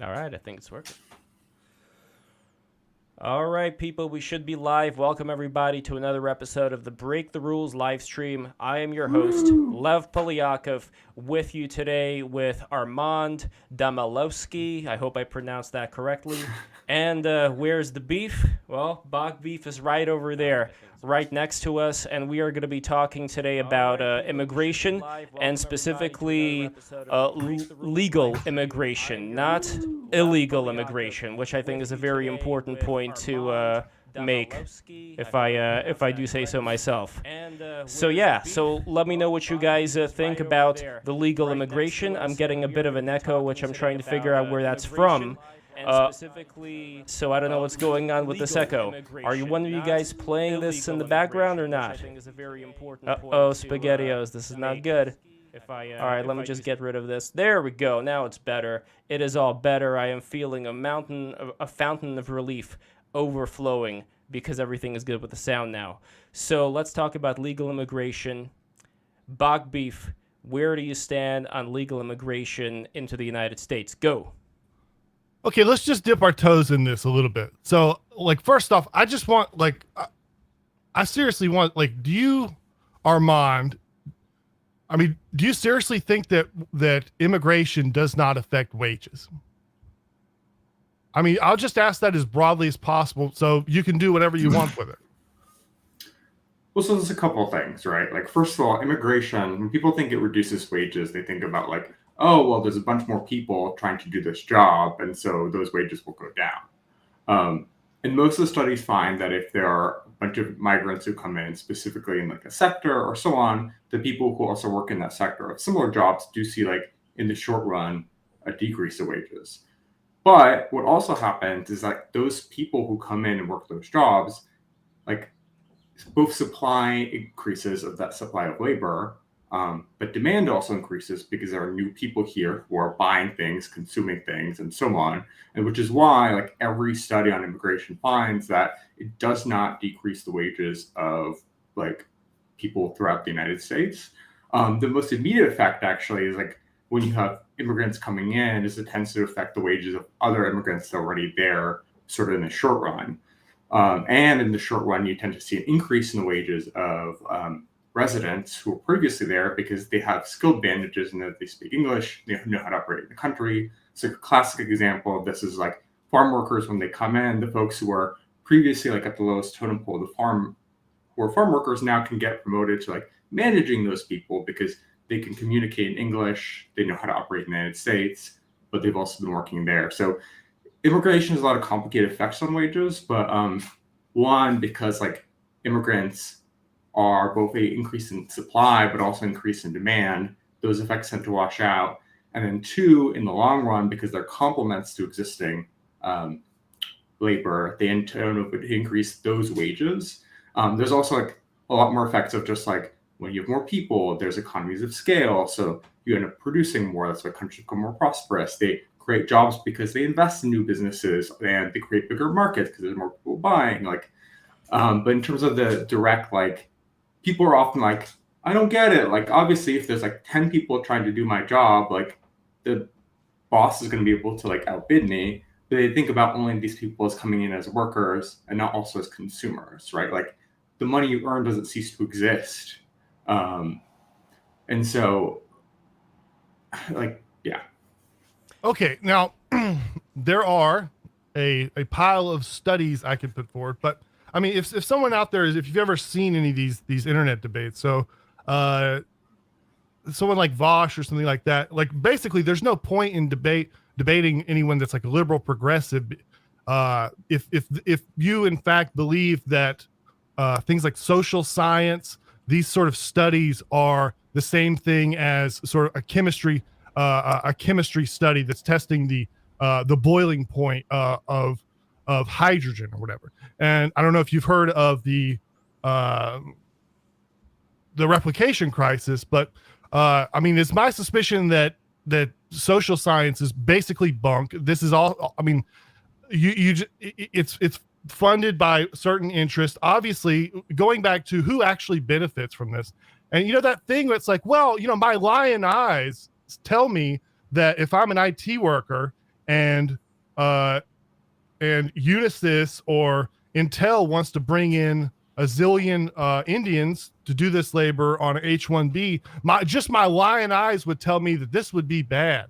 All right, I think it's working. All right, people, we should be live. Welcome, everybody, to another episode of the Break the Rules live stream. I am your host, Lev Polyakov, with you today with Armand Domalewski. I hope I pronounced that correctly. And where's the beef? Well, Bogbeef is right over there, right next to us, and we are going to be talking today about immigration, and specifically legal immigration, not illegal immigration, which I think is a very important point to make, if I do say so myself. So let me know what you guys think about the legal immigration. I'm getting a bit of an echo, which I'm trying to figure out where that's from. So I don't know what's going on with this echo. Are you one of you guys playing this in the background or not? Uh-oh, SpaghettiOs, this is not good. All right, let me just get rid of this. There we go. Now it's better. It is all better. I am feeling a fountain of relief overflowing because everything is good with the sound now. So let's talk about legal immigration. Bogbeef, where do you stand on legal immigration into the United States? Go. Okay, let's just dip our toes in this a little bit. So, first off, I just want, I seriously want, do you, Armand, do you seriously think that immigration does not affect wages? I'll just ask that as broadly as possible so you can do whatever you want with it. Well, so there's a couple of things, right? First of all, immigration, when people think it reduces wages, they think about oh, well, there's a bunch more people trying to do this job, and so those wages will go down. And most of the studies find that if there are a bunch of migrants who come in, specifically in a sector or so on, the people who also work in that sector of similar jobs do see, in the short run, a decrease of wages. But what also happens is those people who come in and work those jobs, both supply increases of that supply of labor, but demand also increases because there are new people here who are buying things, consuming things, and so on. And which is why every study on immigration finds that it does not decrease the wages of people throughout the United States. The most immediate effect actually is when you have immigrants coming in, is it tends to affect the wages of other immigrants that are already there, sort of in the short run. And in the short run, you tend to see an increase in the wages of residents who were previously there because they have skill advantages in that they speak English, they know how to operate in the country. So a classic example of this is farm workers when they come in, the folks who were previously at the lowest totem pole of the farm, who are farm workers now can get promoted to managing those people because they can communicate in English, they know how to operate in the United States, but they've also been working there. So immigration has a lot of complicated effects on wages, but one, because immigrants are both a increase in supply, but also increase in demand, those effects tend to wash out. And then two, in the long run, because they're complements to existing labor, they in turn would increase those wages. There's also a lot more effects of just when you have more people, there's economies of scale. So you end up producing more. That's why countries become more prosperous. They create jobs because they invest in new businesses and they create bigger markets because there's more people buying. But in terms of the direct, people are often I don't get it. Obviously, if there's 10 people trying to do my job, the boss is going to be able to outbid me. But they think about only these people as coming in as workers and not also as consumers, right? The money you earn doesn't cease to exist. And so, yeah. Okay, now there are a pile of studies I could put forward, but if someone out there if you've ever seen any of these internet debates, so someone like Vosh or something like that, basically there's no point in debating anyone that's a liberal progressive. If you in fact believe that things like social science, these sort of studies are the same thing as sort of a chemistry study that's testing the boiling point of hydrogen or whatever. And I don't know if you've heard of the replication crisis, but it's my suspicion that social science is basically bunk. This is all. It's funded by certain interests. Obviously, going back to who actually benefits from this, and that thing that's my lion eyes tell me that if I'm an IT worker and Unisys or Intel wants to bring in a zillion Indians to do this labor on an H-1B, my lion eyes would tell me that this would be bad.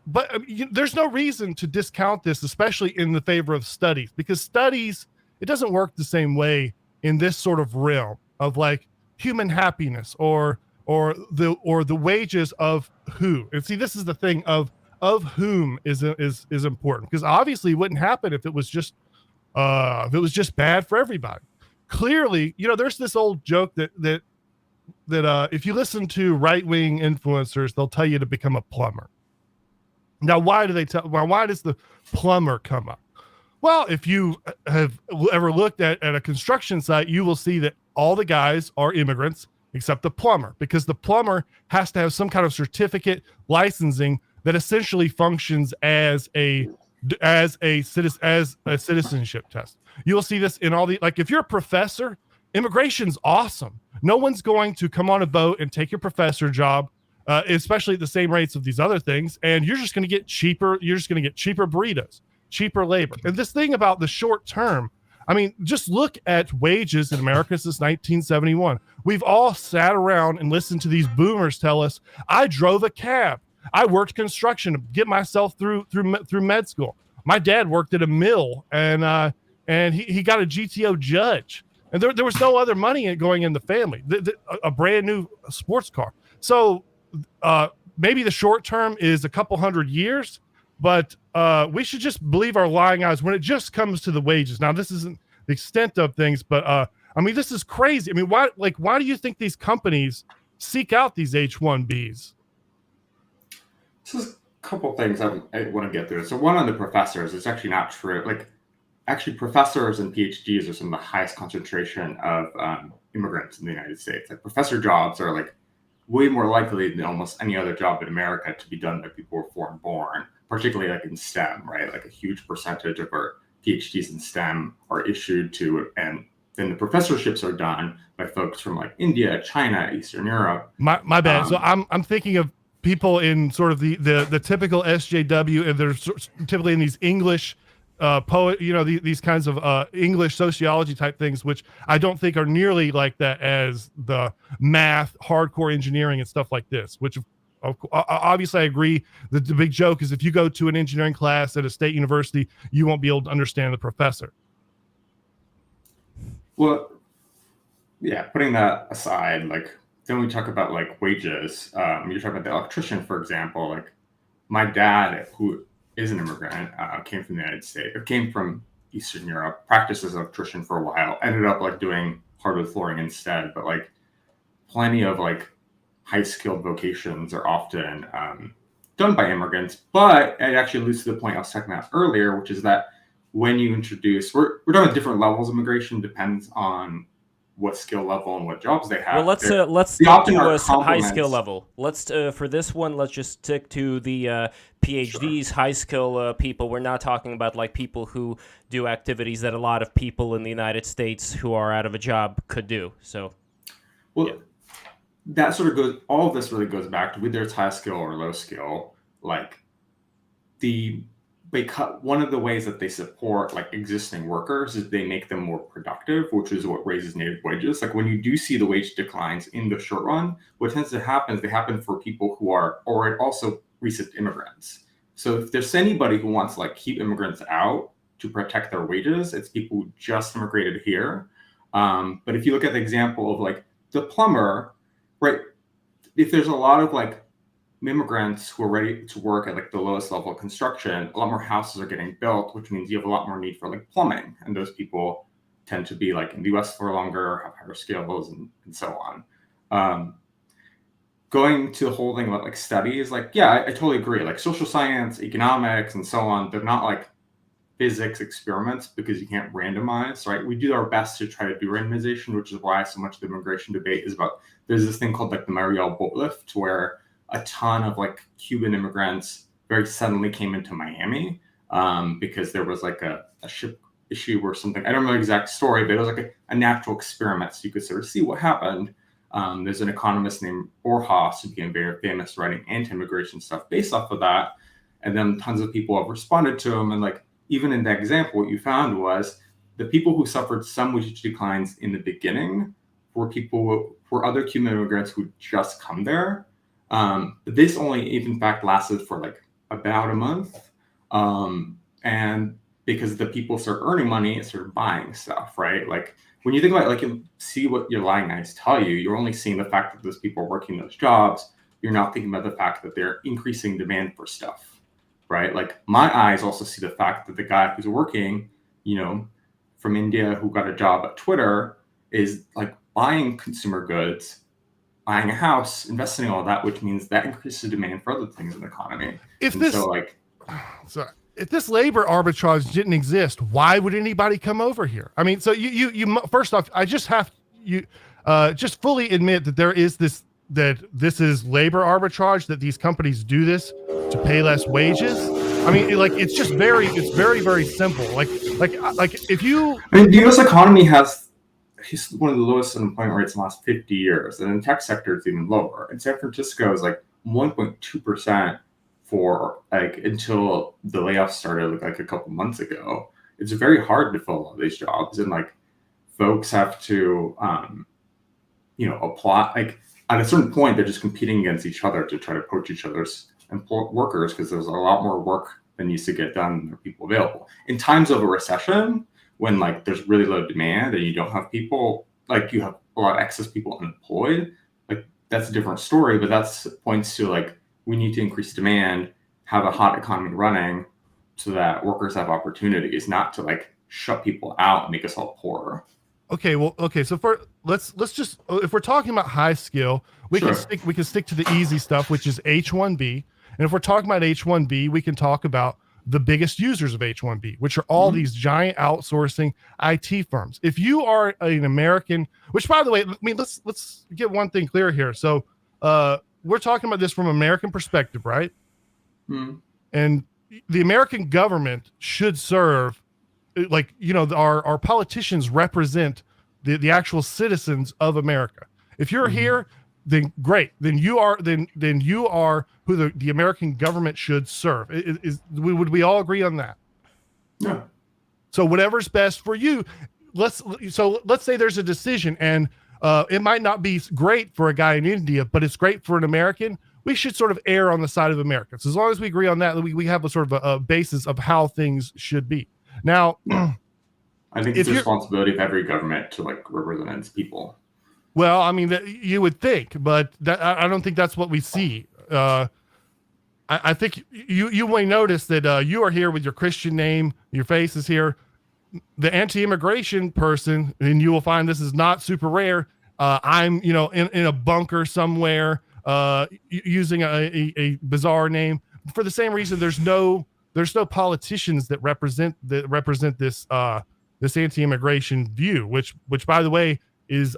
But there's no reason to discount this, especially in the favor of studies, because studies, it doesn't work the same way in this sort of realm of like human happiness or the wages of who. And see, this is the thing of whom is important, because obviously it wouldn't happen if it was just bad for everybody. Clearly, there's this old joke that if you listen to right-wing influencers, they'll tell you to become a plumber. Now, why does the plumber come up? Well, if you have ever looked at a construction site, you will see that all the guys are immigrants except the plumber, because the plumber has to have some kind of certificate licensing that essentially functions as a citizenship test. You'll see this in all like if you're a professor, immigration's awesome. No one's going to come on a boat and take your professor job, especially at the same rates of these other things. And you're just going to get cheaper. You're just going to get cheaper burritos, cheaper labor. And this thing about the short term, I mean, just look at wages in America since 1971. We've all sat around and listened to these boomers tell us, I drove a cab. I worked construction to get myself through med school. My dad worked at a mill, and he got a GTO judge. And there was no other money going in the family, a brand new sports car. So maybe the short term is a couple hundred years, but we should just believe our lying eyes when it just comes to the wages. Now, this isn't the extent of things, but I mean, this is crazy. I mean, why do you think these companies seek out these H-1Bs? So there's a couple things I want to get through. So one on the professors, it's actually not true. Like, actually, professors and PhDs are some of the highest concentration of immigrants in the United States. Like, professor jobs are like way more likely than almost any other job in America to be done by people who are foreign born, particularly like in STEM, right? Like a huge percentage of our PhDs in STEM are issued to, and then the professorships are done by folks from like India, China, Eastern Europe. My bad. So I'm thinking of people in sort of the typical SJW, and they're typically in these English poet, these kinds of English sociology type things, which I don't think are nearly like that as the math, hardcore engineering and stuff like this, which obviously I agree that the big joke is if you go to an engineering class at a state university, you won't be able to understand the professor. Well, yeah, putting that aside, like, then we talk about like wages. You're talking about the electrician, for example. Like, my dad, who is an immigrant, came from the United States, came from Eastern Europe, practiced as an electrician for a while, ended up like doing hardwood flooring instead. But like, plenty of like high skilled vocations are often done by immigrants. But it actually leads to the point I was talking about earlier, which is that when you introduce, we're talking about different levels of immigration, depends on what skill level and what jobs they have. Well, let's stick to a high skill level. Let's for this one, let's just stick to the PhDs, sure. High skill people. We're not talking about like people who do activities that a lot of people in the United States who are out of a job could do. So, well, yeah. That sort of goes. All of this really goes back to whether it's high skill or low skill. Like one of the ways that they support like existing workers is they make them more productive, which is what raises native wages. Like, when you do see the wage declines in the short run, what tends to happen is they happen for people who are or also recent immigrants. So if there's anybody who wants to like keep immigrants out to protect their wages, it's people who just immigrated here. But if you look at the example of like the plumber, right? If there's a lot of like immigrants who are ready to work at like the lowest level of construction, a lot more houses are getting built, which means you have a lot more need for like plumbing. And those people tend to be like in the US for longer, have higher skills and so on. Going to the whole thing about like studies, like, yeah, I totally agree. Like social science, economics, and so on, they're not like physics experiments because you can't randomize, right? We do our best to try to do randomization, which is why so much of the immigration debate is about, there's this thing called like the Mariel boat lift, where a ton of like Cuban immigrants very suddenly came into Miami because there was like a ship issue or something. I don't know the exact story, but it was like a natural experiment. So you could sort of see what happened. There's an economist named Borjas who became very famous writing anti-immigration stuff based off of that. And then tons of people have responded to them. And like, even in that example, what you found was the people who suffered some wage declines in the beginning were other Cuban immigrants who just come there. But this only, in fact, lasted for like about a month. And because the people start earning money, start buying stuff, right? Like when you think about it, like you see what your line guys tell you, you're only seeing the fact that those people are working those jobs. You're not thinking about the fact that they're increasing demand for stuff, right? Like my eyes also see the fact that the guy who's working, from India who got a job at Twitter is like buying consumer goods, buying a house, investing in all that, which means that increases demand for other things in the economy. If this labor arbitrage didn't exist, why would anybody come over here? I mean, so you first off, I just have you just fully admit that this is labor arbitrage, that these companies do this to pay less wages. I mean, it's very, very simple. Like if you, I mean, the U.S. economy has one of the lowest unemployment rates in the last 50 years, and in the tech sector it's even lower. And San Francisco is like 1.2% for like until the layoffs started like a couple months ago. It's very hard to fill all these jobs, and like folks have to apply. Like at a certain point, they're just competing against each other to try to poach each other's workers because there's a lot more work that needs to get done than there are people available. In times of a recession, when like there's really low demand and you don't have people, like you have a lot of excess people unemployed, like that's a different story. But that's points to like we need to increase demand, have a hot economy running so that workers have opportunities, not to like shut people out and make us all poorer. Okay. So let's just, if we're talking about high skill, we can stick to the easy stuff, which is H-1B. And if we're talking about H-1B, we can talk about the biggest users of H-1B, which are all these giant outsourcing IT firms. If you are an American, which by the way, I mean, let's get one thing clear here. So we're talking about this from an American perspective, right? And the American government should serve, like, our politicians represent the actual citizens of America. If you're here, then great. Then you are who the American government should serve. Would we all agree on that? No. So whatever's best for you. Let's say there's a decision, and it might not be great for a guy in India, but it's great for an American. We should sort of err on the side of Americans. As long as we agree on that, we have a sort of a basis of how things should be. Now, I think it's the responsibility of every government to like represent its people. Well, I mean, you would think, but I don't think that's what we see. I think you may notice that you are here with your Christian name, your face is here. The anti-immigration person, and you will find this is not super rare. I'm, in a bunker somewhere, using a bizarre name for the same reason. There's no politicians that represent this this anti-immigration view, which by the way is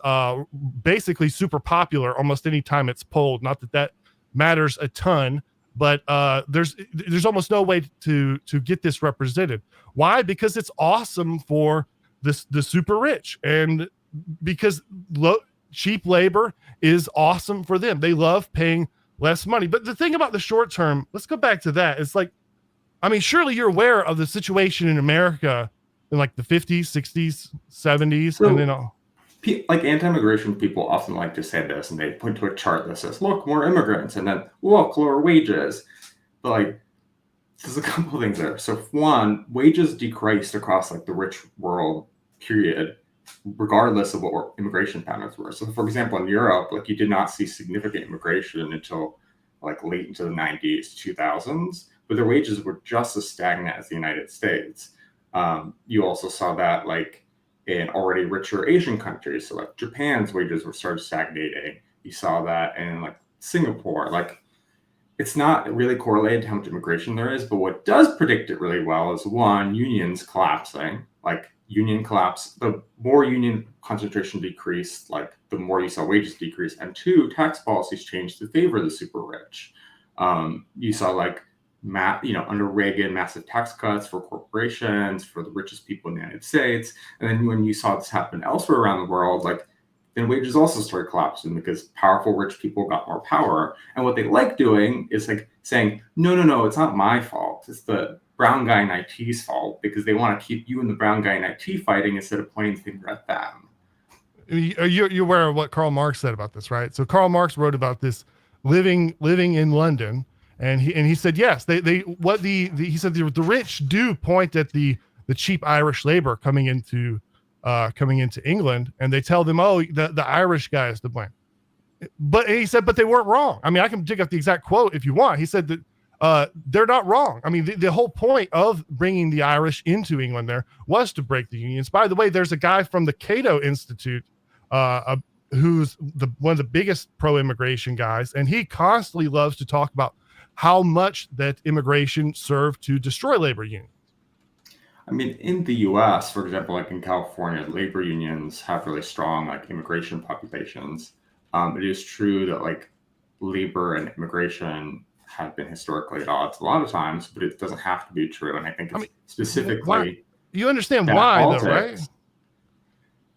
basically super popular almost any time it's polled. Not that matters a ton, but there's almost no way to get this represented. Why? Because it's awesome for the super rich, and because cheap labor is awesome for them. They love paying less money. But the thing about the short term, let's go back to that. It's like, I mean, surely you're aware of the situation in America in like the 50s, 60s, 70s, so, and then all. Like anti-immigration people often like to say this, and they point to a chart that says, look, more immigrants, and then look, lower wages. But like, there's a couple of things there. So one, wages decreased across like the rich world period, regardless of what immigration patterns were. So for example, in Europe, like you did not see significant immigration until like late into the 90s, 2000s, but their wages were just as stagnant as the United States. You also saw that like in already richer Asian countries. So like Japan's wages were started stagnating. You saw that in like Singapore. Like it's not really correlated to how much immigration there is, but what does predict it really well is one, unions collapsing. Like union collapse, the more union concentration decreased, like the more you saw wages decrease. And two, tax policies changed to favor the super rich. You saw like under Reagan, massive tax cuts for corporations, for the richest people in the United States. And then when you saw this happen elsewhere around the world, like then wages also started collapsing because powerful rich people got more power. And what they like doing is like saying, no, it's not my fault. It's the brown guy in IT's fault, because they want to keep you and the brown guy in IT fighting instead of pointing the finger at them. You're aware of what Karl Marx said about this, right? So Karl Marx wrote about this living in London, and he said, yes, he said the rich do point at the cheap Irish labor coming into England, and they tell them, oh, the Irish guy is to blame. But he said, but they weren't wrong. I mean, I can dig up the exact quote if you want. He said that they're not wrong. I mean, the whole point of bringing the Irish into England there was to break the unions. By the way, there's a guy from the Cato Institute who's one of the biggest pro-immigration guys, and he constantly loves to talk about how much that immigration served to destroy labor unions. I mean, in the US, for example, like in California, labor unions have really strong like immigration populations. It is true that like labor and immigration have been historically at odds a lot of times, but it doesn't have to be true. And I think it's specifically you understand why politics. Though, right?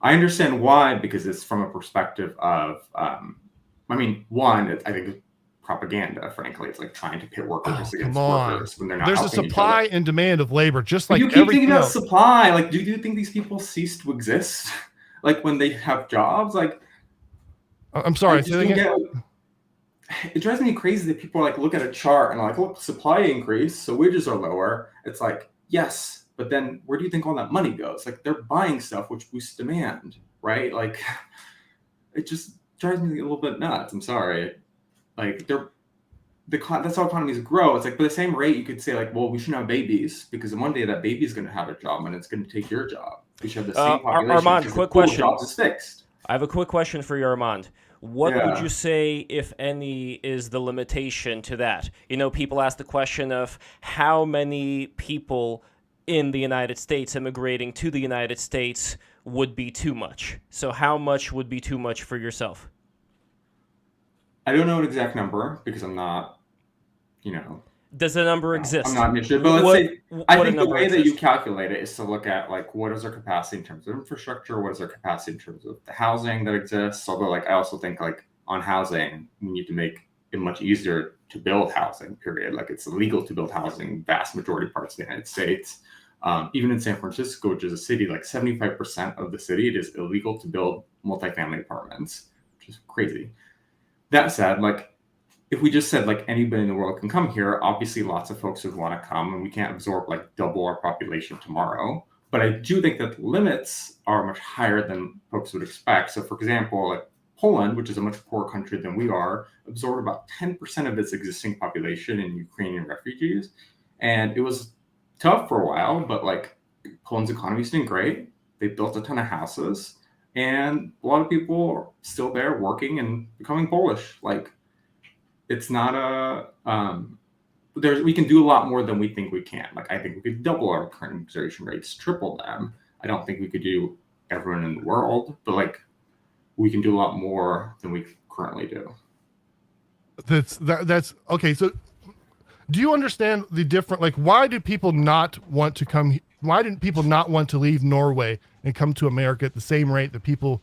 I understand why, because it's from a perspective of, I think it's propaganda, frankly. It's like trying to pit workers against workers when they're not. There's a supply and demand of labor, just like you keep thinking about supply. Like, do you think these people cease to exist? Like when they have jobs? Like, I'm sorry. It drives me crazy that people like look at a chart and like, look, supply increase, so wages are lower. It's like, yes, but then where do you think all that money goes? Like they're buying stuff which boosts demand, right? Like it just drives me a little bit nuts. I'm sorry. Like that's how economies grow. It's like by the same rate you could say like, well, we shouldn't have babies because one day that baby is going to have a job and it's going to take your job. We should have the same population. Armand, quick question. Jobs is fixed. I have a quick question for you, Armand. What would you say, if any, is the limitation to that? You know, people ask the question of how many people in the United States immigrating to the United States would be too much. So how much would be too much for yourself? I don't know an exact number because I'm not, Does the number exist? I'm not interested, but I think the way that you calculate it is to look at like what is our capacity in terms of infrastructure, what is our capacity in terms of the housing that exists. Although like I also think like on housing, we need to make it much easier to build housing, period. Like it's illegal to build housing in vast majority of parts of the United States. Even in San Francisco, which is a city, like 75% of the city, it is illegal to build multifamily apartments, which is crazy. That said, like if we just said like anybody in the world can come here, obviously lots of folks would want to come and we can't absorb like double our population tomorrow. But I do think that the limits are much higher than folks would expect. So for example, like Poland, which is a much poorer country than we are, absorbed about 10% of its existing population in Ukrainian refugees. And it was tough for a while, but like Poland's economy is doing great. They built a ton of houses and a lot of people are still there working and becoming Polish. Like, it's not we can do a lot more than we think we can. Like, I think we could double our current immigration rates, triple them. I don't think we could do everyone in the world, but like we can do a lot more than we currently do. That's okay. So do you understand the different, like, why do people not want to come? Why didn't people not want to leave Norway and come to America at the same rate that people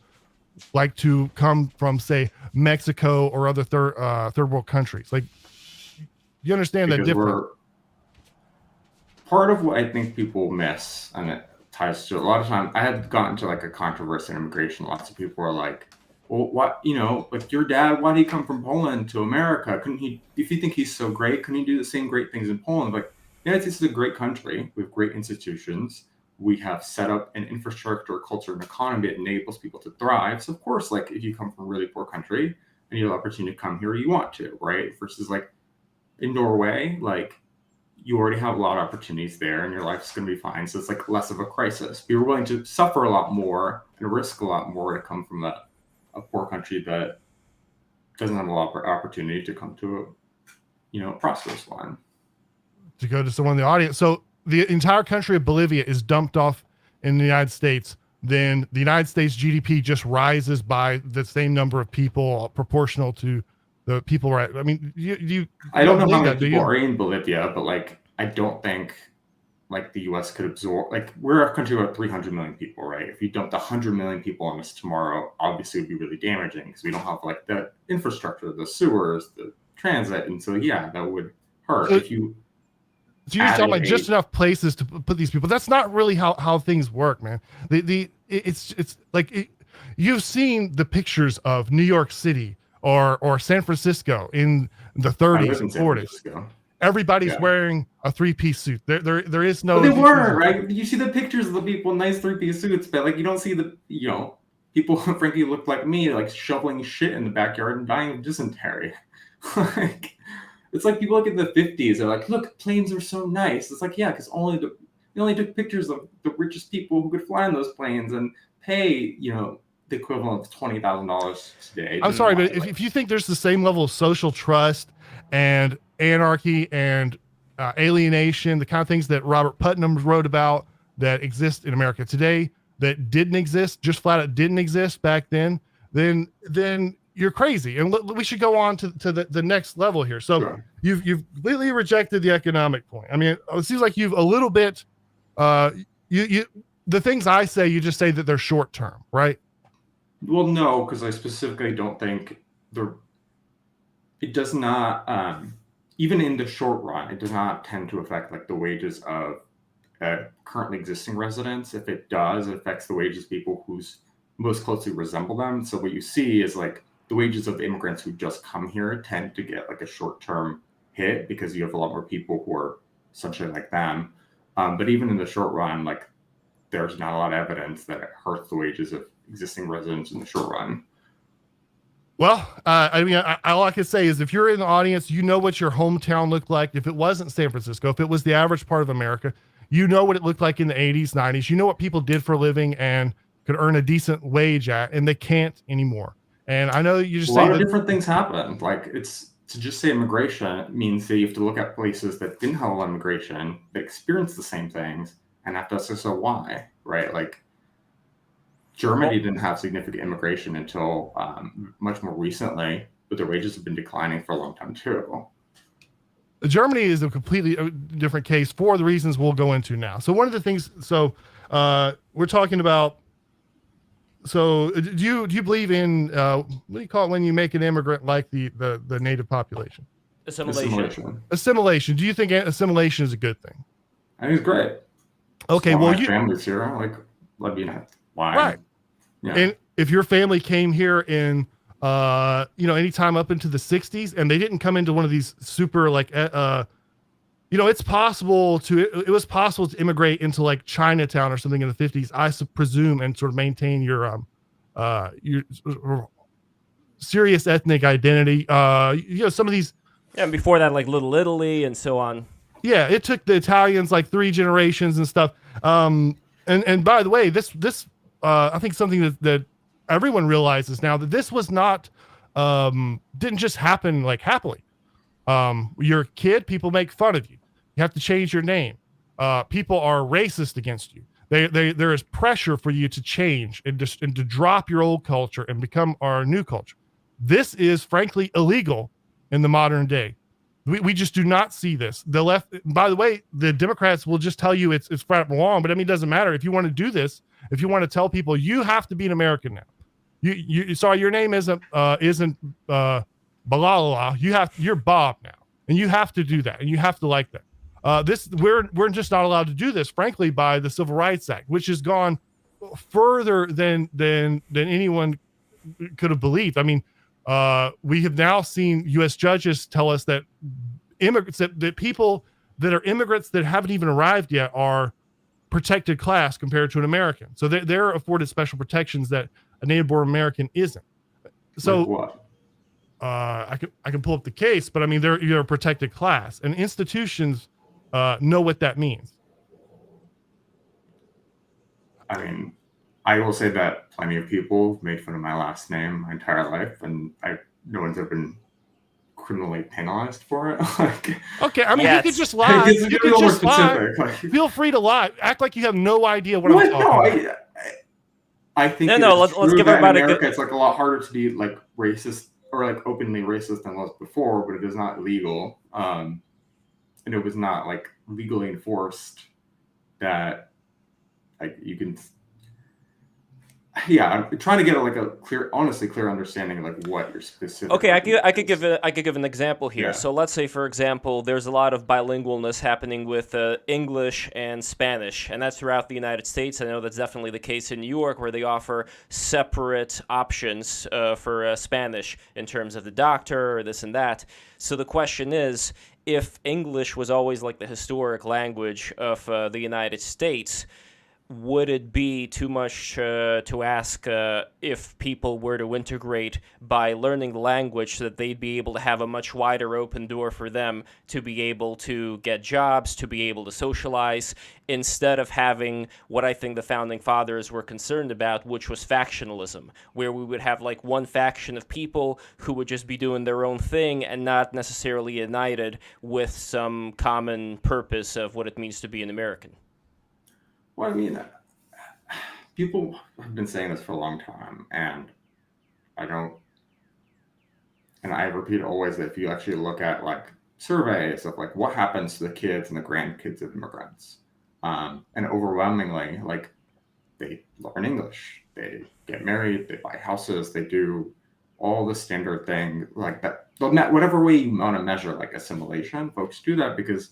like to come from, say, Mexico or other third world countries? Like, you understand that difference? Part of what I think people miss, and it ties to a lot of time, I had gotten to like a controversy in immigration. Lots of people are like, well, what, like your dad, why did he come from Poland to America? Couldn't he, if you think he's so great, couldn't he do the same great things in Poland? Like, the United States is a great country. We have great institutions. We have set up an infrastructure, culture, and economy that enables people to thrive. So of course, like if you come from a really poor country and you have the opportunity to come here, you want to, right? Versus like in Norway, like you already have a lot of opportunities there and your life's going to be fine. So it's like less of a crisis. But you're willing to suffer a lot more and risk a lot more to come from a poor country that doesn't have a lot of opportunity to come to a prosperous one. To go to someone in the audience. So the entire country of Bolivia is dumped off in the United States. Then the United States GDP just rises by the same number of people proportional to the people, right? I mean, I don't know how many people are in Bolivia, but like, I don't think like the U.S. could absorb. Like we're a country of 300 million people, right? If you dumped 100 million people on us tomorrow, obviously it would be really damaging because we don't have like the infrastructure, the sewers, the transit, and so yeah, that would hurt if you. So you're just talking about just enough places to put these people. That's not really how things work, man. It's like you've seen the pictures of New York City or San Francisco in the 30s and 40s. Everybody's wearing a 3-piece suit. There is no. But they were, right? You see the pictures of the people in nice 3-piece suits, but like you don't see the people who frankly look like me, like shoveling shit in the backyard and dying of dysentery. Like. It's like people look at the 50s, they're like, look, planes are so nice. It's like, yeah, because they only took pictures of the richest people who could fly on those planes and pay, the equivalent of $20,000 today. I'm sorry, but if you think there's the same level of social trust and anarchy and alienation, the kind of things that Robert Putnam wrote about that exist in America today that didn't exist, just flat out didn't exist back then you're crazy. And we should go on to the next level here. So sure. You've completely rejected the economic point. I mean, it seems like you've a little bit, the things I say, you just say that they're short term, right? Well, no, because I specifically don't think it does not, even in the short run, it does not tend to affect like the wages of currently existing residents. If it does, it affects the wages of people who's most closely resemble them. So what you see is like, the wages of the immigrants who just come here tend to get like a short-term hit because you have a lot more people who are essentially like them. But even in the short run, like there's not a lot of evidence that it hurts the wages of existing residents in the short run. Well, I mean, all I can say is if you're in the audience, you know what your hometown looked like. If it wasn't San Francisco, if it was the average part of America, you know what it looked like in the 80s, 90s. You know what people did for a living and could earn a decent wage at, and they can't anymore. And I know you just say a lot of different things happen. Like it's to just say immigration means that you have to look at places that didn't have a lot of immigration, that experienced the same things, and have to assess why, right? Like Germany didn't have significant immigration until much more recently, but their wages have been declining for a long time too. Germany is a completely different case for the reasons we'll go into now. So one of the things, we're talking about. So do you believe in what do you call it when you make an immigrant like the native population? Assimilation. Do you think assimilation is a good thing? I think it's great. Okay, well, my family's here. Like, let me know why. Right. Yeah. And if your family came here in anytime up into the 60s and they didn't come into one of these super like it was possible to immigrate into like Chinatown or something in the 50s, I presume, and sort of maintain your serious ethnic identity. Some of these. Yeah, and before that, like Little Italy and so on. Yeah, it took the Italians like 3 generations and stuff. And by the way, this I think something that everyone realizes now that this was not didn't just happen like happily. You're a kid, people make fun of you. You have to change your name. People are racist against you. There is pressure for you to change and to drop your old culture and become our new culture. This is frankly illegal in the modern day. We just do not see this. The left, by the way, the Democrats will just tell you it's flat wrong, but I mean, it doesn't matter. If you want to do this, if you want to tell people you have to be an American now, you sorry, your name isn't Balala. You're Bob now, and you have to do that, and you have to like that. We're just not allowed to do this, frankly, by the Civil Rights Act, which has gone further than anyone could have believed. I mean, we have now seen U.S. judges tell us that immigrants, that people that are immigrants that haven't even arrived yet are protected class compared to an American. So they're afforded special protections that a native-born American isn't. So like what? I can pull up the case, but I mean, you're a protected class, and institutions know what that means. I mean, I will say that plenty of people made fun of my last name my entire life, and no one's ever been criminally penalized for it. Okay, I mean, you could just lie. You could just lie. Feel free to lie. Act like you have no idea what I'm talking about. I think let's give everybody America, it's like a lot harder to be like racist or like openly racist than it was before, but it is not illegal. And it was not like legally enforced that like you can. Yeah, I'm trying to get like a clear understanding of like what your specific. Okay, I could give an example here. Yeah. So let's say, for example, there's a lot of bilingualness happening with English and Spanish, and that's throughout the United States. I know that's definitely the case in New York, where they offer separate options for Spanish in terms of the doctor or this and that. So the question is, if English was always like the historic language of the United States, would it be too much to ask if people were to integrate by learning the language so that they'd be able to have a much wider open door for them to be able to get jobs, to be able to socialize, instead of having what I think the founding fathers were concerned about, which was factionalism, where we would have like one faction of people who would just be doing their own thing and not necessarily united with some common purpose of what it means to be an American? Well, I mean, people have been saying this for a long time, and I repeat always that if you actually look at like surveys of like what happens to the kids and the grandkids of immigrants, and overwhelmingly, like they learn English, they get married, they buy houses, they do all the standard thing like that. Whatever way you want to measure like assimilation, folks do that because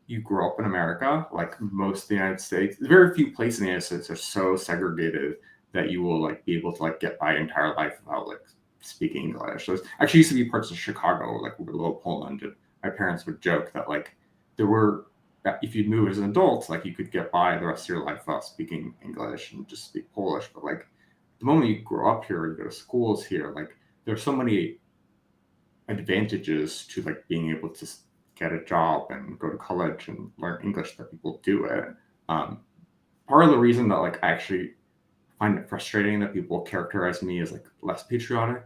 you grow up in America, like most of the United States. Very few places in the United States are so segregated that you will like be able to like get by your entire life without like speaking English. So actually used to be parts of Chicago, like Little Poland. And my parents would joke that like there were, if you'd move as an adult, like you could get by the rest of your life without speaking English and just speak Polish. But like the moment you grow up here, you go to schools here, like there's so many advantages to like being able to get a job and go to college and learn English that people do it. Part of the reason that like I actually find it frustrating that people characterize me as like less patriotic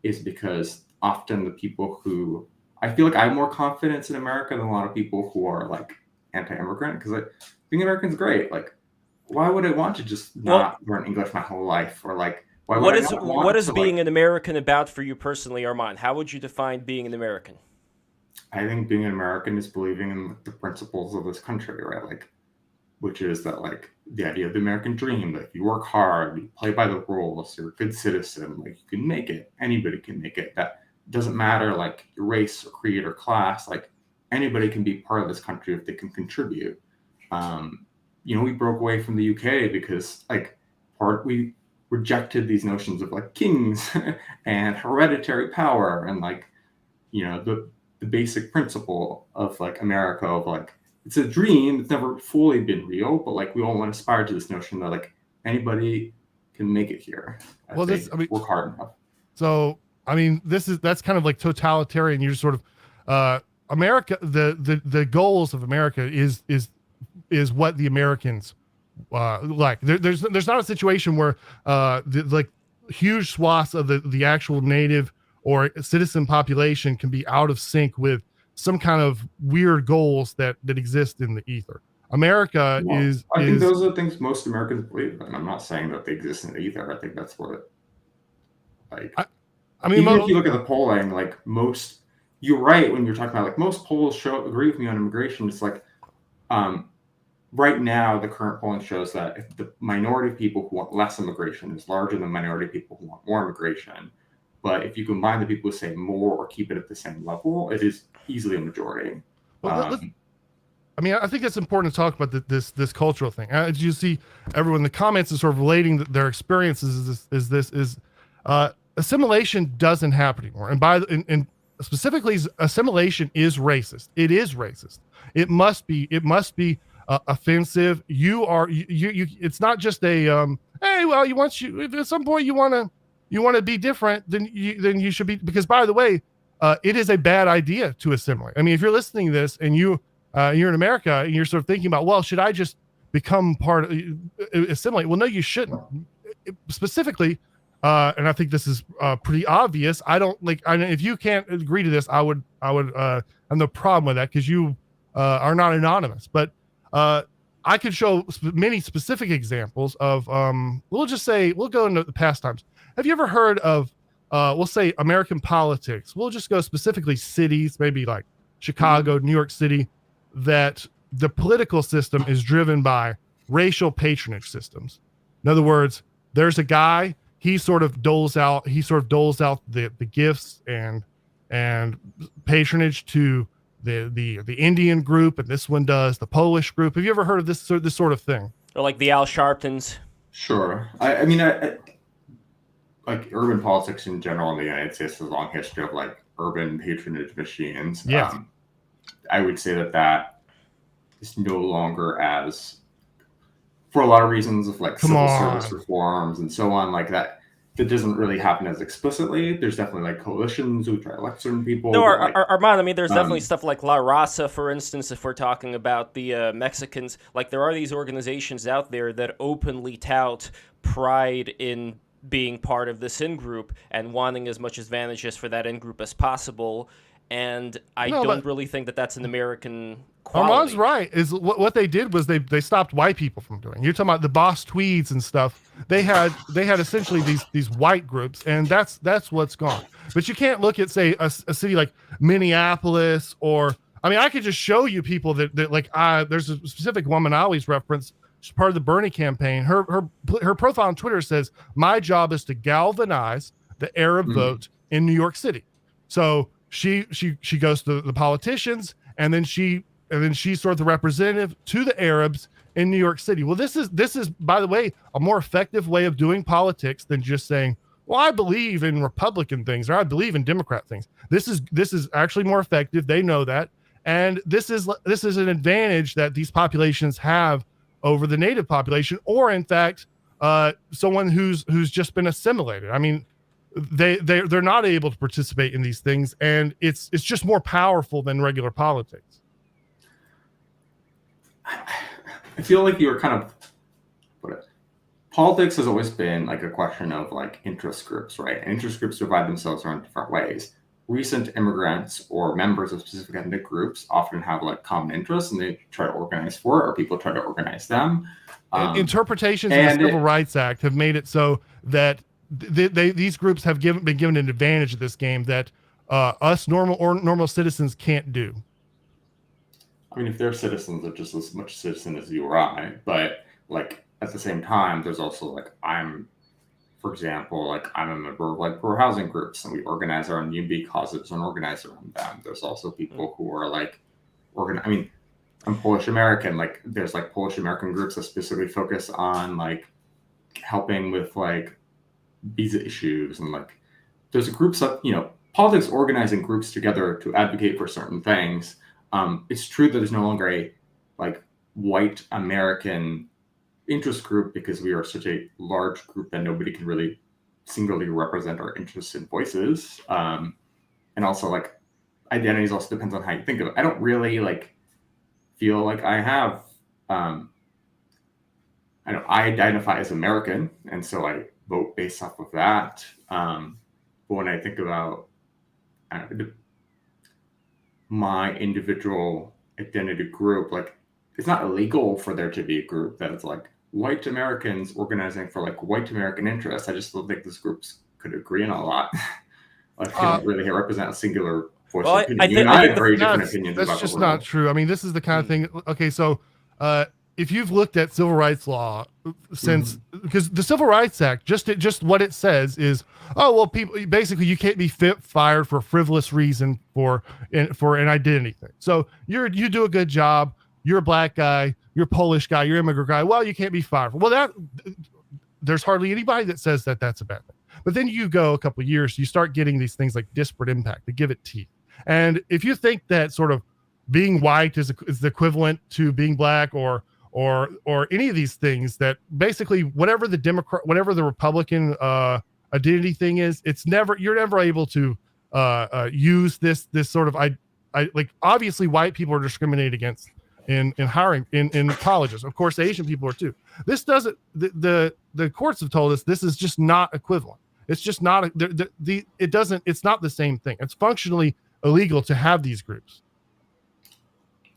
is because often the people who I feel like I have more confidence in America than a lot of people who are like anti-immigrant, because like being American is great. Like, why would I want to just not learn English my whole life? Or like, what is being an American about for you personally, Armand? How would you define being an American? I think being an American is believing in the principles of this country, right? Like, which is that like the idea of the American dream, that if you work hard, you play by the rules, you're a good citizen, like you can make it. Anybody can make it. That doesn't matter like your race or creed or class. Like anybody can be part of this country if they can contribute. We broke away from the UK because like we rejected these notions of like kings and hereditary power and like the basic principle of like America of like it's a dream. It's never fully been real, but like we all want to aspire to this notion that like anybody can make it here. Work hard enough. So I mean, that's kind of like totalitarian. You're just sort of America. The goals of America is what the Americans like. There's not a situation where like huge swaths of the actual native or citizen population can be out of sync with some kind of weird goals that exist in the ether. America is. I think those are the things most Americans believe in. I'm not saying that they exist in the ether. I think that's what. Like, I mean, even if you look at the polling, like you're right when you're talking about like most polls agree with me on immigration. It's like, right now the current polling shows that if the minority of people who want less immigration is larger than the minority of people who want more immigration. But if you combine the people who say more or keep it at the same level, it is easily a majority. Well, I mean, I think it's important to talk about this cultural thing. As you see, everyone in the comments is sort of relating their experiences is assimilation doesn't happen anymore. And specifically, assimilation is racist. It is racist. It must be offensive. It's not just a hey, well, if at some point you want to be different, then you should be, because by the way, it is a bad idea to assimilate. I mean, if you're listening to this and you're in America and you're sort of thinking about, well, should I just become part of assimilate? Well, no, you shouldn't. Specifically, and I think this is pretty obvious. If you can't agree to this, I would have no problem with that because you are not anonymous. But I could show many specific examples of we'll go into the past times. Have you ever heard of, we'll say American politics? We'll just go specifically cities, maybe like Chicago, New York City, that the political system is driven by racial patronage systems. In other words, there's a guy, he sort of doles out the gifts and patronage to the Indian group, and this one does the Polish group. Have you ever heard of this sort of thing? Or like the Al Sharptons? Sure. I mean, like urban politics in general in the United States has a long history of like urban patronage machines. Yes. I would say that is no longer as, for a lot of reasons of like civil service reforms and so on, like that doesn't really happen as explicitly. There's definitely like coalitions who try to elect certain people. No, Armand, I mean, there's definitely stuff like La Raza, for instance, if we're talking about the Mexicans. Like, there are these organizations out there that openly tout pride in being part of this in-group and wanting as much advantages for that in-group as possible. And I don't really think that that's an American quality. Armand's right. Is what they did was they stopped white people from doing. You're talking about the Boss Tweeds and stuff. They had essentially these white groups, and that's what's gone. But you can't look at, say, a city like Minneapolis, or I mean, I could just show you people that like there's a specific woman I always reference. She's part of the Bernie campaign. Her profile on Twitter says, "My job is to galvanize the Arab vote in New York City." So she goes to the politicians, and then she's sort of the representative to the Arabs in New York City. Well, this is, by the way, a more effective way of doing politics than just saying, well, I believe in Republican things, or I believe in Democrat things. This is actually more effective. They know that. And this is an advantage that these populations have over the native population, or in fact, someone who's just been assimilated. I mean, they're not able to participate in these things, and it's just more powerful than regular politics. I feel like you were kind of politics has always been like a question of like interest groups, right? And interest groups divide themselves around different ways. Recent immigrants or members of specific ethnic groups often have like common interests, and they try to organize for it, or people try to organize them. Interpretations of the Civil Rights Act have made it so that these groups have been given an advantage of this game that us normal citizens can't do. I mean, if they're citizens, they're just as much citizen as you or I. But like at the same time, there's also like for example, like I'm a member of like pro housing groups, and we organize around NIMBY causes and organize around them. There's also people who are like I mean, I'm Polish American. Like there's like Polish American groups that specifically focus on like helping with like visa issues, and like there's groups that, you know, politics organizing groups together to advocate for certain things. It's true that there's no longer a like white American interest group, because we are such a large group that nobody can really singularly represent our interests and voices. And also like identities also depends on how you think of it. I don't really like feel like I have, I identify as American, and so I vote based off of that. But when I think about my individual identity group, like it's not illegal for there to be a group that is like white Americans organizing for like white American interests. I just don't think these groups could agree on a lot. Like they don't really represent a singular voice of opinion. I have very different opinions about that's just not true. I mean, this is the kind of thing. Okay, so if you've looked at civil rights law since, because the Civil Rights Act, just what it says is, oh well, people basically you can't be fired for a frivolous reason for an identity thing. So you do a good job. You're a black guy. You're a Polish guy. You're an immigrant guy. Well, you can't be fired. Well, there's hardly anybody that says that that's a bad thing. But then you go a couple of years, you start getting these things like disparate impact to give it teeth. And if you think that sort of being white is the equivalent to being black or any of these things, that basically whatever the Republican identity thing is, you're never able to use this sort of I like, obviously white people are discriminated against in hiring in colleges. Of course, Asian people are too. This doesn't, the courts have told us this is just not equivalent. It's just not it's not the same thing. It's functionally illegal to have these groups.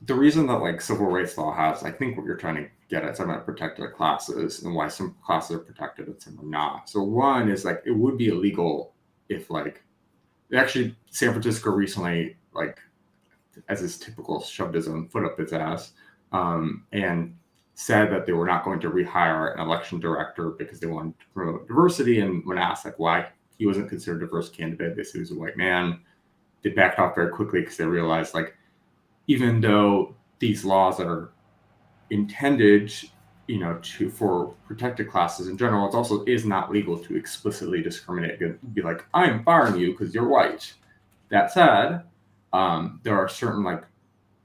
The reason that like civil rights law has, I think what you're trying to get at, some protected classes, and why some classes are protected and some are not. So one is like, it would be illegal if like, actually San Francisco recently, like as is typical, shoved his own foot up its ass, and said that they were not going to rehire an election director because they wanted to promote diversity. And when asked like why he wasn't considered a diverse candidate, they said he was a white man. They backed off very quickly because they realized like even though these laws are intended, for protected classes in general, it also is not legal to explicitly discriminate. Be like, I'm firing you because you're white. That said, there are certain like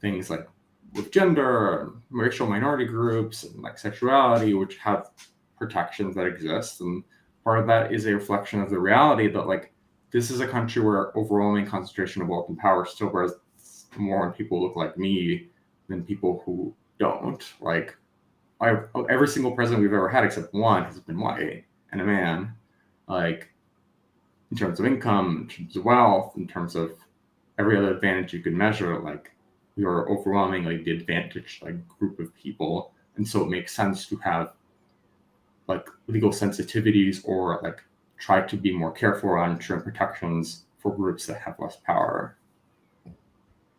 things like with gender and racial minority groups and like sexuality, which have protections that exist. And part of that is a reflection of the reality that like this is a country where overwhelming concentration of wealth and power still rests more on people who look like me than people who don't. Like every single president we've ever had except one has been white and a man, like in terms of income, in terms of wealth, in terms of every other advantage you could measure, like we are overwhelmingly the advantaged like group of people. And so it makes sense to have like legal sensitivities or like try to be more careful on ensuring protections for groups that have less power.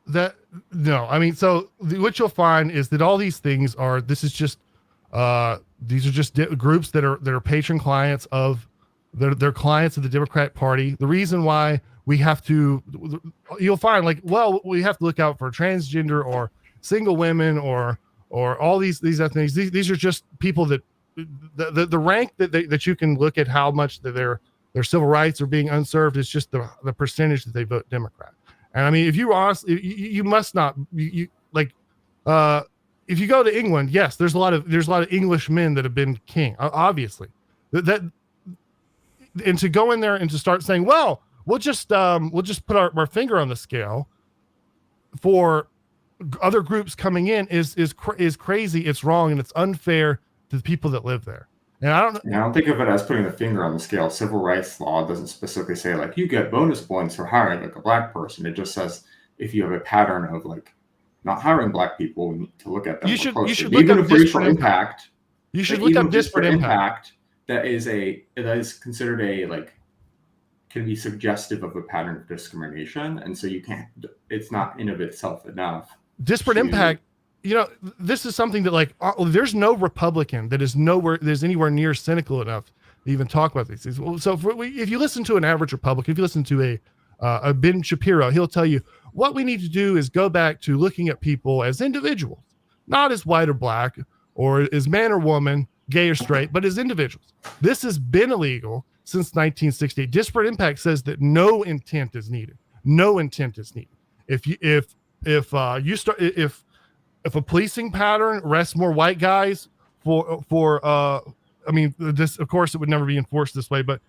What you'll find is that all these things are, these are just groups that are patron clients of, they're clients of the Democrat Party. The reason why you'll find like, well, we have to look out for transgender or single women or all these other things. These are just people that the rank that you can look at how much their civil rights are being unserved is just the percentage that they vote Democrat. And I mean, if you honestly, you must not, if you go to England, yes, there's a lot of English men that have been king, obviously. And to go in there and to start saying, well, we'll just put our finger on the scale for other groups coming in is crazy. It's wrong and it's unfair to the people that live there. And I don't think of it as putting the finger on the scale. Civil rights law doesn't specifically say like you get bonus points for hiring like a black person. It just says if you have a pattern of like not hiring black people, we need to look at them. You should look up disparate impact. You should look up disparate impact. That is considered a like can be suggestive of a pattern of discrimination, and so you can't. It's not in of itself enough. Disparate impact. This is something that like there's no Republican that is anywhere near cynical enough to even talk about these things. So if you listen to an average Republican, if you listen to a Ben Shapiro, he'll tell you what we need to do is go back to looking at people as individuals, not as white or black or as man or woman, gay or straight, but as individuals. This has been illegal since 1968. Disparate impact says that no intent is needed. No intent is needed. If a policing pattern arrests more white guys this, of course, it would never be enforced this way, but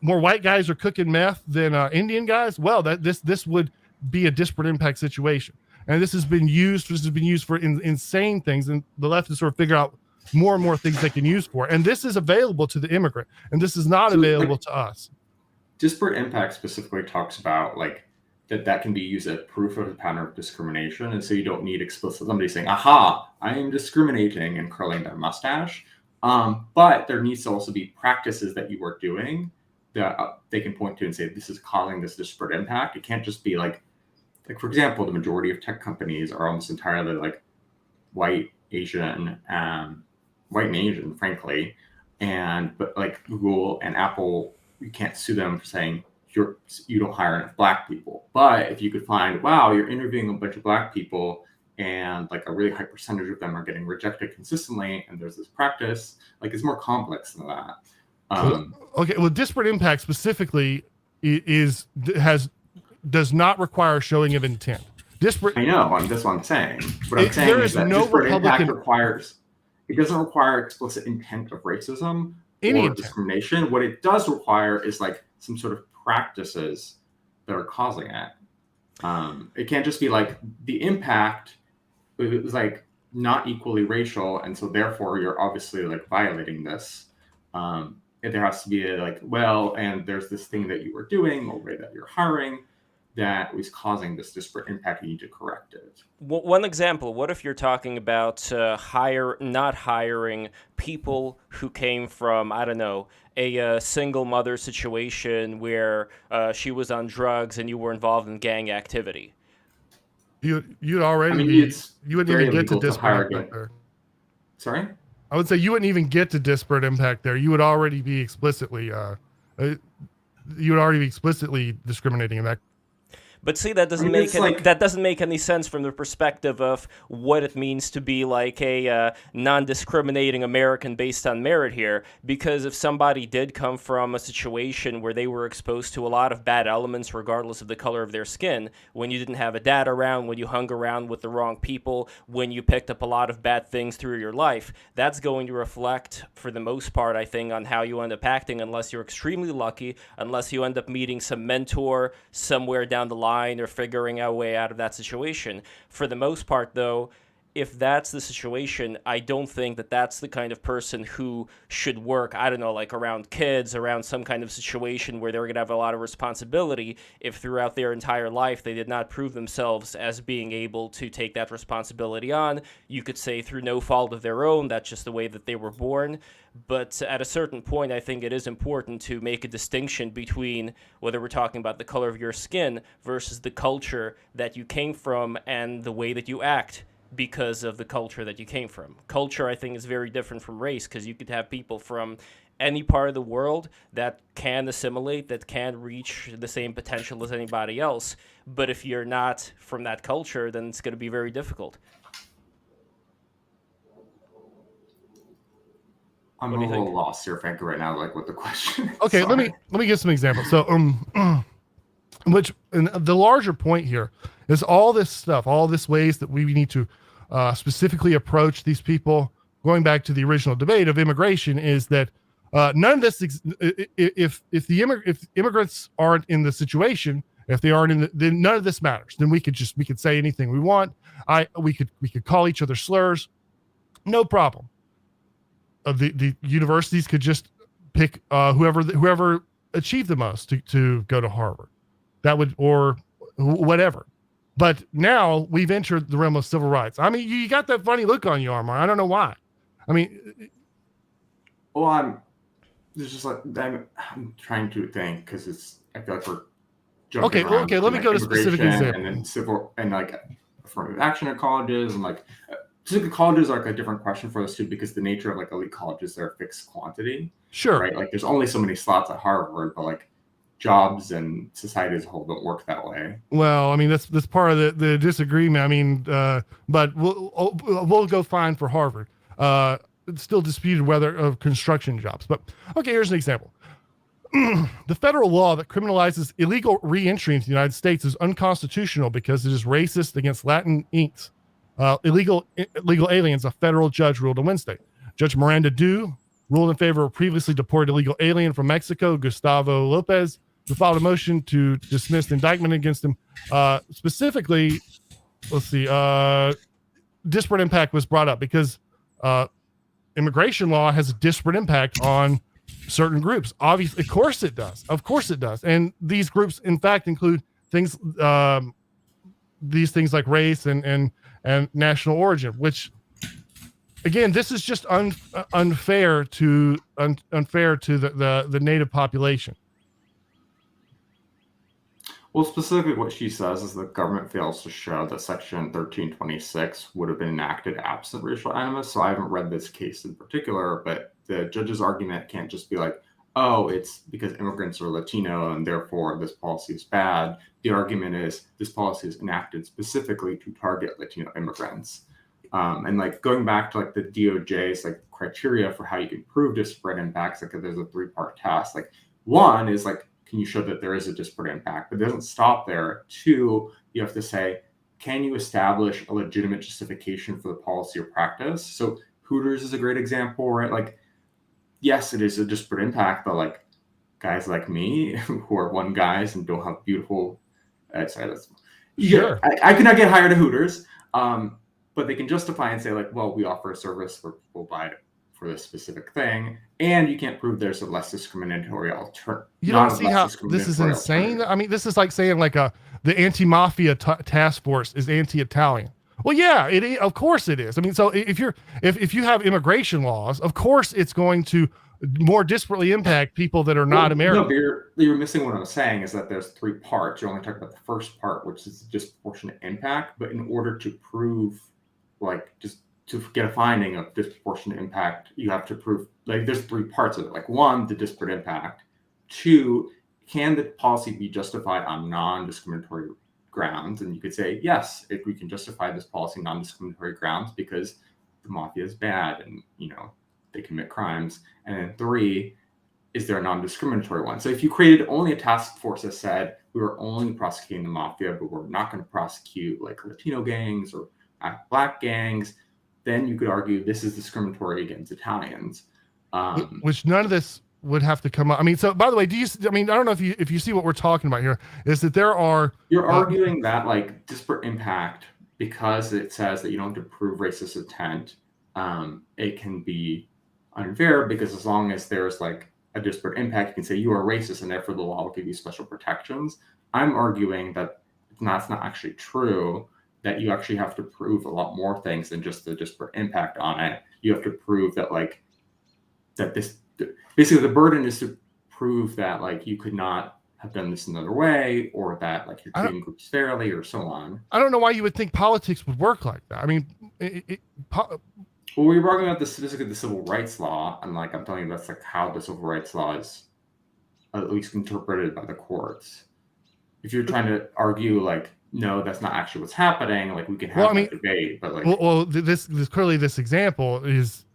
more white guys are cooking meth than Indian guys. Well, this would be a disparate impact situation. And this has been used for insane things. And the left has sort of figured out more and more things they can use for. And this is available to the immigrant. And this is not available to us. Disparate impact specifically talks about like, that can be used as proof of a pattern of discrimination. And so you don't need explicit somebody saying, aha, I am discriminating and curling their mustache. But there needs to also be practices that you are doing that they can point to and say, this is causing this disparate impact. It can't just be like, for example, the majority of tech companies are almost entirely like white, Asian, frankly. But like Google and Apple, you can't sue them for saying, you don't hire enough black people. But if you could find, wow, you're interviewing a bunch of black people and like a really high percentage of them are getting rejected consistently, and there's this practice, like it's more complex than that. Disparate impact specifically does not require showing of intent. I know, that's what I'm saying. What I'm saying is that disparate impact doesn't require explicit intent of racism or discrimination. What it does require is like some sort of practices that are causing it. It can't just be like the impact is like not equally racial, and so therefore you're obviously like violating this. There has to be and there's this thing that you were doing or way that you're hiring that was causing this disparate impact. You need to correct it. One example, what if you're talking about not hiring people who came from, I don't know, a single mother situation where she was on drugs and you were involved in gang activity? You'd already I mean, be, it's you wouldn't very even get to illegal to disparate hire impact again. there. Sorry? I would say you wouldn't even get to disparate impact there. You would already be explicitly discriminating in that. But see, that doesn't I mean, make it's any, like- that doesn't make any sense from the perspective of what it means to be like a non-discriminating American based on merit here. Because if somebody did come from a situation where they were exposed to a lot of bad elements, regardless of the color of their skin, when you didn't have a dad around, when you hung around with the wrong people, when you picked up a lot of bad things through your life, that's going to reflect, for the most part, I think, on how you end up acting, unless you're extremely lucky, unless you end up meeting some mentor somewhere down the line, or figuring a way out of that situation. For the most part, though, if that's the situation, I don't think that that's the kind of person who should work, I don't know, like around kids, around some kind of situation where they're going to have a lot of responsibility if throughout their entire life they did not prove themselves as being able to take that responsibility on. You could say through no fault of their own, that's just the way that they were born. But at a certain point, I think it is important to make a distinction between whether we're talking about the color of your skin versus the culture that you came from and the way that you act because of the culture that you came from. Culture, I think, is very different from race, because you could have people from any part of the world that can assimilate, that can reach the same potential as anybody else. But if you're not from that culture, then it's going to be very difficult. I'm What a do you little think? lost here, frankly, right now, like what the question is. Okay, Sorry. let me give some examples. So, which, and the larger point here is all this stuff, all this ways that we need to specifically approach these people. Going back to the original debate of immigration, is that none of this, if immigrants aren't in the situation, if they aren't in the, then none of this matters. Then we could say anything we want. We could call each other slurs, no problem. The universities could just pick whoever achieved the most to go to Harvard. That would, or whatever. But now we've entered the realm of civil rights. I mean, you got that funny look on you, Armand. I don't know why. I mean, well, there's just like I'm trying to think, because I feel like we're jumping around okay. Let me like go to specific immigration examples. and then civil and like affirmative action at colleges, and like specific colleges are like a different question for us too, because the nature of like elite colleges, they're a fixed quantity. Sure. Right. Like there's only so many slots at Harvard, but like jobs and society as a whole don't work that way. Well, I mean, that's part of the disagreement. I mean, but we'll go fine for Harvard. It's still disputed whether of construction jobs. But okay, here's an example. The federal law that criminalizes illegal re-entry into the United States is unconstitutional because it is racist against Latin inks. Illegal aliens, a federal judge ruled on Wednesday. Judge Miranda Dew ruled in favor of previously deported illegal alien from Mexico, Gustavo Lopez, who filed a motion to dismiss the indictment against him. Specifically, let's see, disparate impact was brought up because immigration law has a disparate impact on certain groups. Obviously, of course it does. Of course it does. And these groups, in fact, include things, these things like race and national origin, which, again, this is just unfair to the native population. Well, specifically what she says is the government fails to show that Section 1326 would have been enacted absent racial animus. So I haven't read this case in particular, but the judge's argument can't just be like, oh, it's because immigrants are Latino and therefore this policy is bad. The argument is this policy is enacted specifically to target Latino immigrants. And like going back to like the DOJ's like criteria for how you can prove disparate impacts, like there's a 3-part test. Like one is like, can you show that there is a disparate impact? But it doesn't stop there. 2, you have to say, can you establish a legitimate justification for the policy or practice? So Hooters is a great example, right? Like, yes, it is a disparate impact, but like guys like me who are one guys and don't have beautiful, Sure. I could not get hired at Hooters, but they can justify and say like, well, we offer a service where people buy it for this specific thing, and you can't prove there's a less discriminatory alternative. You don't see how this is insane? I mean, this is like saying like the anti-mafia task force is anti-Italian. Well, yeah, it is, of course it is. I mean, so if you have immigration laws, of course it's going to more disparately impact people that are not American. No, but you're missing what I'm saying is that there's three parts. You're only talking about the first part, which is disproportionate impact. But in order to prove, like, just to get a finding of disproportionate impact, you have to prove, like, there's three parts of it. Like, one, the disparate impact. Two, can the policy be justified on non-discriminatory grounds? And you could say, yes, if we can justify this policy non-discriminatory grounds because the mafia is bad and, you know, they commit crimes. And then three, is there a non-discriminatory one? So if you created only a task force that said we were only prosecuting the mafia, but we're not going to prosecute like Latino gangs or Black gangs, then you could argue this is discriminatory against Italians. Which none of this would have to come up. I mean, so by the way, I don't know if you see what we're talking about here, is that there are... You're arguing that like disparate impact, because it says that you don't have to prove racist intent, it can be unfair because as long as there's like a disparate impact, you can say you are racist and therefore the law will give you special protections. I'm arguing that that's not actually true, that you actually have to prove a lot more things than just the disparate impact on it. You have to prove that like, that this, basically the burden is to prove that like you could not have done this another way, or that like you're treating groups fairly, or so on. I don't know why you would think politics would work like that. I mean, well, we were talking about this specifically the civil rights law, and like I'm telling you, that's like how the civil rights law is at least interpreted by the courts. If you're trying to argue like, no, that's not actually what's happening, like we can have a debate, but like, this clearly this example is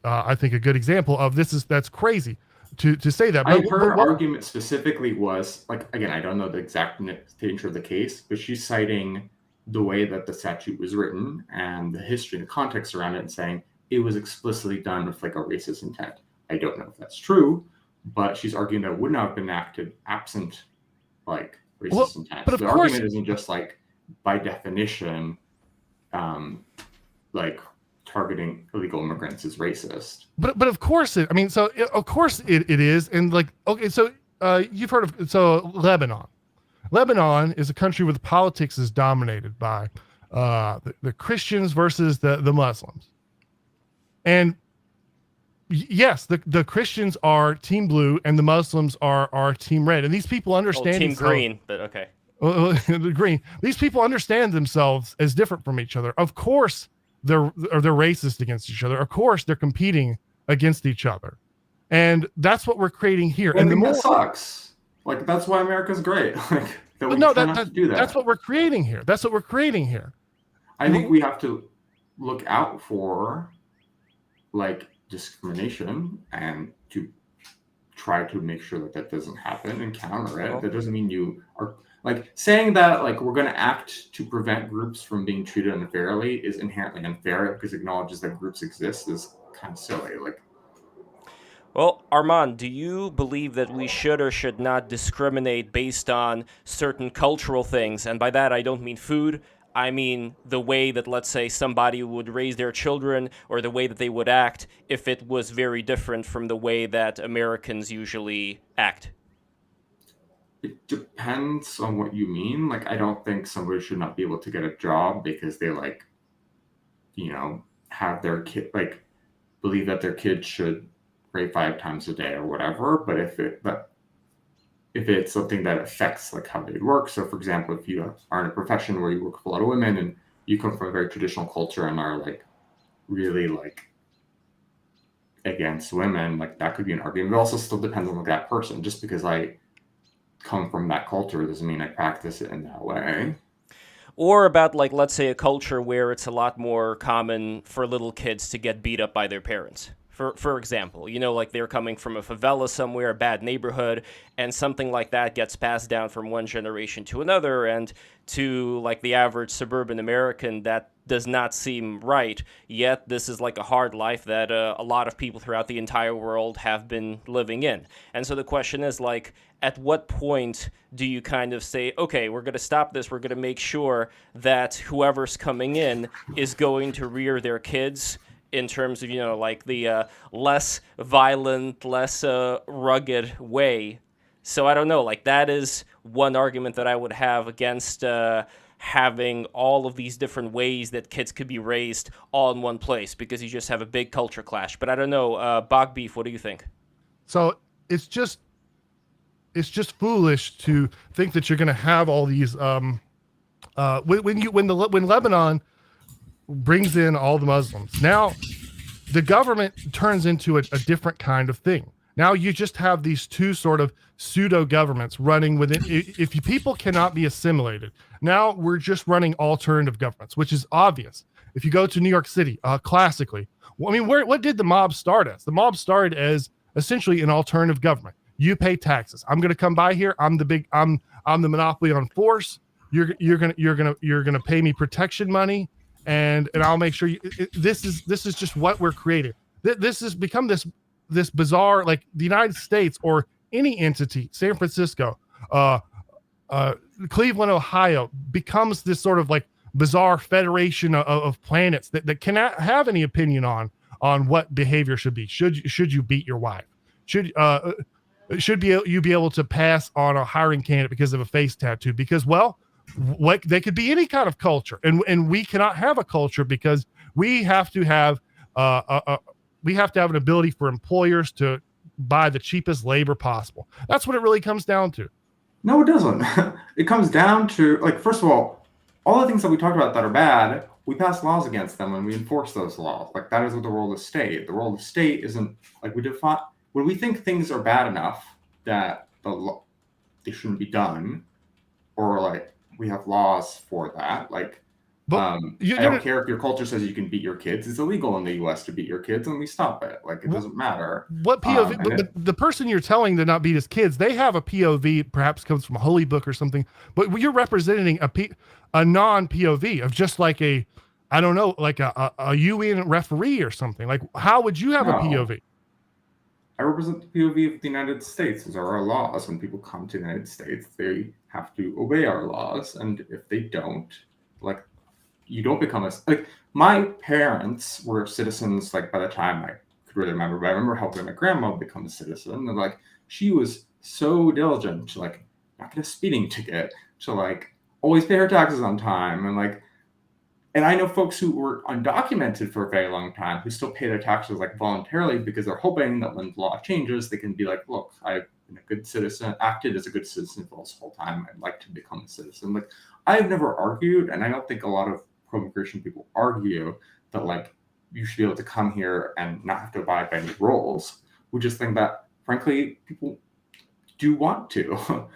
I think a good example of that's crazy to say that. But her argument specifically was like, again, I don't know the exact nature of the case, but she's citing the way that the statute was written and the history and the context around it, and saying it was explicitly done with like a racist intent. I don't know if that's true, but she's arguing that it would not have been acted absent like racist intent. But so the argument isn't just like by definition, like targeting illegal immigrants is racist. But of course of course it is. And like, okay, so you've heard of Lebanon. Lebanon is a country where the politics is dominated by the Christians versus the Muslims. And yes, the Christians are team blue and the Muslims are team red. And these people understand team green, but okay. The green. These people understand themselves as different from each other. Of course, they're racist against each other. Of course, they're competing against each other, and that's what we're creating here. And the more sucks. Like that's why America's great. Like that we not to do that. That's what we're creating here. That's what we're creating here. I think we have to look out for like discrimination and to try to make sure that doesn't happen and counter it. That doesn't mean you are like saying that like we're going to act to prevent groups from being treated unfairly is inherently unfair, because it acknowledges that groups exist is kind of silly. Like, well, Armand, do you believe that we should or should not discriminate based on certain cultural things? And by that, I don't mean food. I mean the way that, let's say, somebody would raise their children, or the way that they would act if it was very different from the way that Americans usually act. It depends on what you mean. Like, I don't think somebody should not be able to get a job because they, like, you know, have their kid, like, believe that their kid should pray 5 times a day or whatever. But if it's something that affects, like, how they work. So, for example, if you are in a profession where you work with a lot of women and you come from a very traditional culture and are, like, really, like, against women, like, that could be an argument. It also still depends on, like, that person. Just because I come from that culture doesn't mean I practice it in that way. Or about, like, let's say a culture where it's a lot more common for little kids to get beat up by their parents. For example, you know, like they're coming from a favela somewhere, a bad neighborhood, and something like that gets passed down from one generation to another, and to, like, the average suburban American, that does not seem right. Yet this is like a hard life that a lot of people throughout the entire world have been living in. And so the question is, like, at what point do you kind of say, okay, we're going to stop this, we're going to make sure that whoever's coming in is going to rear their kids in terms of, you know, like the less violent, less rugged way. So I don't know, like that is one argument that I would have against having all of these different ways that kids could be raised all in one place, because you just have a big culture clash. But I don't know, Bogbeef, what do you think? So it's just foolish to think that you're going to have all these when Lebanon brings in all the Muslims. Now the government turns into a different kind of thing. Now you just have these two sort of pseudo governments running within. If people cannot be assimilated, now we're just running alternative governments, which is obvious. If you go to New York City, classically, I mean, what did the mob start as? The mob started as essentially an alternative government. You pay taxes. I'm going to come by here. I'm the monopoly on force. You're gonna pay me protection money, and I'll make sure this is just what we're creating. This has become this bizarre, like the United States or any entity, San Francisco, Cleveland, Ohio, becomes this sort of like bizarre federation of planets that cannot have any opinion on what behavior should be. Should you beat your wife? Should you be able to pass on a hiring candidate because of a face tattoo? Because, well, what they could be any kind of culture, and we cannot have a culture because we have to have an ability for employers to buy the cheapest labor possible. That's what it really comes down to. No, it doesn't. It comes down to, like, first of all the things that we talk about that are bad, we pass laws against them and we enforce those laws. Like, that is what the role of the state. The role of the state isn't, like, we define when we think things are bad enough that they shouldn't be done, or like we have laws for that. Like, I don't care if your culture says you can beat your kids. It's illegal in the U.S. to beat your kids, and we stop it. Like, it doesn't matter. What POV? But the person you're telling to not beat his kids, they have a POV, perhaps comes from a holy book or something. But you're representing a non-POV of just like a UN referee or something. Like, how would you have a POV? I represent the POV of the United States. Those are our laws. When people come to the United States, they have to obey our laws, and if they don't, like, you don't become like, my parents were citizens, like, by the time I could really remember, but I remember helping my grandma become a citizen, and like, she was so diligent to, like, not get a speeding ticket, to, like, always pay her taxes on time, and like, and I know folks who were undocumented for a very long time who still pay their taxes, like, voluntarily, because they're hoping that when the law changes, they can be like, look, I've been a good citizen, acted as a good citizen for this whole time. I'd like to become a citizen. Like, I've never argued, and I don't think a lot of pro-immigration people argue that, like, you should be able to come here and not have to abide by any rules. We just think that, frankly, people do want to.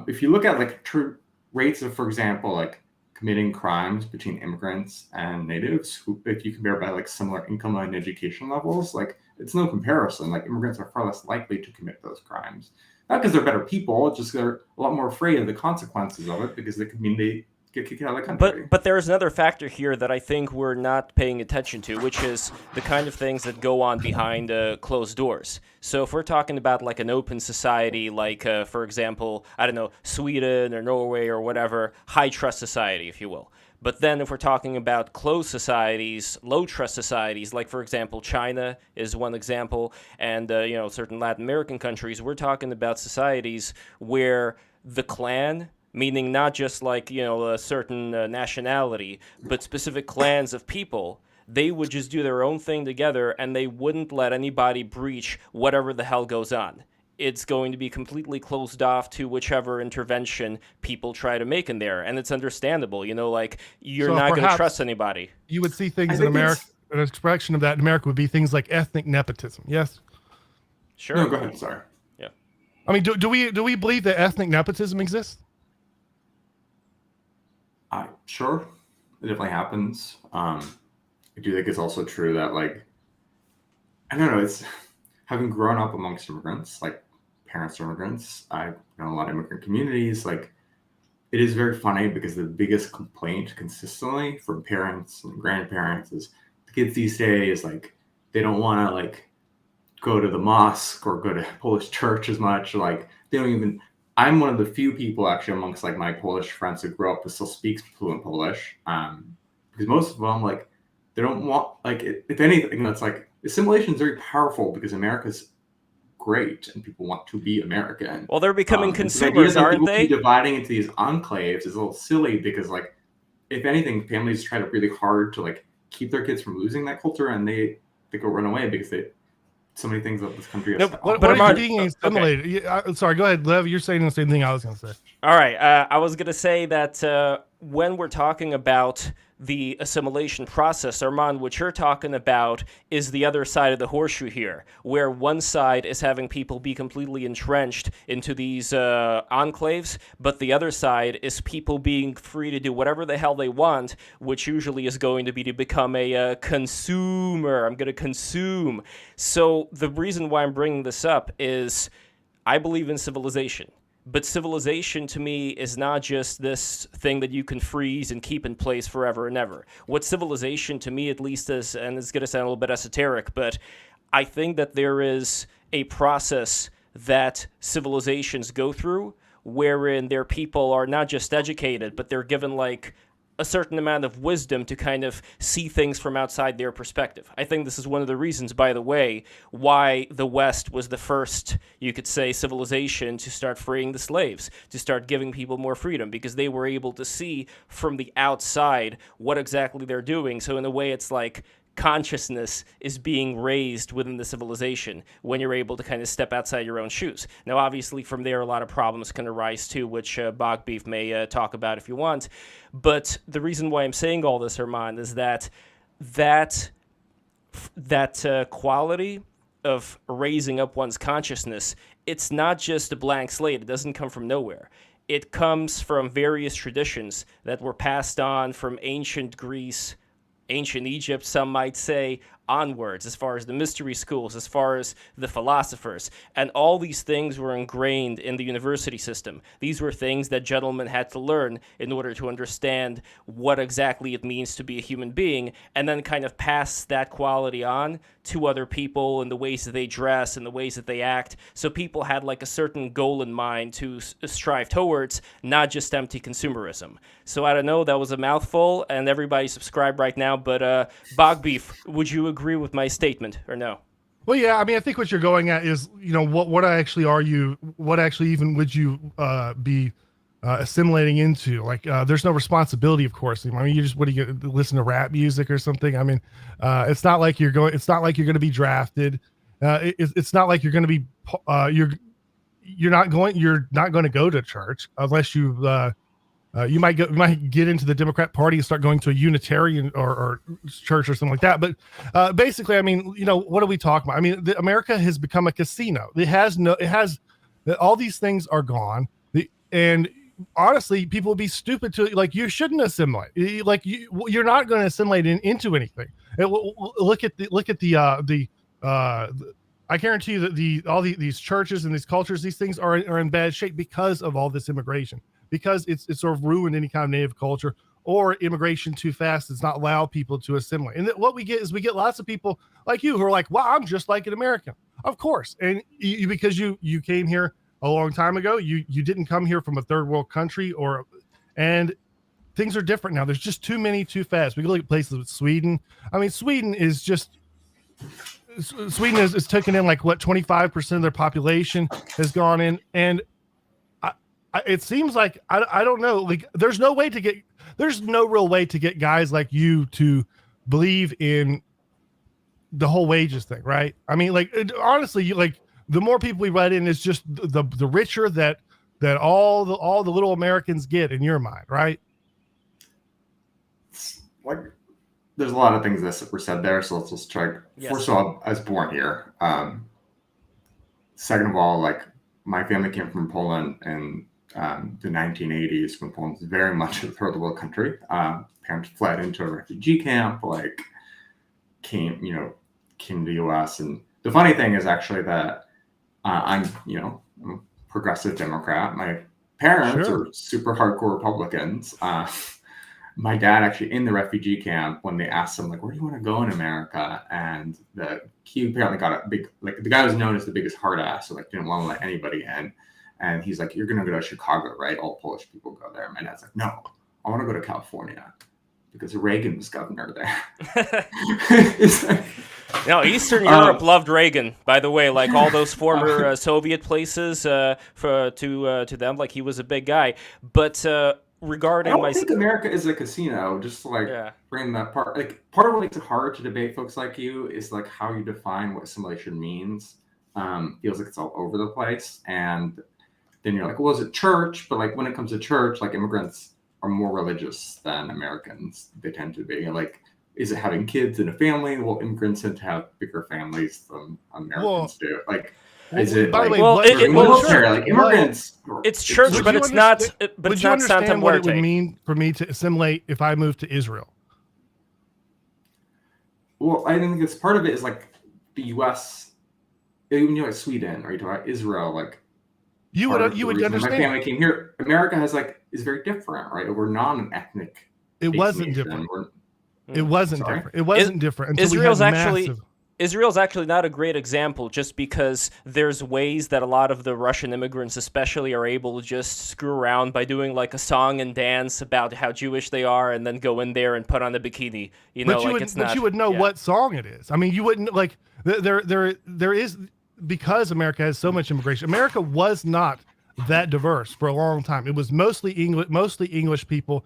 If you look at, like, true rates of, for example, like, committing crimes between immigrants and natives, who, if you compare by, like, similar income and education levels, like, it's no comparison. Like, immigrants are far less likely to commit those crimes. Not because they're better people, just they're a lot more afraid of the consequences of it, because it could mean they get kicked out of the country. But there is another factor here that I think we're not paying attention to, which is the kind of things that go on behind closed doors. So if we're talking about, like, an open society, like, for example, I don't know, Sweden or Norway or whatever, high trust society, if you will. But then if we're talking about closed societies, low trust societies, like, for example, China is one example, and certain Latin American countries, we're talking about societies where the clan, meaning not just, like, a certain nationality, but specific clans of people, they would just do their own thing together, and they wouldn't let anybody breach whatever the hell goes on. It's going to be completely closed off to whichever intervention people try to make in there. And it's understandable, like, you're not going to trust anybody. You would see things in America, an expression of that in America would be things like ethnic nepotism. Yes? Sure. No, go ahead. Sorry. Yeah. I mean, do we believe that ethnic nepotism exists? Sure. It definitely happens. I do think it's also true that, like, I don't know, it's having grown up amongst immigrants, like, parents are immigrants. I've known a lot of immigrant communities. Like, it is very funny because the biggest complaint consistently from parents and grandparents is the kids these days, like, they don't want to, like, go to the mosque or go to Polish church as much. Like, they don't even. I'm one of the few people actually amongst, like, my Polish friends who grew up who still speaks fluent Polish, because most of them, like, they don't want, like, if anything, it's like, assimilation is very powerful because America's great and people want to be American. Well, they're becoming consumers, aren't they? Dividing into these enclaves is a little silly because, like, if anything, families try to really hard to, like, keep their kids from losing that culture, and they go run away because to so many things that this country has. No, to What, offer. But what are Armand- you being okay. assimilated? Sorry, go ahead, Lev. You're saying the same thing I was going to say. All right. I was going to say that when we're talking about the assimilation process, Armand, what you're talking about is the other side of the horseshoe here, where one side is having people be completely entrenched into these enclaves, but the other side is people being free to do whatever the hell they want, which usually is going to be to become a consumer. I'm going to consume. So the reason why I'm bringing this up is I believe in civilization. But civilization to me is not just this thing that you can freeze and keep in place forever and ever. What civilization to me at least is, and it's going to sound a little bit esoteric, but I think that there is a process that civilizations go through wherein their people are not just educated, but they're given like a certain amount of wisdom to kind of see things from outside their perspective. I think this is one of the reasons, by the way, why the West was the first, you could say, civilization to start freeing the slaves, to start giving people more freedom, because they were able to see from the outside what exactly they're doing. So in a way, it's like consciousness is being raised within the civilization when you're able to kind of step outside your own shoes. Now, obviously, from there, a lot of problems can arise too, which Bogbeef may talk about if you want. But the reason why I'm saying all this, Armand, is that quality of raising up one's consciousness, it's not just a blank slate. It doesn't come from nowhere. It comes from various traditions that were passed on from ancient Greece, ancient Egypt, some might say, onwards, as far as the mystery schools, as far as the philosophers. And all these things were ingrained in the university system. These were things that gentlemen had to learn in order to understand what exactly it means to be a human being, and then kind of pass that quality on to other people in the ways that they dress and the ways that they act. So people had like a certain goal in mind to strive towards, not just empty consumerism. So I don't know, that was a mouthful, and everybody subscribe right now, but Bogbeef, would you agree with my statement or no? Well, yeah, I mean, I think what you're going at is, what actually are you, what actually even would you be assimilating into? Like, there's no responsibility, of course. I mean, you just, what do you listen to rap music or something? I mean, it's not like you're going to be drafted. It's not like you're going to be, you're not going to go to church unless you might get into the Democrat Party and start going to a Unitarian or church or something like that. But basically, I mean, what are we talking about? I mean, America has become a casino. All these things are gone. And honestly, people would be stupid to, like, you shouldn't assimilate. Like, you're not going to assimilate into anything. Look at the I guarantee you that these churches and these cultures, these things are in bad shape because of all this immigration. Because it's sort of ruined any kind of native culture, or immigration too fast does not allow people to assimilate. And what we get is lots of people like you who are like, wow, I'm just like an American. Of course. And because you came here a long time ago, you didn't come here from a third world country, and things are different now. There's just too many too fast. We can look at places with Sweden. I mean, Sweden is taken in like 25% of their population has gone in, and it seems like I don't know, like there's no real way to get guys like you to believe in the whole wages thing, right? I mean, like, honestly, the more people we let in is just the richer that all the little Americans get in your mind, right? Like, there's a lot of things that were said there, so let's just try. Yes. First of all, I was born here. Second of all, like, my family came from Poland in the 1980s, when Poland was very much a third world country. Parents fled into a refugee camp, like came to the US. And the funny thing is actually that I'm a progressive Democrat. My parents are super hardcore Republicans. My dad actually, in the refugee camp, when they asked him, like, where do you want to go in America? And he apparently got a big, like, the guy was known as the biggest hard ass, so like didn't want to let anybody in. And he's like, you're going to go to Chicago, right? All Polish people go there. My dad's like, no, I want to go to California because Reagan was governor there. No, Eastern Europe loved Reagan, by the way, like all those former Soviet places, to them, like he was a big guy. But regarding I don't think America is a casino. Just to like bring that part, like part of what makes it hard to debate folks like you is like how you define what assimilation means. Feels like it's all over the place, and then you're like, well, is it church? But like when it comes to church, like immigrants are more religious than Americans. They tend to be. Like, is it having kids in a family? Well, immigrants tend to have bigger families than Americans do. Like, is it by like, the way, like immigrants? It's church, but it's not. But it's not Santa Muerte. What it would mean for me to assimilate if I moved to Israel? Well, I think it's part of it is like the U.S. Even like Sweden, or you talk about Israel, like you would understand. My family came here. America is very different, right? We're not an ethnic. It wasn't different. It wasn't different. It wasn't different. Israel's actually not a great example, just because there's ways that a lot of the Russian immigrants especially are able to just screw around by doing like a song and dance about how Jewish they are and then go in there and put on a bikini. But you would know what song it is. I mean, you wouldn't like there is, because America has so much immigration. America was not that diverse for a long time. It was mostly English people,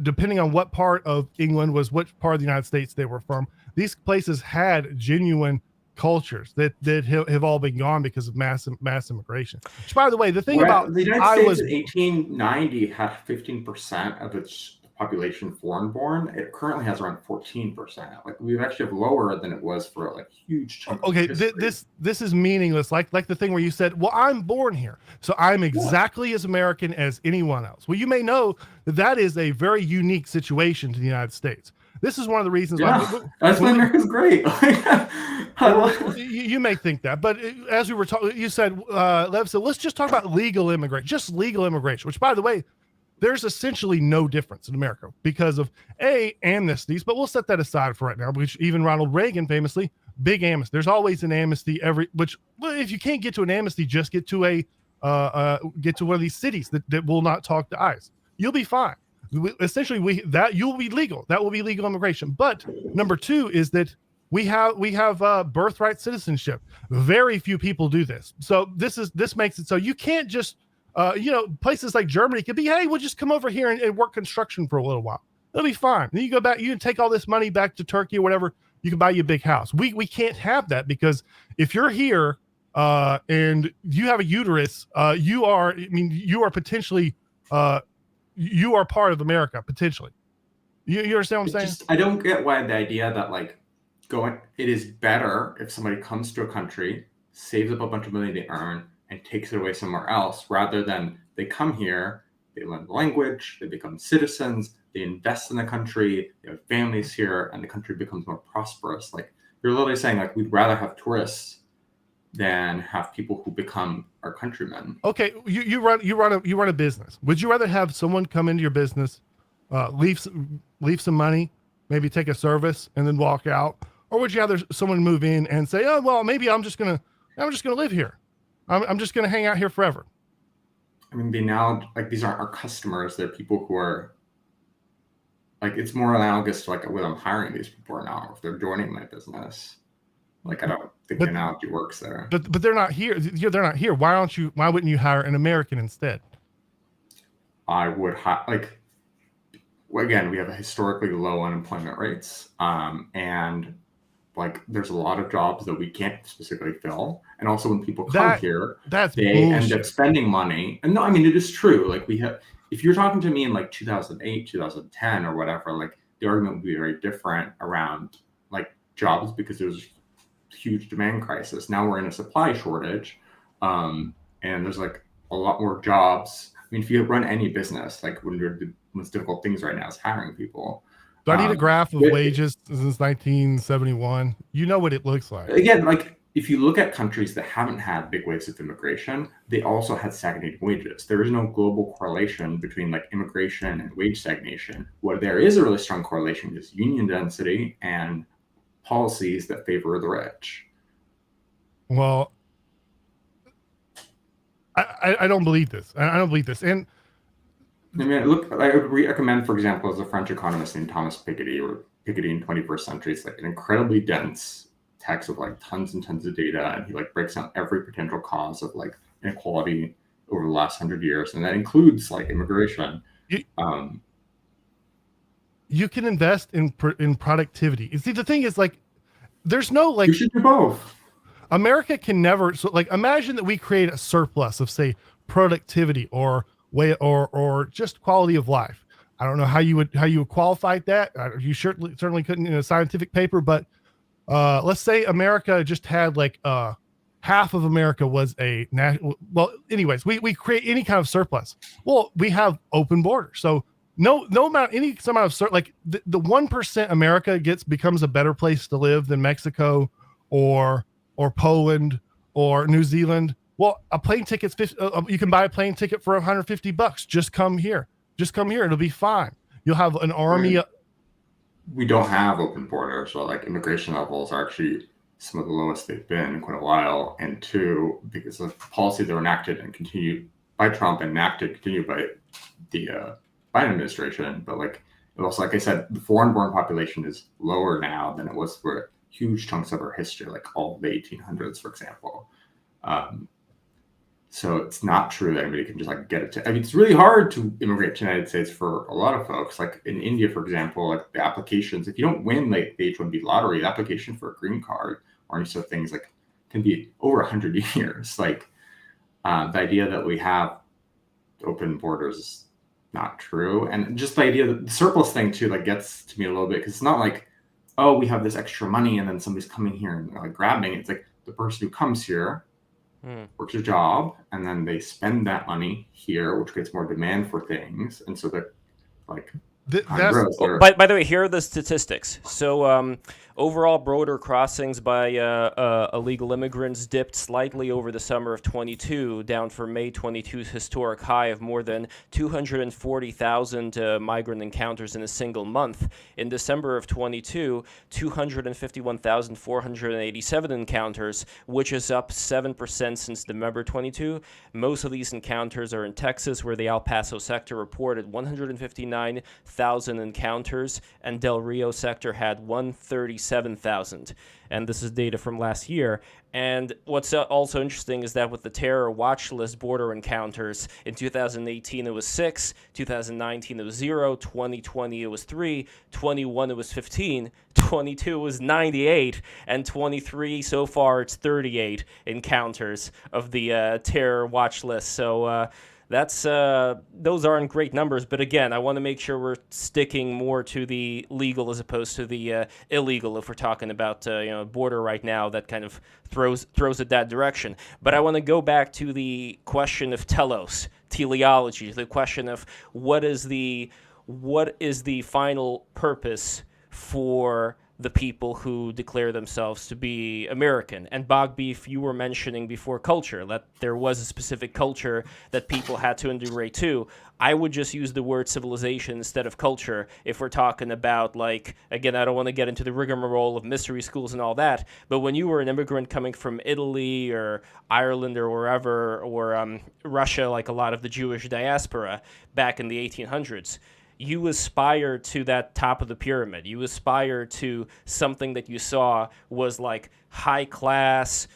depending on what part of England was which part of the United States they were from. These places had genuine cultures that have all been gone because of mass immigration. Which, by the way, the thing about the United States in 1890 had 15% of its population foreign-born. It currently has around 14%. Like, we actually have lower than it was for like huge chunks. Okay, this is meaningless. Like the thing where you said, "Well, I'm born here, so I'm exactly as American as anyone else." Well, you may know that is a very unique situation to the United States. This is one of the reasons why that's why America's great. You may think that, but as we were talking, you said, Lev said, let's just talk about legal immigration, just legal immigration, which, by the way, there's essentially no difference in America because of amnesties, but we'll set that aside for right now, which even Ronald Reagan famously, big amnesty. There's always an amnesty if you can't get to an amnesty, just get to one of these cities that will not talk to ICE. You'll be fine. You'll be legal. That will be legal immigration. But number two is that we have birthright citizenship. Very few people do this. So this makes it so you can't just places like Germany could be, hey, we'll just come over here and work construction for a little while. It'll be fine. Then you go back, you can take all this money back to Turkey or whatever. You can buy you a big house. We can't have that, because if you're here and you have a uterus, you are potentially you are part of America, potentially. You understand what I'm saying? I don't get why the idea that it is better if somebody comes to a country, saves up a bunch of money they earn, and takes it away somewhere else, rather than they come here, they learn the language, they become citizens, they invest in the country, they have families here, and the country becomes more prosperous. Like, you're literally saying, like, we'd rather have tourists than have people who become our countrymen. Okay, you run a business. Would you rather have someone come into your business, leave some money, maybe take a service, and then walk out, or would you rather someone move in and say, oh well, maybe I'm just gonna live here, I'm just gonna hang out here forever? I mean, these aren't our customers; they're people who are like, it's more analogous to like when I'm hiring these people now, if they're joining my business. Like, I don't think the analogy works there. But they're not here. They're not here. Why wouldn't you hire an American instead? I would again, we have historically low unemployment rates, and like there's a lot of jobs that we can't specifically fill. And also, when people come here, they end up spending money. And no, I mean, it is true. Like, if you're talking to me in like 2008, 2010, or whatever, like the argument would be very different around like jobs, because there was huge demand crisis. Now we're in a supply shortage, and there's like a lot more jobs. I mean, if you run any business, like one of the most difficult things right now is hiring people. Do I need a graph of wages since 1971? You know what it looks like. Again, like if you look at countries that haven't had big waves of immigration, they also had stagnating wages. There is no global correlation between like immigration and wage stagnation. What there is a really strong correlation is union density and policies that favor the rich. Well, I don't believe this. I don't believe this. And I mean, I would recommend, for example, as a French economist named Thomas Piketty, or Piketty in 21st Century. It's like an incredibly dense text with like tons and tons of data, and he like breaks down every potential cause of like inequality over the last 100 years, and that includes like immigration. You, Um, you can invest in productivity. You see, the thing is, like, there's no like you should do both. America can never. So, like, imagine that we create a surplus of, say, productivity or just quality of life. I don't know how you would qualify that. You certainly couldn't in a scientific paper, but let's say America just had like half of America was a national. Well, anyways, we create any kind of surplus. Well, we have open borders, so no amount like the 1% America becomes a better place to live than Mexico or Poland or New Zealand. Well, a plane ticket's you can buy a plane ticket for $150. Just come here. It'll be fine. You'll have an army. We don't have open borders, so like immigration levels are actually some of the lowest they've been in quite a while. And two, because of policies that were enacted and continued by Trump and continued by the Biden administration. But like also, like I said, the foreign-born population is lower now than it was for huge chunks of our history, like all of the 1800s, for example. So it's not true that anybody can just like get it. I mean, it's really hard to immigrate to the United States for a lot of folks. Like in India, for example, like the applications, if you don't win like the H-1B lottery, the application for a green card or any sort of things like can be over 100 years. Like the idea that we have open borders is not true. And just the idea that the surplus thing too, like gets to me a little bit, because it's not like, oh, we have this extra money and then somebody's coming here and like grabbing it. It's like the person who comes here works a job, and then they spend that money here, which creates more demand for things, and so that like by the way, here are the statistics. So overall border crossings by illegal immigrants dipped slightly over the summer of 22, down from May 22's historic high of more than 240,000 migrant encounters in a single month. In December of 22, 251,487 encounters, which is up 7% since November 22. Most of these encounters are in Texas, where the El Paso sector reported 159,000 encounters, and Del Rio sector had 137,000. And this is data from last year. And what's also interesting is that with the terror watch list border encounters, in 2018 it was 6, 2019 it was 0, 2020 it was 3, 21 it was 15, 22 was 98, and 23 so far it's 38 encounters of the terror watch list. So that's those aren't great numbers, but again, I want to make sure we're sticking more to the legal as opposed to the illegal. If we're talking about border right now, that kind of throws it that direction. But I want to go back to the question of teleology, the question of what is the final purpose for the people who declare themselves to be American. And Bogbeef, you were mentioning before culture, that there was a specific culture that people had to integrate to. I would just use the word civilization instead of culture if we're talking about, like, again, I don't want to get into the rigmarole of mystery schools and all that, but when you were an immigrant coming from Italy or Ireland or wherever, or Russia, like a lot of the Jewish diaspora back in the 1800s, you aspire to that top of the pyramid. You aspire to something that you saw was like high class,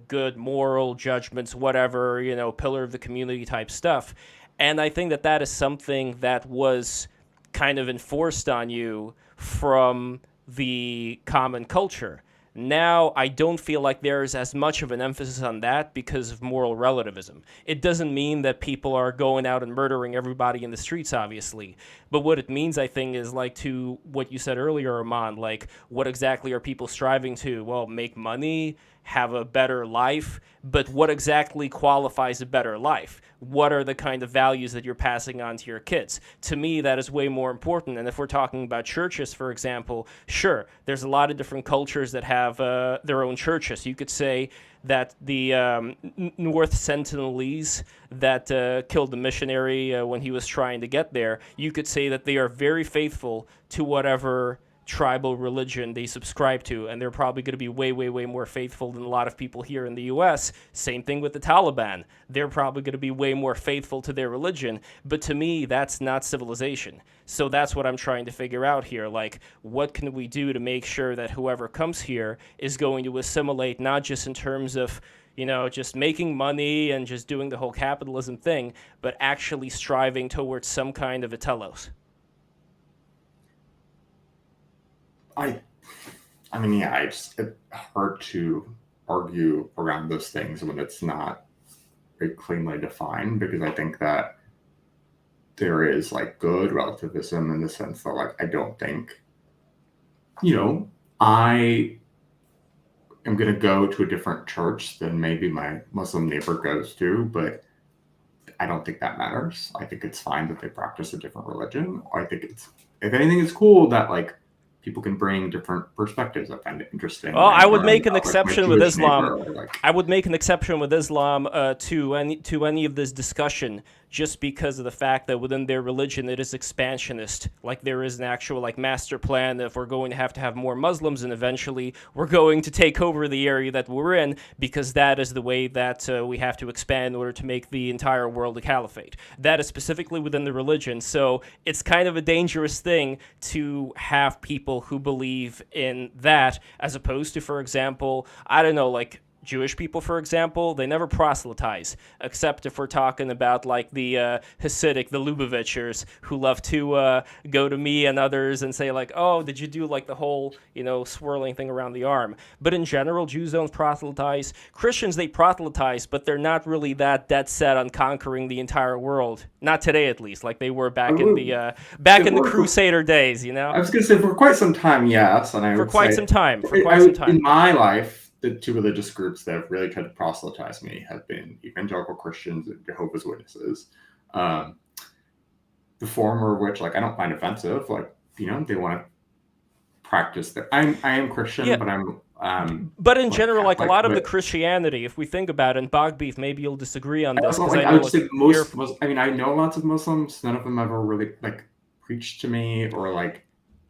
good moral judgments, whatever, pillar of the community type stuff. And I think that is something that was kind of enforced on you from the common culture. Now, I don't feel like there's as much of an emphasis on that because of moral relativism. It doesn't mean that people are going out and murdering everybody in the streets, obviously. But what it means, I think, is like to what you said earlier, Armand, like what exactly are people striving to? Well, make money, have a better life, but what exactly qualifies a better life? What are the kind of values that you're passing on to your kids? To me, that is way more important. And if we're talking about churches, for example, sure, there's a lot of different cultures that have their own churches. You could say that the North Sentinelese that killed the missionary when he was trying to get there, you could say that they are very faithful to whatever tribal religion they subscribe to, and they're probably going to be way, way, way more faithful than a lot of people here in the U.S. Same thing with the Taliban. They're probably going to be way more faithful to their religion, but to me, that's not civilization. So that's what I'm trying to figure out here. Like, what can we do to make sure that whoever comes here is going to assimilate, not just in terms of, just making money and just doing the whole capitalism thing, but actually striving towards some kind of a telos? I mean, yeah, it's hard to argue around those things when it's not very cleanly defined, because I think that there is like good relativism in the sense that, like, I don't think, I am going to go to a different church than maybe my Muslim neighbor goes to, but I don't think that matters. I think it's fine that they practice a different religion. I think if anything, it's cool that like people can bring different perspectives. I find it interesting. Well, I would make an like, exception my with Jewish Islam. neighbor, like, I would make an exception with Islam to any of this discussion, just because of the fact that within their religion it is expansionist. Like, there is an actual like master plan if we're going to have more Muslims, and eventually we're going to take over the area that we're in, because that is the way that we have to expand in order to make the entire world a caliphate. That is specifically within the religion. So it's kind of a dangerous thing to have people who believe in that, as opposed to, for example, I don't know, like Jewish people, for example, they never proselytize, except if we're talking about like the Hasidic, the Lubavitchers, who love to go to me and others and say like, oh, did you do like the whole, swirling thing around the arm? But in general, Jews don't proselytize. Christians, they proselytize, but they're not really that dead set on conquering the entire world. Not today, at least, like they were back in the Crusader days, I was going to say for quite some time, yes. And for quite some time. In my life, the two religious groups that have really tried to proselytize me have been evangelical Christians and Jehovah's Witnesses. The former of which, like, I don't find offensive. Like, they want to practice that. I am Christian, yeah. but I'm. But in general, like a lot of the Christianity, if we think about it, and Bogbeef, maybe you'll disagree on this. I would say most. I mean, I know lots of Muslims. None of them ever really like preached to me or like.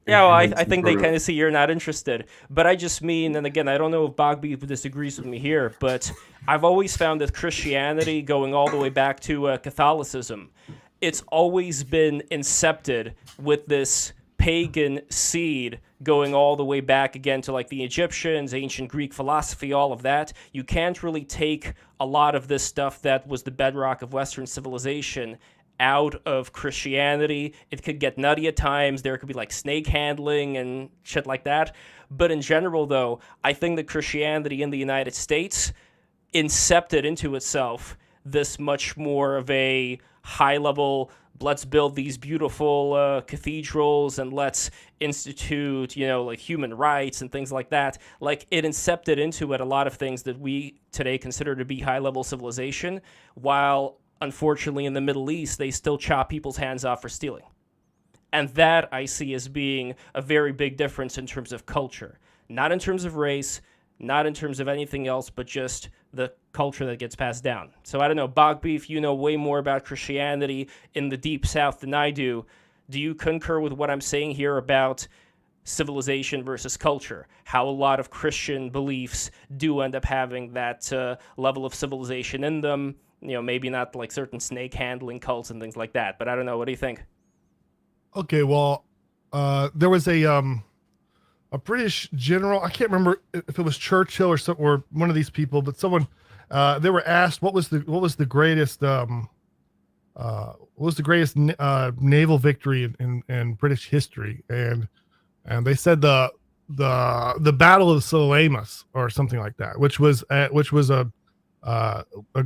Yeah, well, I think they kind of see you're not interested. But I just mean, and again, I don't know if Bogbeef disagrees with me here, but I've always found that Christianity, going all the way back to Catholicism, it's always been incepted with this pagan seed going all the way back again to like the Egyptians, ancient Greek philosophy, all of that. You can't really take a lot of this stuff that was the bedrock of Western civilization out of Christianity. It could get nutty at times. There could be like snake handling and shit like that. But in general, though, I think that Christianity in the United States incepted into itself this much more of a high level, let's build these beautiful cathedrals and let's institute, like human rights and things like that. Like, it incepted into it a lot of things that we today consider to be high level civilization, while unfortunately, in the Middle East, they still chop people's hands off for stealing. And that I see as being a very big difference in terms of culture. Not in terms of race, not in terms of anything else, but just the culture that gets passed down. So I don't know, Bogbeef, you know way more about Christianity in the Deep South than I do. Do you concur with what I'm saying here about civilization versus culture? How a lot of Christian beliefs do end up having that level of civilization in them? Maybe not like certain snake handling cults and things like that, but I don't know. What do you think? Okay, well, there was a British general. I can't remember if it was Churchill or one of these people, but someone they were asked what was the greatest naval victory in British history, and they said the Battle of Salamis or something like that, which was a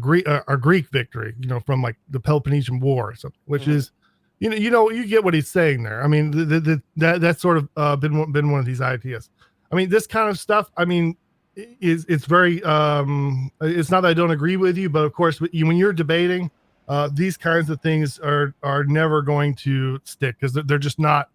Greek victory, from like the Peloponnesian War or something, which is, you get what he's saying there. I mean, that's sort of been one of these ideas. I mean, this kind of stuff, I mean, it's very, it's not that I don't agree with you, but of course, when you're debating, these kinds of things are never going to stick because they're just not,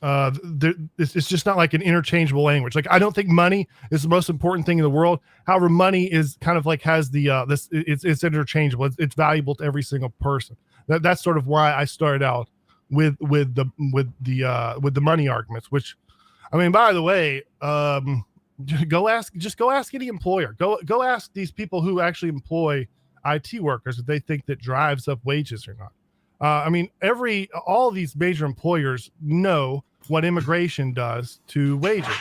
it's just not like an interchangeable language. Like, I don't think money is the most important thing in the world. However, money is kind of like has the it's interchangeable. It's valuable to every single person. That's sort of why I started out with the money arguments. Which, I mean, by the way, go ask any employer. Go ask these people who actually employ IT workers if they think that drives up wages or not. I mean, all of these major employers know what immigration does to wages.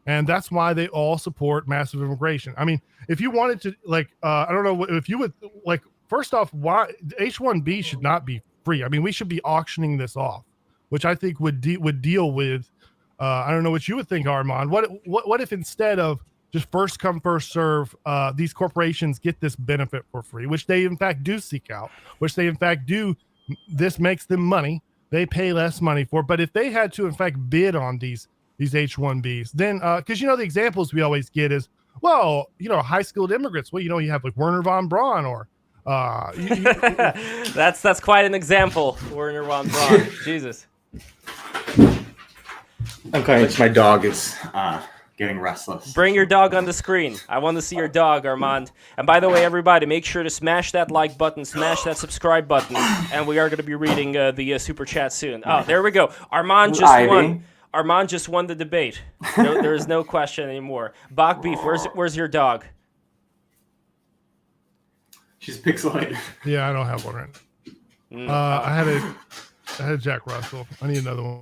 And that's why they all support massive immigration. I mean, if you wanted to, like, I don't know if you would, like, first off, why H-1B should not be free. I mean, we should be auctioning this off, which I think would deal with. I don't know what you would think, Armand. What if instead of just first come first serve, these corporations get this benefit for free, which they in fact do seek out, which they in fact do. This makes them money. They pay less money for. But if they had to in fact bid on these H-1Bs, then because the examples we always get is, well, high skilled immigrants. Well, you have like Werner von Braun or that's quite an example, Werner von Braun. Jesus. Okay, my dog is getting restless. Bring your dog on the screen. I want to see your dog, Armand. And by the way, everybody, make sure to smash that like button, smash that subscribe button, and we are going to be reading the super chat soon. Oh, there we go. Armand just won. Armand just won the debate. No, there is no question anymore. Bogbeef, where's your dog? She's pixelated. Yeah, I don't have one right now. I had a Jack Russell. I need another one.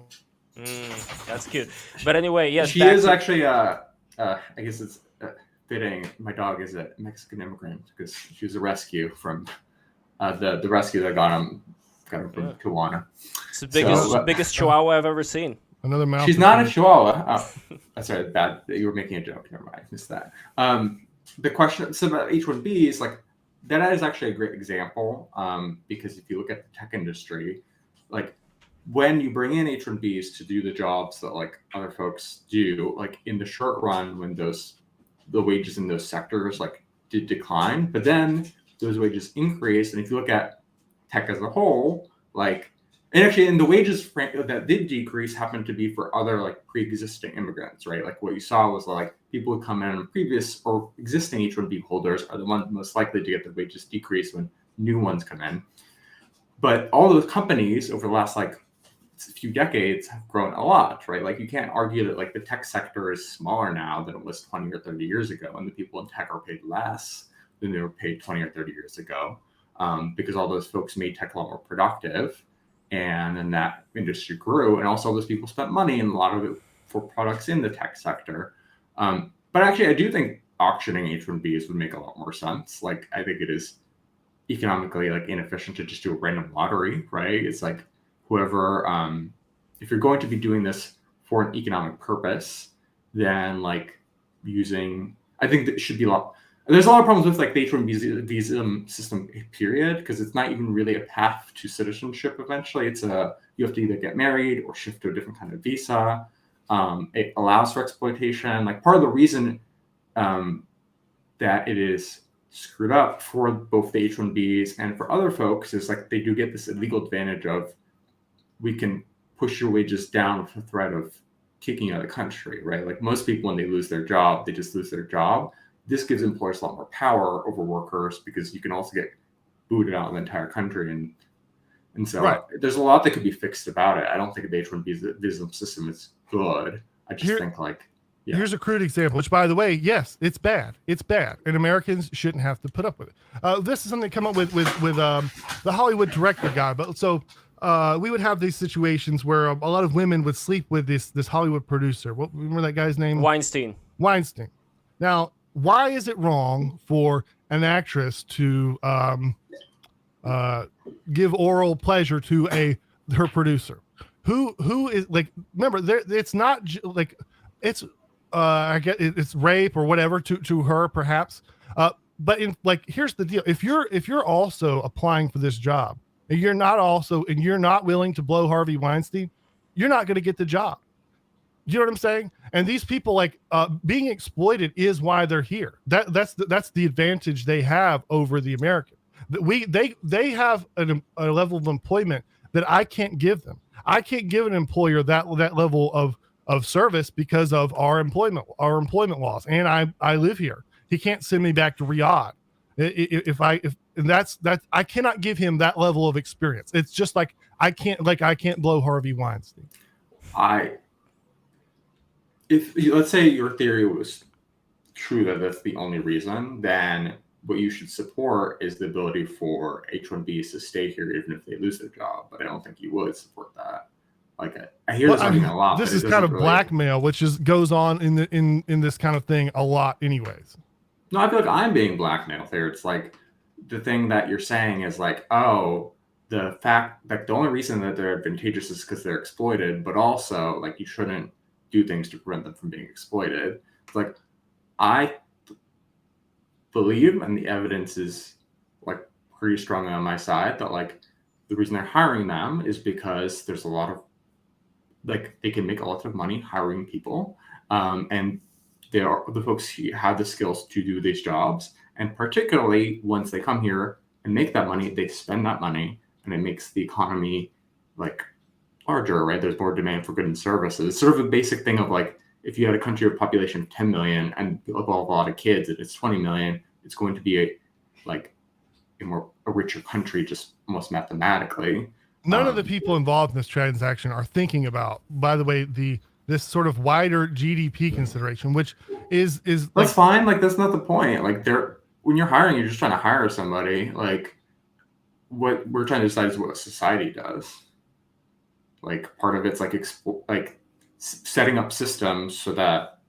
That's cute. But anyway, yes. She is actually, I guess it's fitting. My dog is a Mexican immigrant because she was a rescue from the rescue that got him from Tijuana. It's the biggest Chihuahua I've ever seen. Another mouth. She's not a Chihuahua. Oh, that's right. Bad. You were making a joke. Never mind. I missed that. The question about H-1Bs, like, that is actually a great example because if you look at the tech industry, like, when you bring in H-1Bs to do the jobs that like other folks do, like in the short run, when the wages in those sectors like did decline, but then those wages increase. And if you look at tech as a whole, like, and actually in the wages that did decrease happened to be for other like pre-existing immigrants, right? Like what you saw was like people who come in previous or existing H-1B holders are the ones most likely to get the wages decrease when new ones come in. But all those companies over the last like few decades have grown a lot, right? Like you can't argue that like the tech sector is smaller now than it was 20 or 30 years ago, and the people in tech are paid less than they were paid 20 or 30 years ago, because all those folks made tech a lot more productive, and then that industry grew, and also those people spent money, and a lot of it for products in the tech sector. But actually, I do think auctioning H-1Bs would make a lot more sense. Like I think it is economically like inefficient to just do a random lottery, right? It's like whoever, if you're going to be doing this for an economic purpose, then like I think that should be there's a lot of problems with like the H-1B visa system period, because it's not even really a path to citizenship. Eventually you have to either get married or shift to a different kind of visa. It allows for exploitation. Like part of the reason that it is screwed up for both the H-1Bs and for other folks is like they do get this illegal advantage of, we can push your wages down with the threat of kicking you out of the country, right? Like most people, when they lose their job, they just lose their job. This gives employers a lot more power over workers because you can also get booted out of the entire country. And so right. There's a lot that could be fixed about it. I don't think the H-1B visa system is good. I just think like, yeah. Here's a crude example, which by the way, yes, it's bad. It's bad. And Americans shouldn't have to put up with it. This is something come up with the Hollywood director guy. But so we would have these situations where a lot of women would sleep with this Hollywood producer. Remember that guy's name? Weinstein. Now, why is it wrong for an actress to give oral pleasure to her producer? Who is like? Remember, it's not like it's I get it's rape or whatever to her perhaps. But in like, here's the deal: if you're also applying for this job, and you're not willing to blow Harvey Weinstein, you're not going to get the job. You know what I'm saying? And these people like being exploited is why they're here. That's the advantage they have over the American. They have a level of employment that I can't give them. I can't give an employer that level of service because of our employment laws. And I live here. He can't send me back to Riyadh. And that's I cannot give him that level of experience. It's just like I can't blow Harvey Weinstein. If let's say your theory was true that that's the only reason, then what you should support is the ability for H-1Bs to stay here even if they lose their job. But I don't think you would support that. Like I hear this argument a lot. This but is it kind doesn't of really... blackmail, which goes on in this kind of thing a lot, anyways. No, I feel like I'm being blackmailed here. It's like the thing that you're saying is like, oh, the fact that the only reason that they're advantageous is because they're exploited, but also like you shouldn't do things to prevent them from being exploited. It's like I believe, and the evidence is like pretty strongly on my side, that like the reason they're hiring them is because there's a lot of like they can make a lot of money hiring people, and they are the folks who have the skills to do these jobs. And particularly once they come here and make that money, they spend that money, and it makes the economy like larger, right? There's more demand for goods and services. It's sort of a basic thing of like, if you had a country with a population of 10 million and a lot of kids, and it's 20 million, it's going to be a richer country, just almost mathematically. None of the people involved in this transaction are thinking about, by the way, this sort of wider GDP consideration, which is that's fine. Like that's not the point. Like when you're hiring, you're just trying to hire somebody. Like what we're trying to decide is what society does. Like part of it's like setting up systems so that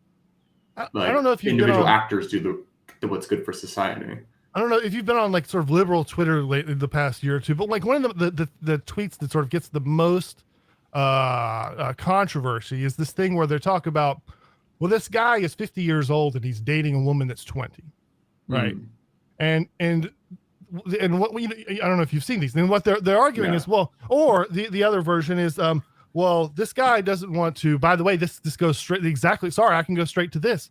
I don't know if individual actors do the what's good for society. I don't know if you've been on like sort of liberal Twitter lately the past year or two, but like one of the tweets that sort of gets the most controversy is this thing where they talk about, well, this guy is 50 years old and he's dating a woman that's 20, right? And what we, I don't know if you've seen these. Then what they're arguing is, well, or the other version is, well, this guy doesn't want to. By the way, this goes straight exactly. Sorry, I can go straight to this.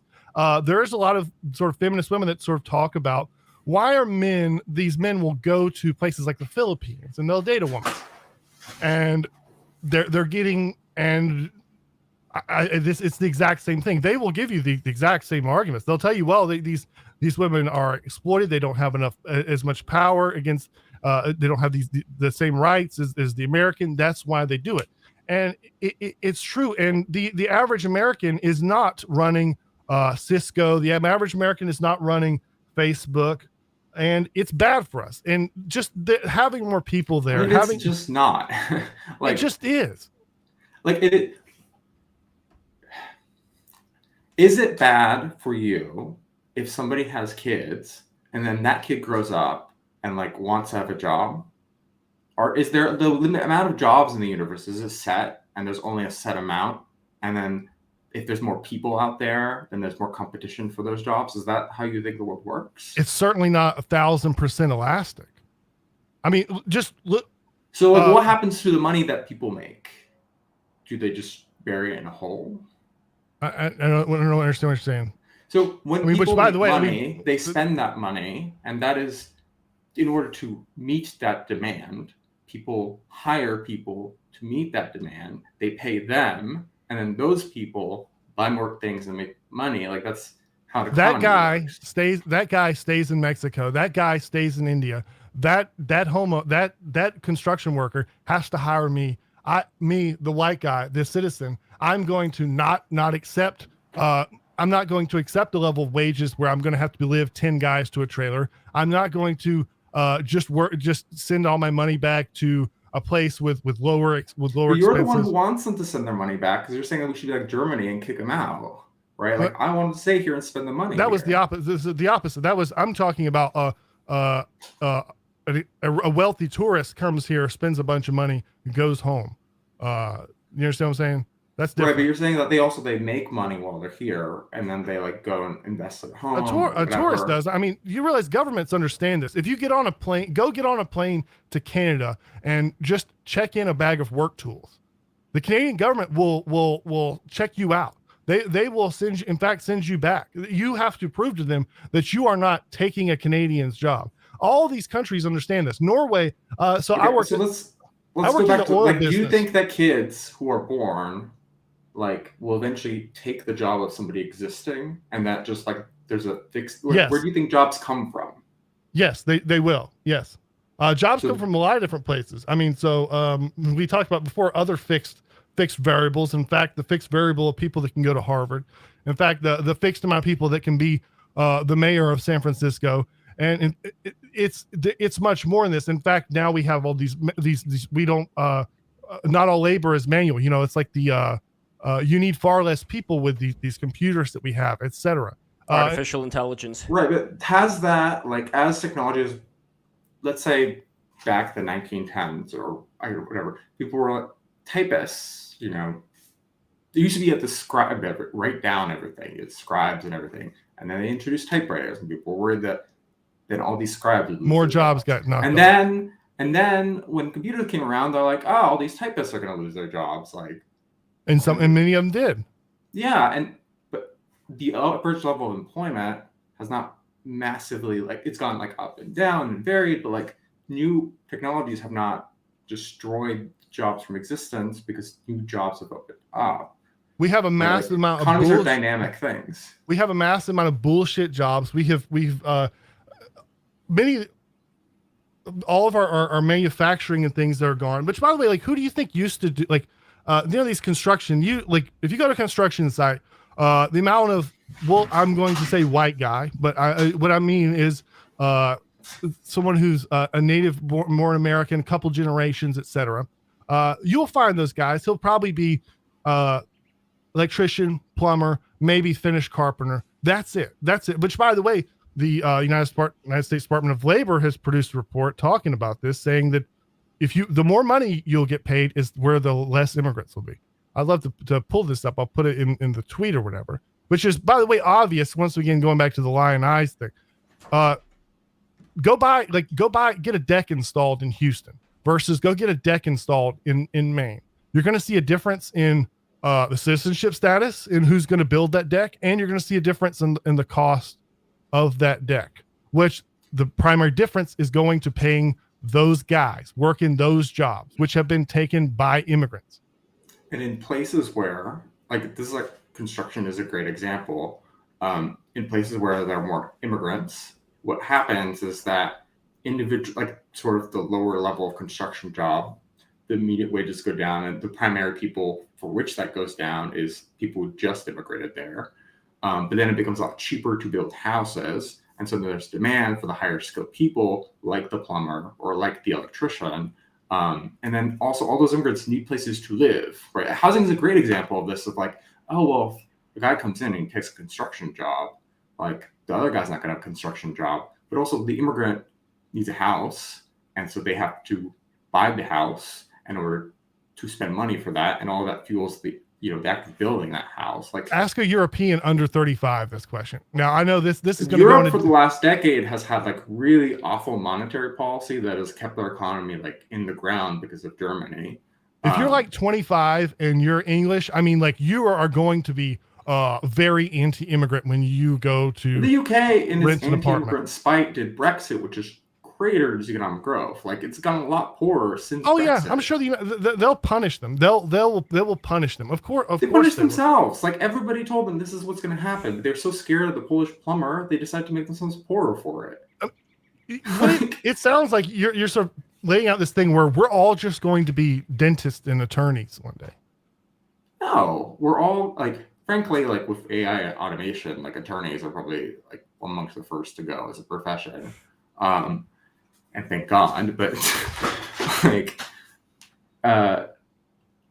There is a lot of sort of feminist women that sort of talk about why are these men will go to places like the Philippines and they'll date a woman, and they're getting, and it's the exact same thing. They will give you the exact same arguments. They'll tell you, well, these women are exploited. They don't have enough as much power against. They don't have the same rights as the American. That's why they do it, and it's true. And the average American is not running Cisco. The average American is not running Facebook. And it's bad for us. And just having more people there, it's just not like it just is. Like is it bad for you if somebody has kids and then that kid grows up and like wants to have a job? Or is there the limit amount of jobs in the universe? Is it set and there's only a set amount? And then if there's more people out there, then there's more competition for those jobs. Is that how you think the world works? It's certainly not 1,000% elastic. I mean, just look. So like, what happens to the money that people make? Do they just bury it in a hole? I don't understand what you're saying. So when people by the way, money, they spend that money, and that is in order to meet that demand. People hire people to meet that demand. They pay them. And then those people buy more things and make money. Like that's how the that guy works. stays. That guy stays in Mexico. That guy stays in India. That construction worker has to hire me. The white guy, the citizen. I'm going to not accept. I'm not going to accept the level of wages where I'm going to have to live 10 guys to a trailer. I'm not going to just send all my money back to a place with lower expenses. You're the one who wants them to send their money back because you're saying that we should be like Germany and kick them out, right? Like I want to stay here and spend the money. That was the opposite. This is the opposite. I'm talking about a wealthy tourist comes here, spends a bunch of money, goes home. You understand what I'm saying? That's different. Right, but you're saying that they make money while they're here, and then they like go and invest at home. A tourist does. I mean, you realize governments understand this. If you get on a plane, go get on a plane to Canada and just check in a bag of work tools. The Canadian government will check you out. They will send you back. You have to prove to them that you are not taking a Canadian's job. All these countries understand this. Norway. Let's go back to like. Do you think that kids who are born like will eventually take the job of somebody existing, and that just like there's a fixed? Where do you think jobs come from? Yes, they will. Yes, jobs come from a lot of different places. I mean, so we talked about before other fixed variables. In fact, the fixed variable of people that can go to Harvard. In fact, the fixed amount of people that can be the mayor of San Francisco. And it's much more than this. In fact, now we have all these we don't not all labor is manual. You know, it's like the you need far less people with these computers that we have, etc. Artificial intelligence. Right, but has that, like, as technology is, let's say back the 1910s or whatever, people were like typists, you know, they used to be at the scribe, write down everything, it's scribes and everything, and then they introduced typewriters, and people were worried that then all these scribes would lose more their jobs got knocked and off. then when computers came around, they're like, oh, all these typists are going to lose their jobs, like, and many of them did. Yeah, but the average level of employment has not massively, like, it's gone like up and down and varied, but like new technologies have not destroyed jobs from existence because new jobs have opened up. We have a massive amount of economies are dynamic things. We have a massive amount of bullshit jobs. We've many, all of our manufacturing and things that are gone. Which, by the way, like, who do you think used to do, like, you know, these construction, like, if you go to a construction site, the amount of, well, I'm going to say white guy, but what I mean is someone who's a native born American, couple generations, etc. You'll find those guys. He'll probably be electrician, plumber, maybe finished carpenter. That's it. Which, by the way, the United States Department of Labor has produced a report talking about this, saying that the more money you'll get paid is where the less immigrants will be. I'd love to pull this up. I'll put it in the tweet or whatever, which is, by the way, obvious. Once again, going back to the lion eyes thing, get a deck installed in Houston versus go get a deck installed in Maine. You're going to see a difference in the citizenship status and who's going to build that deck. And you're going to see a difference in the cost of that deck, which the primary difference is going to paying those guys working those jobs, which have been taken by immigrants. And in places where, like, this is like construction is a great example. In places where there are more immigrants, what happens is that individual, like, sort of the lower level of construction job, the immediate wages go down, and the primary people for which that goes down is people who just immigrated there. But then it becomes a lot cheaper to build houses. And so there's demand for the higher skilled people like the plumber or like the electrician. And then also all those immigrants need places to live, right? Housing is a great example of this, of like, oh, well, if a guy comes in and he takes a construction job, like, the other guy's not going to have a construction job, but also the immigrant needs a house. And so they have to buy the house in order to spend money for that. And all of that fuels the act of building that house. Like, ask a European under 35 this question. Now, I know this is going to Europe for the last decade has had like really awful monetary policy that has kept their economy like in the ground because of Germany. If you're like 25 and you're English, I mean, like, you are going to be very anti-immigrant when you go to the UK in its anti-immigrant spite did Brexit, which is cratered its economic growth. Like, it's gotten a lot poorer since. Oh Brexit. Yeah, I'm sure they'll punish them. They will punish them. Of course, they punish themselves. Like, everybody told them this is what's going to happen. But they're so scared of the Polish plumber, they decide to make themselves poorer for it. It sounds like you're sort of laying out this thing where we're all just going to be dentists and attorneys one day. No, we're all, like, frankly, like, with AI automation, like, attorneys are probably like amongst the first to go as a profession. And thank God, but like, what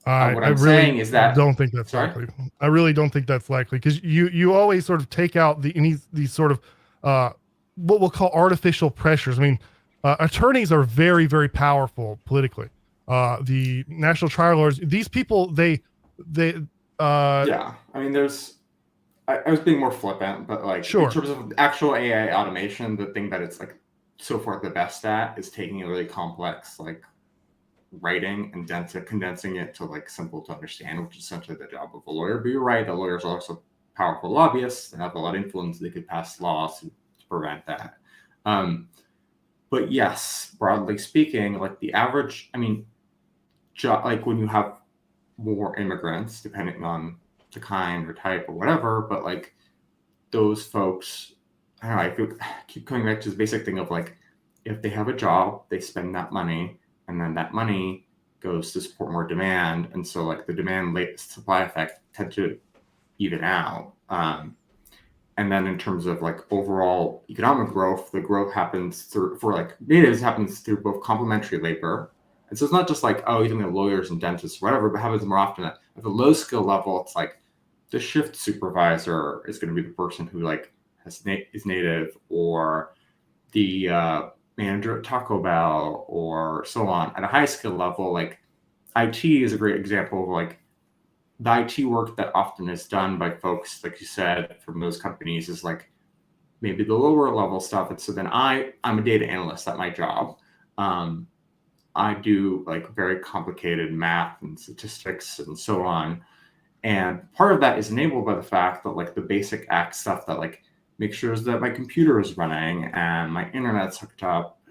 I'm saying is that don't think that's likely. I really don't think that's likely, because you always sort of take out these sort of what we'll call artificial pressures. I mean, attorneys are very, very powerful politically. The national trial lawyers, these people, they yeah. I mean, I was being more flippant, but like, sure. In terms of actual AI automation, the thing that it's like so far the best at is taking a really complex like writing and condensing it to like simple to understand, which is essentially the job of a lawyer. But you're right, the lawyers are also powerful lobbyists and have a lot of influence. They could pass laws to prevent that. But yes, broadly speaking, like the average, I mean, like when you have more immigrants, depending on the kind or type or whatever, but like those folks, I don't know, I keep coming back to this basic thing of like, if they have a job, they spend that money, and then that money goes to support more demand. And so like the demand supply effect tend to even out. And then in terms of like overall economic growth, the growth happens for like natives happens through both complementary labor, And so it's not just like, oh, you think of lawyers and dentists, whatever, but happens more often at the low skill level. It's like the shift supervisor is going to be the person who like is native, or the manager at Taco Bell, or so on. At a high skill level, like IT is a great example of like the IT work that often is done by folks, like you said, from those companies is like maybe the lower level stuff. And so then I'm a data analyst at my job. I do like very complicated math and statistics and so on. And part of that is enabled by the fact that like the basic act stuff that like makes sure that my computer is running and my internet's hooked up,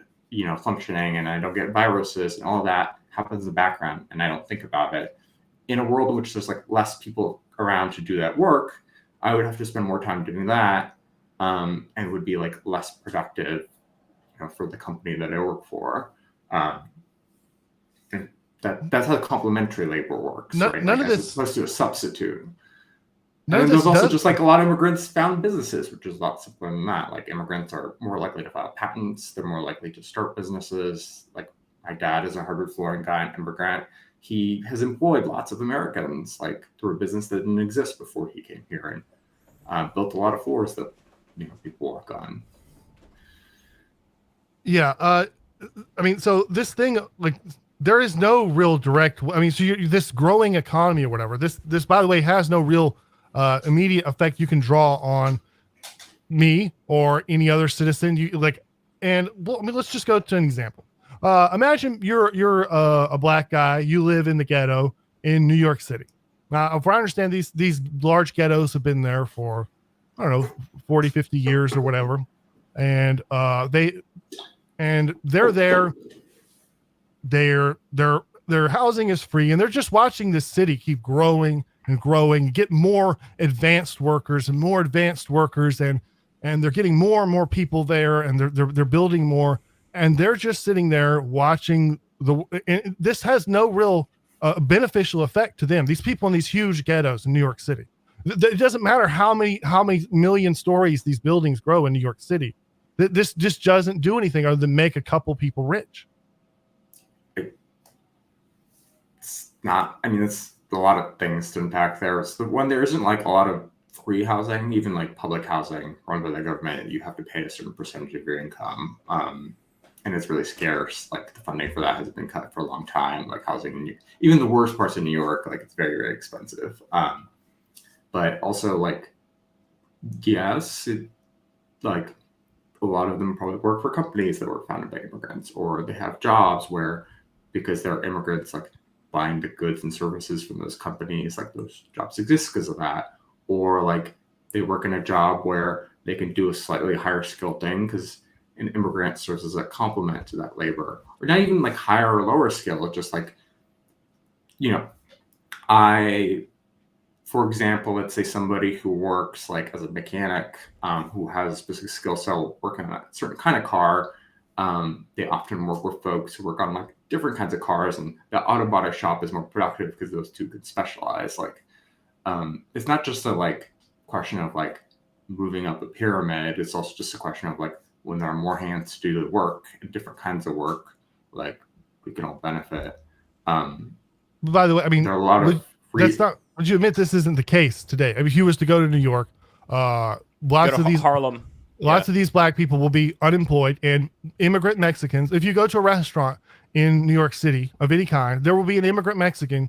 functioning, and I don't get viruses and all of that happens in the background and I don't think about it. In a world in which there's like less people around to do that work, I would have to spend more time doing that, and would be like less productive, for the company that I work for. And that's how complementary labor works. Right? None of this as opposed to a substitute. None And of there's this also just like a lot of immigrants found businesses, which is a lot simpler than that. Like immigrants are more likely to file patents. They're more likely to start businesses. Like my dad is a Harvard flooring guy, an immigrant. He has employed lots of Americans, like through a business that didn't exist before he came here, and built a lot of floors that people walk on. Yeah, I mean, so this thing, like, there is no real direct. I mean, so this growing economy or whatever. This, by the way, has no real immediate effect you can draw on me or any other citizen. You like, and well, I mean, let's just go to an example. Imagine you're a black guy. You live in the ghetto in New York City. Now, if I understand, these large ghettos have been there for, I don't know, 40, 50 years or whatever. And they're there. Their housing is free, and they're just watching this city keep growing and growing, get more advanced workers, and they're getting more and more people there, and they're building more, and they're just sitting there watching and this has no real beneficial effect to them. These people in these huge ghettos in New York City. It doesn't matter how many million stories these buildings grow in New York City. This just doesn't do anything other than make a couple people rich. It's not. I mean, it's a lot of things to impact there. It's the one there isn't like a lot of free housing, even like public housing run by the government. You have to pay a certain percentage of your income, and it's really scarce. Like the funding for that has been cut for a long time. Like housing, even the worst parts of New York, like it's very, very expensive. But also like, yes, like a lot of them probably work for companies that were founded by immigrants, or they have jobs where, because they're immigrants, like buying the goods and services from those companies, like those jobs exist because of that. Or like they work in a job where they can do a slightly higher skill thing because an immigrant serves as a complement to that labor. Or not even like higher or lower skill, it's just like, for example, let's say somebody who works like as a mechanic, who has a specific skill set working on a certain kind of car. They often work with folks who work on like different kinds of cars, and the auto body shop is more productive because those two can specialize. Like, it's not just a like question of like moving up a pyramid. It's also just a question of like when there are more hands to do the work and different kinds of work, like we can all benefit. By the way, I mean, there are a lot of that's not. Would you admit this isn't the case today? I mean, if you was to go to New York, lots of these Harlem. Lots of these black people will be unemployed, and immigrant Mexicans. If you go to a restaurant in New York City of any kind, there will be an immigrant Mexican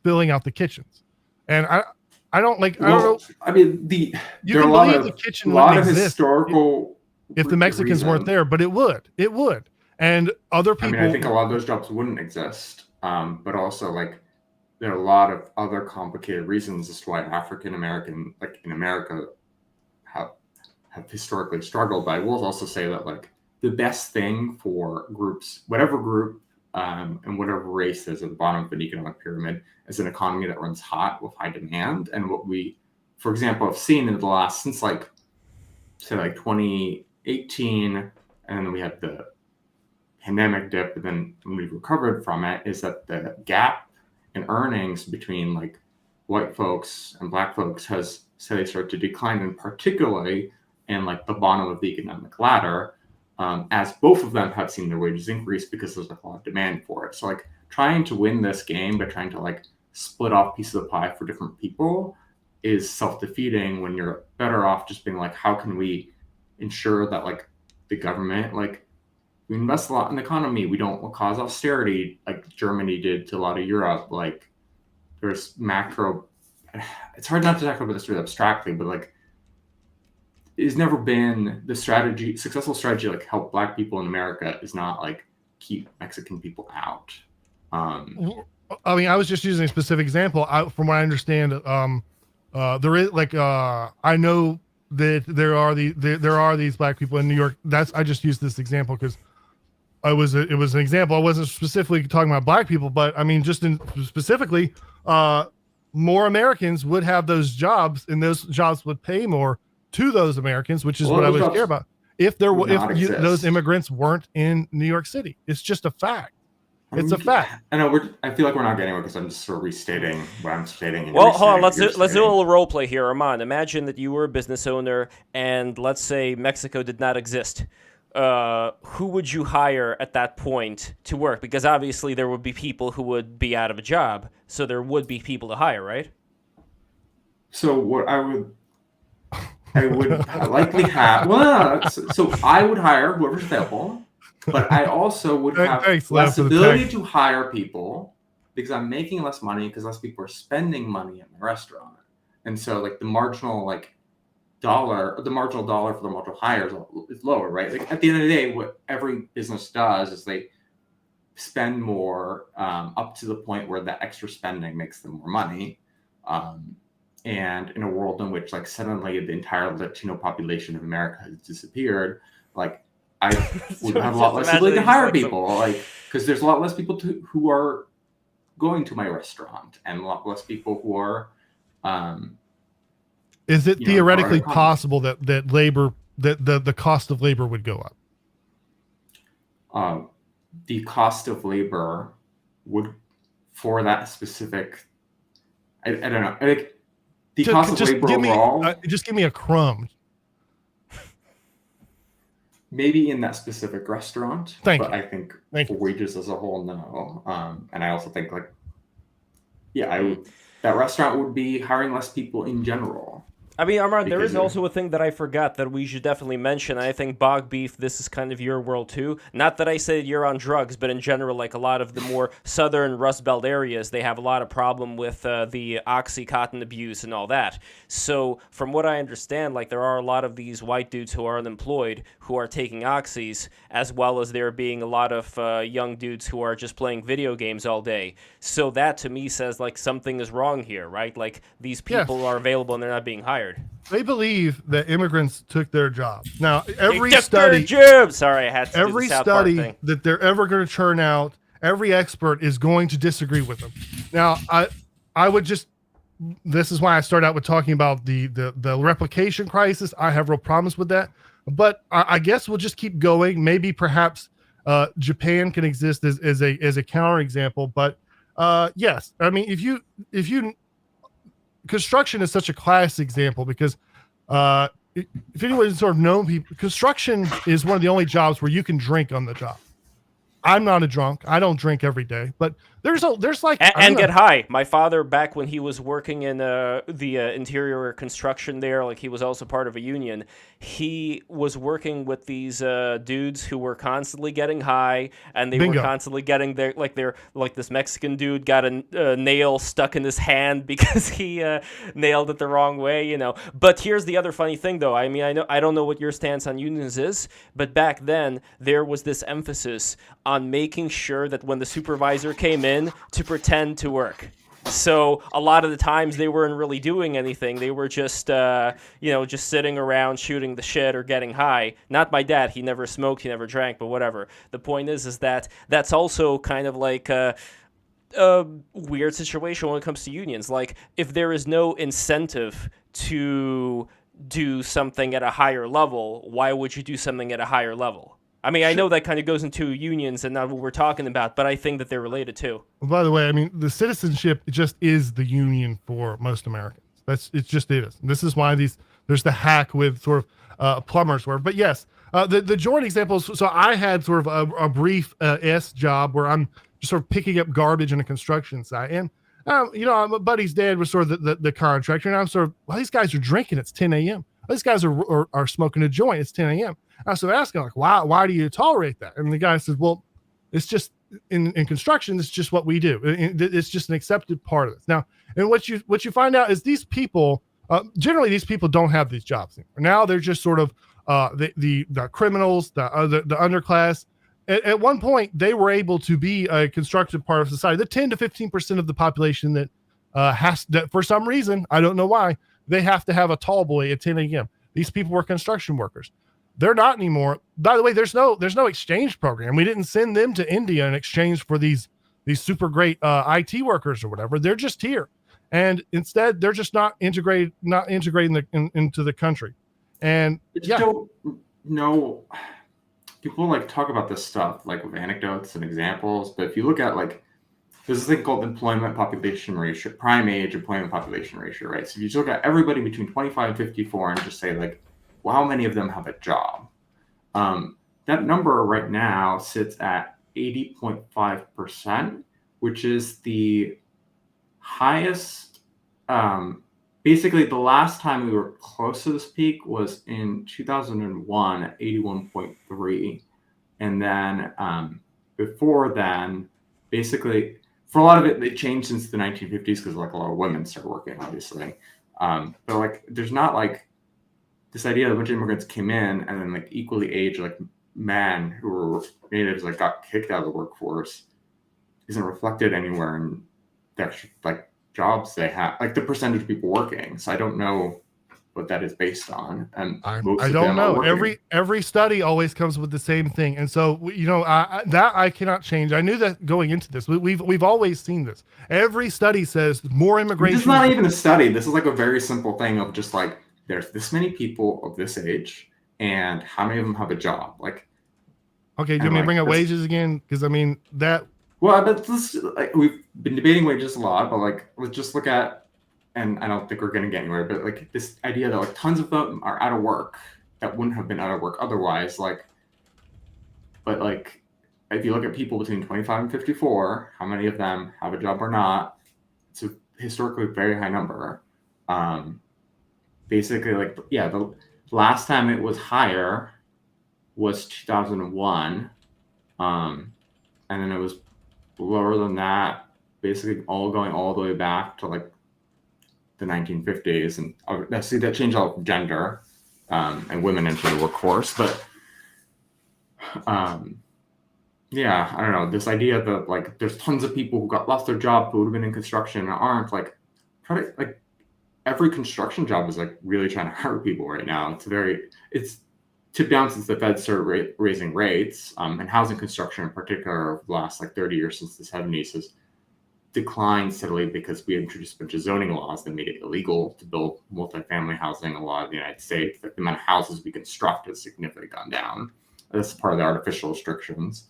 filling out the kitchens. And I don't like. I don't know. I mean, you can believe the kitchen wouldn't exist historical if the Mexicans weren't there, but it would. It would. And other people. I mean, I think a lot of those jobs wouldn't exist. But also like there are a lot of other complicated reasons as to why African American, like in America, have historically struggled. But I will also say that like the best thing for groups, whatever group and whatever race is at the bottom of an economic pyramid, is an economy that runs hot with high demand. And what we, for example, have seen in the last, since like, say like 2018, and then we had the pandemic dip, and then when we've recovered from it, is that the gap in earnings between like white folks and black folks has steadily started to decline, and particularly in like the bottom of the economic ladder. as both of them have seen their wages increase because there's a lot of demand for it. So like trying to win this game by trying to like split off pieces of the pie for different people is self-defeating, when you're better off just being like, how can we ensure that like the government, like we invest a lot in the economy, we don't cause austerity like Germany did to a lot of Europe. Like there's macro, it's hard not to talk about this really abstractly, but like it's never been the successful strategy like help Black people in America is not like keep Mexican people out. I mean, I was just using a specific example. From what I understand, there is like I know that there are these Black people in New York. I just used this example because it was an example. I wasn't specifically talking about Black people, but I mean, just specifically, more Americans would have those jobs, and those jobs would pay more to those Americans, which is what I would care about. If those immigrants weren't in New York City, it's just a fact. It's a fact. I know I feel like we're not getting it because I'm just sort of restating what I'm stating. Well, hold on. Let's do a little role play here, Armand. Imagine that you were a business owner, and let's say Mexico did not exist. Who would you hire at that point to work? Because obviously there would be people who would be out of a job, so there would be people to hire, right? So what I would likely have. Well, so I would hire whoever's available. But I also would have less ability to hire people because I'm making less money because less people are spending money at my restaurant. And so like the marginal dollar for the marginal hire is lower, right? Like at the end of the day, what every business does is they spend more up to the point where that extra spending makes them more money. And in a world in which like suddenly the entire Latino population of America has disappeared, like I would have a lot less ability to hire people, like because there's a lot less people who are going to my restaurant, and a lot less people who are. Is it theoretically possible that the cost of labor would go up? The cost of labor would, for that specific. I don't know. Like the cost of labor overall. Just give me a crumb. Maybe in that specific restaurant, but I think for wages as a whole, no. And I also think that restaurant would be hiring less people in general. I mean, Armand, there is also a thing that I forgot that we should definitely mention. I think Bogbeef, this is kind of your world too. Not that I said you're on drugs, but in general, like a lot of the more southern Rust Belt areas, they have a lot of problem with the Oxycontin abuse and all that. So from what I understand, like there are a lot of these white dudes who are unemployed who are taking oxys, as well as there being a lot of young dudes who are just playing video games all day. So that to me says like something is wrong here, right? Like these people are available and they're not being hired. They believe that immigrants took their job. Now, every study that they're ever going to churn out, every expert is going to disagree with them. Now, I would just. This is why I start out with talking about the replication crisis. I have real problems with that, but I guess we'll just keep going. Maybe perhaps Japan can exist as a counterexample. But yes, I mean if you construction is such a class example because if anyone's sort of known people, construction is one of the only jobs where you can drink on the job. I'm not a drunk. I don't drink every day, but there's like and get high. My father, back when he was working in the interior construction there, like he was also part of a union. He was working with these dudes who were constantly getting high, and they were constantly getting like this Mexican dude got a nail stuck in his hand because he nailed it the wrong way, you know. But here's the other funny thing, though. I mean, I don't know what your stance on unions is, but back then there was this emphasis on making sure that when the supervisor came in to pretend to work. So a lot of the times they weren't really doing anything. They were just, just sitting around shooting the shit or getting high. Not my dad. He never smoked. He never drank, but whatever. The point is that that's also kind of like a weird situation when it comes to unions. Like if there is no incentive to do something at a higher level, why would you do something at a higher level? I mean, I know that kind of goes into unions and not what we're talking about, but I think that they're related too. By the way, I mean, the citizenship just is the union for most Americans. It just is. And this is why there's the hack with sort of plumbers work. But yes, The joint examples. So I had sort of a brief S job where I'm just sort of picking up garbage in a construction site. And, my buddy's dad was sort of the contractor. And I'm sort of, well, these guys are drinking. It's 10 a.m. These guys are smoking a joint. It's 10 a.m. I was sort of asking, like, why do you tolerate that? And the guy says, well, it's just in construction, it's just what we do. It's just an accepted part of this. Now, and what you find out is these people, generally these people don't have these jobs anymore. Now they're just sort of the criminals, the underclass. At one point, they were able to be a constructive part of society. The 10 to 15% of the population that that for some reason, I don't know why, they have to have a tall boy at 10 a.m. These people were construction workers. They're not anymore. By the way, there's no exchange program. We didn't send them to India in exchange for these super great IT workers or whatever. They're just here, and instead they're just not integrating into the country. And don't know. People like talk about this stuff like with anecdotes and examples, but if you look at like there's this thing called employment population ratio, prime age employment population ratio, right? So if you just look at everybody between 25 and 54 and just say like, well, how many of them have a job? That number right now sits at 80.5%, which is the highest. Basically, the last time we were close to this peak was in 2001 at 81.3. And then before then, basically, for a lot of it, it changed since the 1950s because like a lot of women started working, obviously. But like, there's not like this idea that a bunch of immigrants came in and then like equally aged like men who were natives like got kicked out of the workforce isn't reflected anywhere in the like jobs they have, like the percentage of people working. So I don't know what that is based on. And I don't know. Every study always comes with the same thing. And so, that I cannot change. I knew that going into this. We've always seen this. Every study says more immigration. This is not even a study. This is like a very simple thing of just like, there's this many people of this age and how many of them have a job? Like, okay, do you want me to bring up wages again? Because I mean that. Well, but this, like, we've been debating wages a lot, but like let's just look at, and I don't think we're going to get anywhere, but like this idea that like tons of them are out of work that wouldn't have been out of work otherwise. Like, but like if you look at people between 25 and 54, how many of them have a job or not? It's a historically very high number. Basically, like, yeah, the last time it was higher was 2001, and then it was lower than that, basically all going all the way back to like the 1950s. And see that changed all gender and women into the workforce. But yeah, I don't know, this idea that like there's tons of people who lost their job who would have been in construction and aren't, like, every construction job is like really trying to hire people right now. It's tipped down since the Fed started raising rates, and housing construction in particular over the last like 30 years since the 70s has declined steadily because we introduced a bunch of zoning laws that made it illegal to build multifamily housing in a lot of the United States. The amount of houses we construct has significantly gone down. That's part of the artificial restrictions.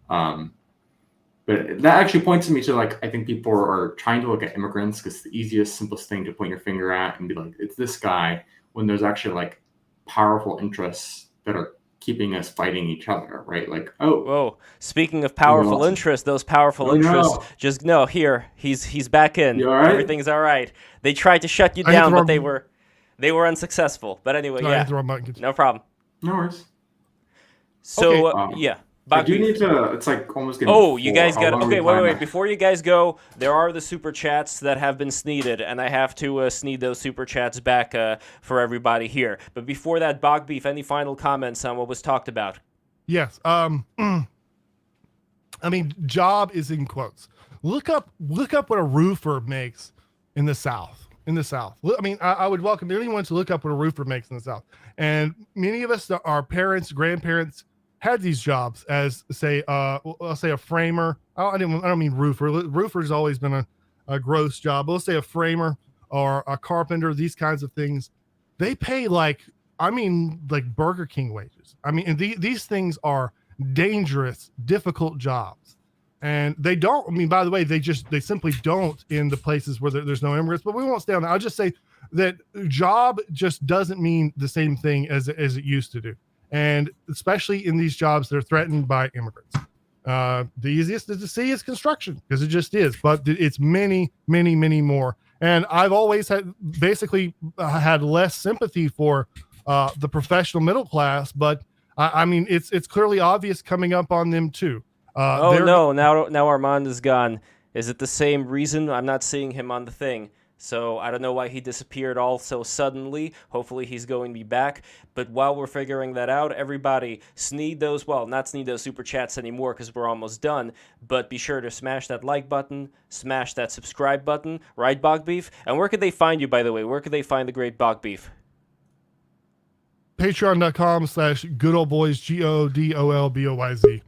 But that actually points me to, like, I think people are trying to look at immigrants because it's the easiest, simplest thing to point your finger at and be like, it's this guy, when there's actually like powerful interests that are keeping us fighting each other, right? Like, oh, whoa! Speaking of powerful interests, those powerful interests just here. He's back in. You all right? Everything's all right. They tried to shut you down, but they were unsuccessful. But anyway, yeah, no problem. No worries. So yeah. I do need to, it's like almost getting you guys got, okay, wait. Before you guys go, there are the super chats that have been sneeded, and I have to sneed those super chats back for everybody here. But before that, Bogbeef, any final comments on what was talked about? Yes. I mean, job is in quotes. Look up what a roofer makes in the South. I mean, I would welcome anyone to look up what a roofer makes in the South. And many of us, our parents, grandparents, had these jobs as, say, I'll say a framer. I don't mean roofer. Roofer's always been a gross job. Let's say a framer or a carpenter. These kinds of things, they pay like Burger King wages. I mean, and these things are dangerous, difficult jobs, and they don't. I mean, by the way, they simply don't in the places where there's no immigrants. But we won't stay on that. I'll just say that job just doesn't mean the same thing as it used to do. and especially in these jobs that are threatened by immigrants. The easiest to see is construction, because it just is, but it's many, many, many more. And I've always had less sympathy for the professional middle class, but I mean, it's clearly obvious coming up on them too. No, now Armand is gone. Is it the same reason? I'm not seeing him on the thing. So I don't know why he disappeared all so suddenly. Hopefully he's going to be back. But while we're figuring that out, everybody not sneed those super chats anymore because we're almost done. But be sure to smash that like button, smash that subscribe button, right, Bogbeef? And where could they find you, by the way? Where could they find the great Bogbeef? Patreon.com/goodoldboys, GODOLBOYZ.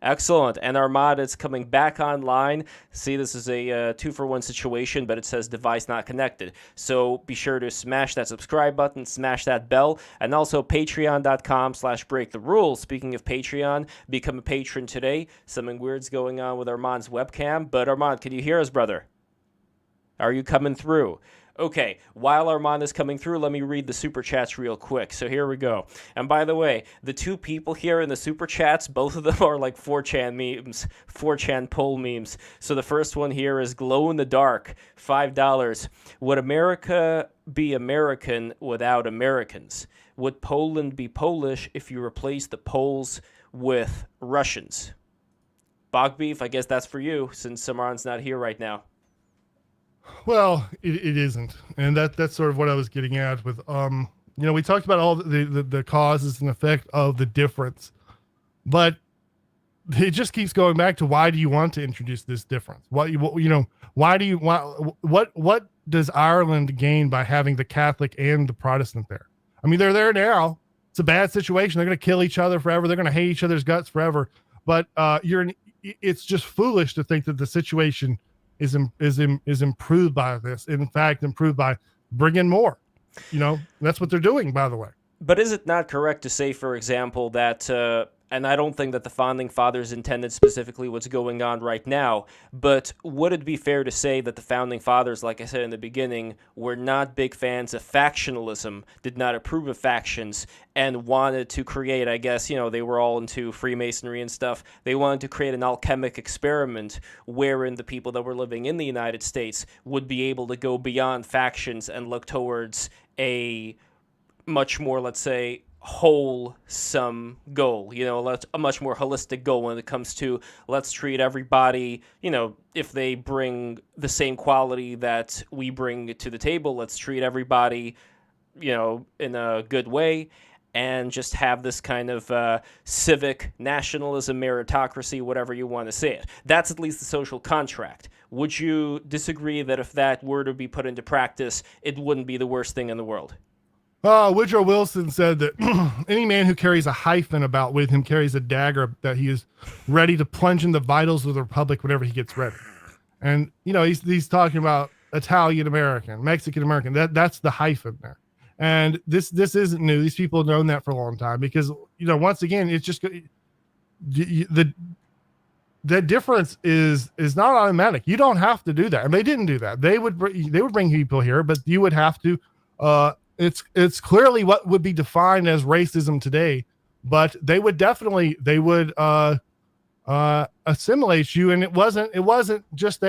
Excellent. And Armand is coming back online. See, this is a 2-for-1 situation, but it says device not connected. So be sure to smash that subscribe button, smash that bell, and also patreon.com/breaktherules. Speaking of Patreon, become a patron today. Something weird's going on with Armand's webcam. But Armand, can you hear us, brother? Are you coming through? Okay, while Armand is coming through, let me read the super chats real quick. So here we go. And by the way, the two people here in the super chats, both of them are like 4chan memes, 4chan poll memes. So the first one here is glow in the dark, $5. Would America be American without Americans? Would Poland be Polish if you replace the Poles with Russians? Bogbeef, I guess that's for you, since Samarn's not here right now. Well, it isn't, and that's sort of what I was getting at with we talked about all the causes and effect of the difference, but it just keeps going back to, why do you want to introduce this difference? What does Ireland gain by having the Catholic and the Protestant there? I mean, they're there now. It's a bad situation. They're going to kill each other forever. They're going to hate each other's guts forever. But it's just foolish to think that the situation is improved by this. In fact, improved by bringing more. That's what they're doing, by the way. But is it not correct to say, for example, that, and I don't think that the Founding Fathers intended specifically what's going on right now, but would it be fair to say that the Founding Fathers, like I said in the beginning, were not big fans of factionalism, did not approve of factions, and wanted to create, I guess, they were all into Freemasonry and stuff, they wanted to create an alchemic experiment wherein the people that were living in the United States would be able to go beyond factions and look towards a much more, let's say, wholesome goal, a much more holistic goal when it comes to, let's treat everybody, if they bring the same quality that we bring to the table, let's treat everybody, in a good way, and just have this kind of civic nationalism, meritocracy, whatever you want to say it. That's at least the social contract. Would you disagree that if that were to be put into practice, it wouldn't be the worst thing in the world? Woodrow Wilson said that any man who carries a hyphen about with him carries a dagger that he is ready to plunge in the vitals of the republic whenever he gets ready. And, he's talking about Italian American, Mexican American. That's the hyphen there. And this isn't new. These people have known that for a long time because, once again, it's just the difference is not automatic. You don't have to do that. And they didn't do that. They would bring people here, but you would have to, it's clearly what would be defined as racism today, but they would assimilate you. And it wasn't just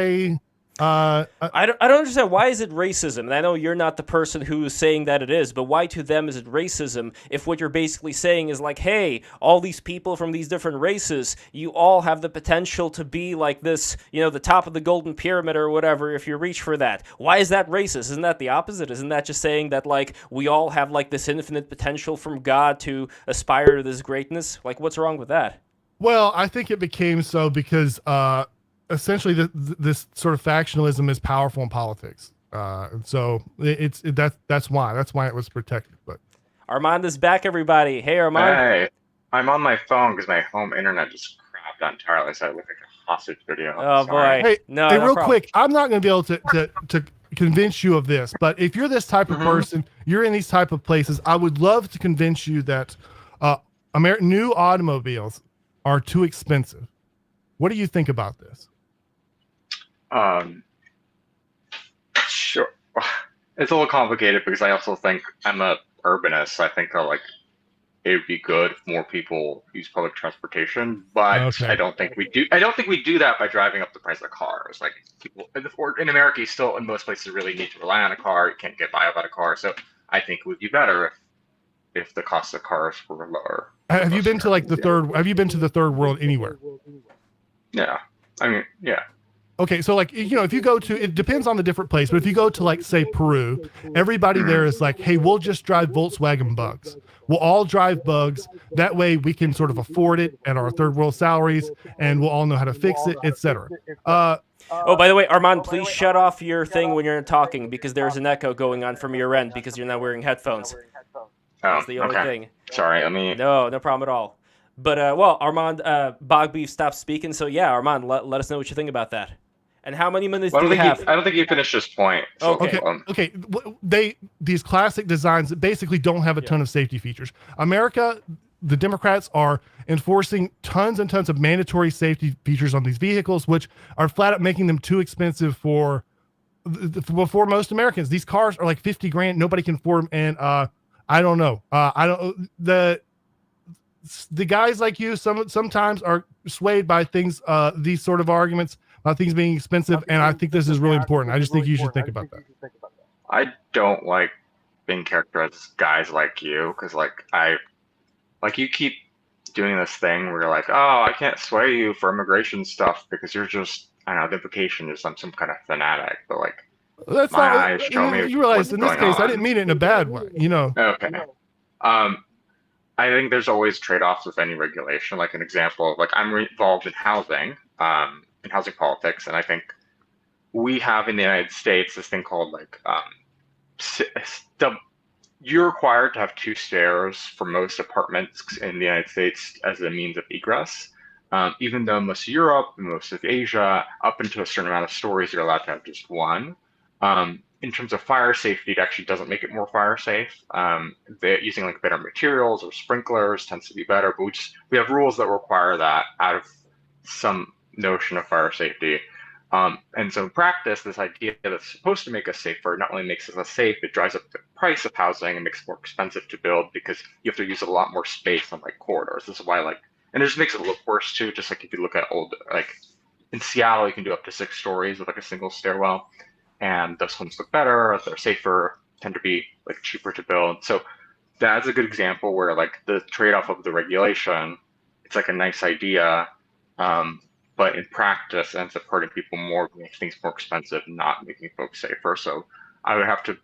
I don't understand. Why is it racism? And I know you're not the person who is saying that it is, but why to them is it racism if what you're basically saying is like, hey, all these people from these different races, you all have the potential to be like this, the top of the golden pyramid or whatever if you reach for that. Why is that racist? Isn't that the opposite? Isn't that just saying that, like, we all have, like, this infinite potential from God to aspire to this greatness? Like, what's wrong with that? Well, I think it became so because essentially this sort of factionalism is powerful in politics. And so that's why it was protected. But Armand is back, everybody. Hey, Armand. Hey, I'm on my phone because my home internet just crapped entirely, so I look like a hostage video. Oh, boy. Hey, real quick, I'm not going to be able to convince you of this, but if you're this type of person, you're in these type of places, I would love to convince you that new automobiles are too expensive. What do you think about this? Sure. It's a little complicated because I also think I'm a urbanist. So I think that, like, it would be good if more people use public transportation, but Okay. I don't think we do. I don't think we do that by driving up the price of cars. Like people, or in America, you still in most places really need to rely on a car. You can't get by without a car. So I think it would be better if the cost of cars were lower. Have you been to like the third? Have you been to the third world anywhere? Yeah, I mean, yeah. Okay, so like if you go to, it depends on the different place, but if you go to like say Peru, everybody there is like, hey, we'll just drive Volkswagen Bugs. We'll all drive Bugs. That way we can sort of afford it at our third world salaries, and we'll all know how to fix it, etc. Oh, by the way, Armand, please shut off your thing when you're talking because there's an echo going on from your end because you're not wearing headphones. That's the only thing. Sorry, I mean. No problem at all. But well, Armand, Bogbeef stopped speaking, so yeah, Armand, let us know what you think about that. And how many minutes do we have? I don't think you finished this point. So, okay. These classic designs basically don't have a ton of safety features. America, the Democrats are enforcing tons and tons of mandatory safety features on these vehicles, which are flat out making them too expensive for most Americans. These cars are like $50,000. Nobody can afford them, and I don't know. The guys like you sometimes are swayed by things, these sort of arguments about things being expensive, and I think this is really important. I just think you should think about that. I don't like being characterized as guys like you, because you keep doing this thing where you're like, oh, I can't sway you for immigration stuff because you're just, I don't know, the implication is I'm some kind of fanatic, but like, that's my not, eyes show me. You realize in this case, I didn't mean it in a bad way, Okay. I think there's always trade-offs with any regulation. Like an example of I'm involved in housing politics, and I think we have in the United States this thing called you're required to have 2 stairs for most apartments in the United States as a means of egress. Even though most of Europe and most of Asia, up into a certain amount of stories, you're allowed to have just 1. In terms of fire safety, it actually doesn't make it more fire safe. They're using better materials or sprinklers tends to be better, but we have rules that require that out of some notion of fire safety. And so in practice, this idea that's supposed to make us safer not only makes us less safe, it drives up the price of housing and makes it more expensive to build because you have to use a lot more space on corridors. This is why and it just makes it look worse too. Just if you look at old, in Seattle, you can do up to 6 stories with a single stairwell. And those homes look better, they're safer, tend to be cheaper to build. So that's a good example where the trade-off of the regulation, it's a nice idea, but in practice ends up hurting people more, making things more expensive, not making folks safer. So I would have to,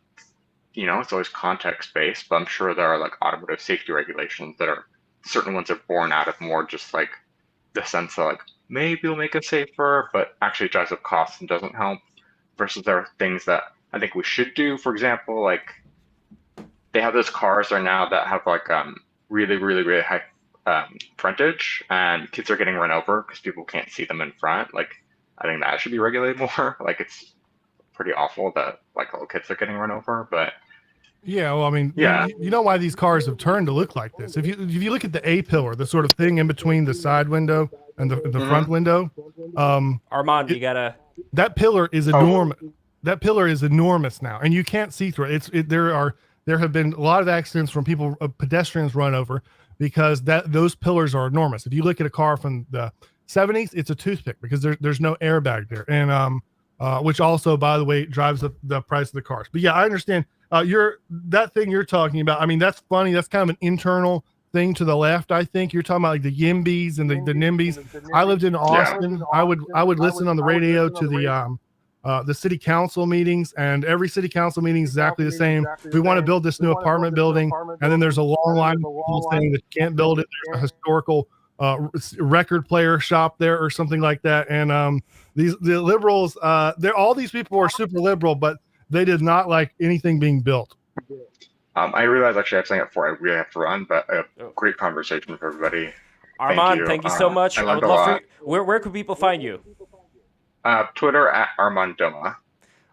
it's always context-based, but I'm sure there are automotive safety regulations that are, certain ones are born out of more just the sense that maybe it'll make us safer, but actually drives up costs and doesn't help. Versus there are things that I think we should do. For example, they have those cars there now that have really, really, really high frontage, and kids are getting run over because people can't see them in front. I think that should be regulated more. It's pretty awful that little kids are getting run over. But yeah, well, I mean, you know why these cars have turned to look like this. If you look at the A pillar, the sort of thing in between the side window and the front window, Armand, you gotta. That pillar is enormous. That pillar is enormous now, and you can't see through it. There have been a lot of accidents from pedestrians run over because those pillars are enormous. If you look at a car from the 70s, it's a toothpick because there's no airbag there, and which also, by the way, drives up the price of the cars. But yeah, I understand that thing you're talking about. I mean, that's funny. That's kind of an internal thing to the left. I think you're talking about the YIMBYs and the NIMBYs. I lived in Austin. I would listen on the radio to the city council meetings, and every city council meeting is exactly the same. We want to build this new apartment building, and then there's a long line of people saying that you can't build it. There's a historical record player shop there or something like that. And the liberals, all these people are super liberal, but they did not like anything being built. I realize actually I have something before I really have to run, but a great conversation with everybody. Armand, thank you so much. I would love where could people find you? Twitter at Armand Doma.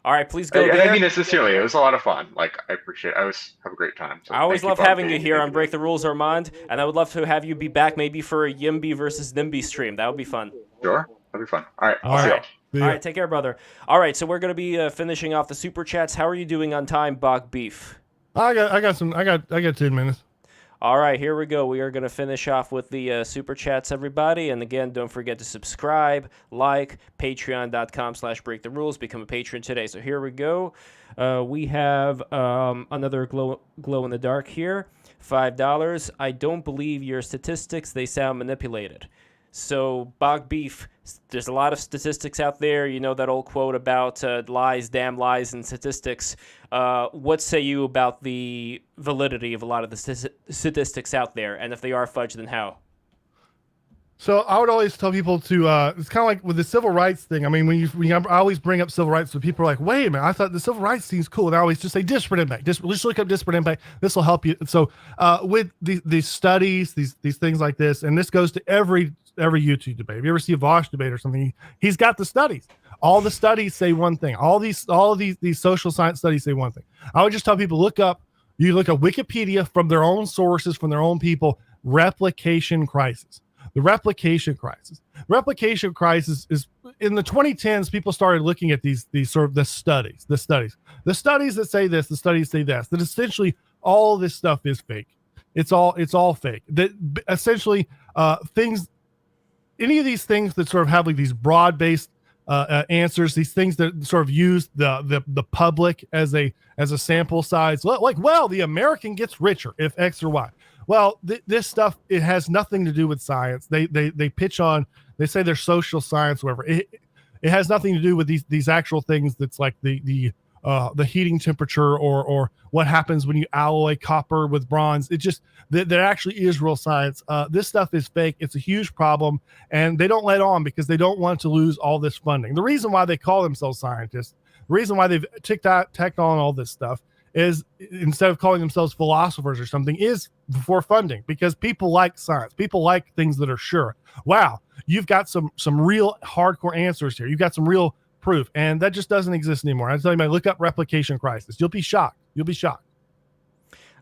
All right, please go there. I mean it sincerely. It was a lot of fun. I appreciate it. I always have a great time. So I always love having you here on Break the Rules, Armand, and I would love to have you be back maybe for a YIMBY versus NIMBY stream. That would be fun. Sure, that'd be fun. All right, All right. All right, take care, brother. All right, so we're going to be finishing off the super chats. How are you doing on time, Bogbeef? I got 10 minutes. All right, here we go. We are going to finish off with the super chats, everybody. And again, don't forget to subscribe, like, patreon.com/breaktherules. Become a patron today. So here we go. We have another glow in the dark here. $5. I don't believe your statistics. They sound manipulated. So, Bogbeef, there's a lot of statistics out there. You know that old quote about lies, damn lies, and statistics. What say you about the validity of a lot of the statistics out there? And if they are fudged, then how? So I would always tell people to, it's kind of like with the civil rights thing. I mean, I always bring up civil rights, so people are like, wait a minute, I thought the civil rights seems cool. And I always just say disparate impact. Just look up disparate impact. This will help you. So with these studies, these things like this, and this goes to every YouTube debate. If you ever see a Vosh debate or something, he's got the studies. All the studies say one thing. All of these social science studies say one thing. I would just tell people, look up Wikipedia from their own sources, from their own people, replication crisis. The replication crisis. Replication crisis is in the 2010s. People started looking at these sort of the studies that say this, the studies say that essentially all this stuff is fake. It's all fake. That essentially things, any of these things that sort of have like these broad-based answers, these things that sort of use the public as a sample size, like, well, the American gets richer if X or Y. Well, this stuff, it has nothing to do with science. They pitch on, they say they're social science, whatever. It has nothing to do with these actual things. That's like the heating temperature or what happens when you alloy copper with bronze. It just, there actually is real science. This stuff is fake. It's a huge problem, and they don't let on because they don't want to lose all this funding. The reason why they call themselves scientists, the reason why they've tacked on all this stuff is, instead of calling themselves philosophers or something, is for funding, because people like science. People like things that are sure. Wow, you've got some real hardcore answers here. You've got some real proof, and that just doesn't exist anymore. I tell you, man, look up replication crisis. You'll be shocked.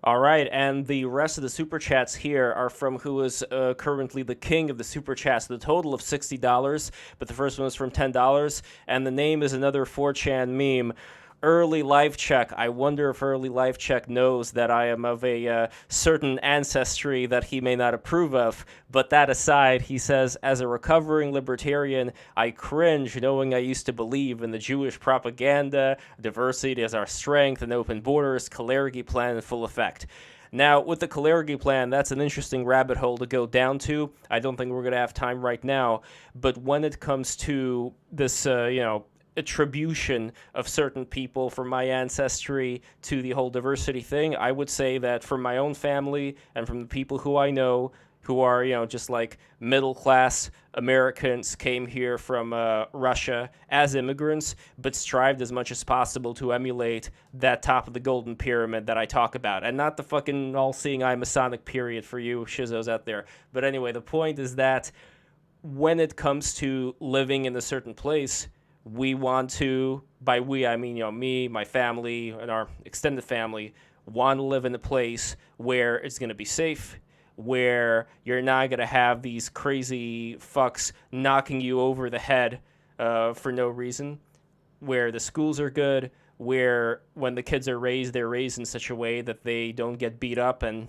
All right, and the rest of the super chats here are from who is currently the king of the super chats, the total of $60, but the first one is from $10, and the name is another 4chan meme. Early Life Check. I wonder if Early Life Check knows that I am of a certain ancestry that he may not approve of. But that aside, he says, as a recovering libertarian, I cringe knowing I used to believe in the Jewish propaganda, diversity as our strength, and open borders, Kalergi plan in full effect. Now, with the Kalergi plan, that's an interesting rabbit hole to go down to. I don't think we're going to have time right now. But when it comes to this, attribution of certain people from my ancestry to the whole diversity thing, I would say that from my own family and from the people who I know who are, just like middle-class Americans, came here from Russia as immigrants, but strived as much as possible to emulate that top of the golden pyramid that I talk about. And not the fucking all-seeing eye Masonic period for you shizzos out there. But anyway, the point is that when it comes to living in a certain place, we want to, by we, I mean, me, my family, and our extended family, want to live in a place where it's going to be safe, where you're not going to have these crazy fucks knocking you over the head for no reason, where the schools are good, where when the kids are raised, they're raised in such a way that they don't get beat up and,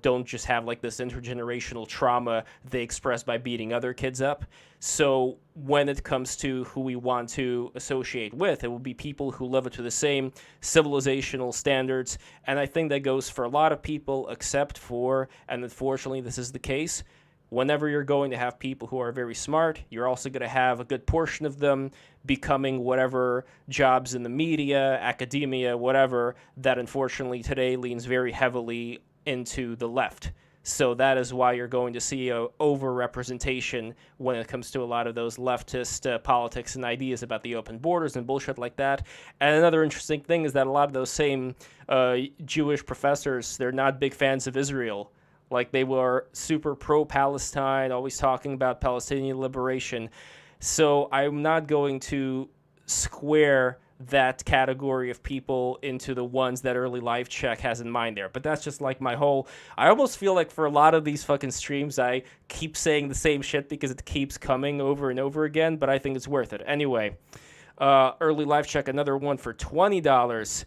don't just have like this intergenerational trauma they express by beating other kids up. So when it comes to who we want to associate with, it will be people who live up to the same civilizational standards. And I think that goes for a lot of people, except for, and unfortunately this is the case, whenever you're going to have people who are very smart, you're also going to have a good portion of them becoming whatever jobs in the media, academia, whatever, that unfortunately today leans very heavily into the left. So that is why you're going to see a overrepresentation when it comes to a lot of those leftist politics and ideas about the open borders and bullshit like that. And another interesting thing is that a lot of those same Jewish professors, they're not big fans of Israel. Like, they were super pro-Palestine, always talking about Palestinian liberation. So I'm not going to square that category of people into the ones that Early Life Check has in mind there. But that's just like my whole... I almost feel like for a lot of these fucking streams, I keep saying the same shit because it keeps coming over and over again, but I think it's worth it. Anyway, Early Life Check, another one for $20.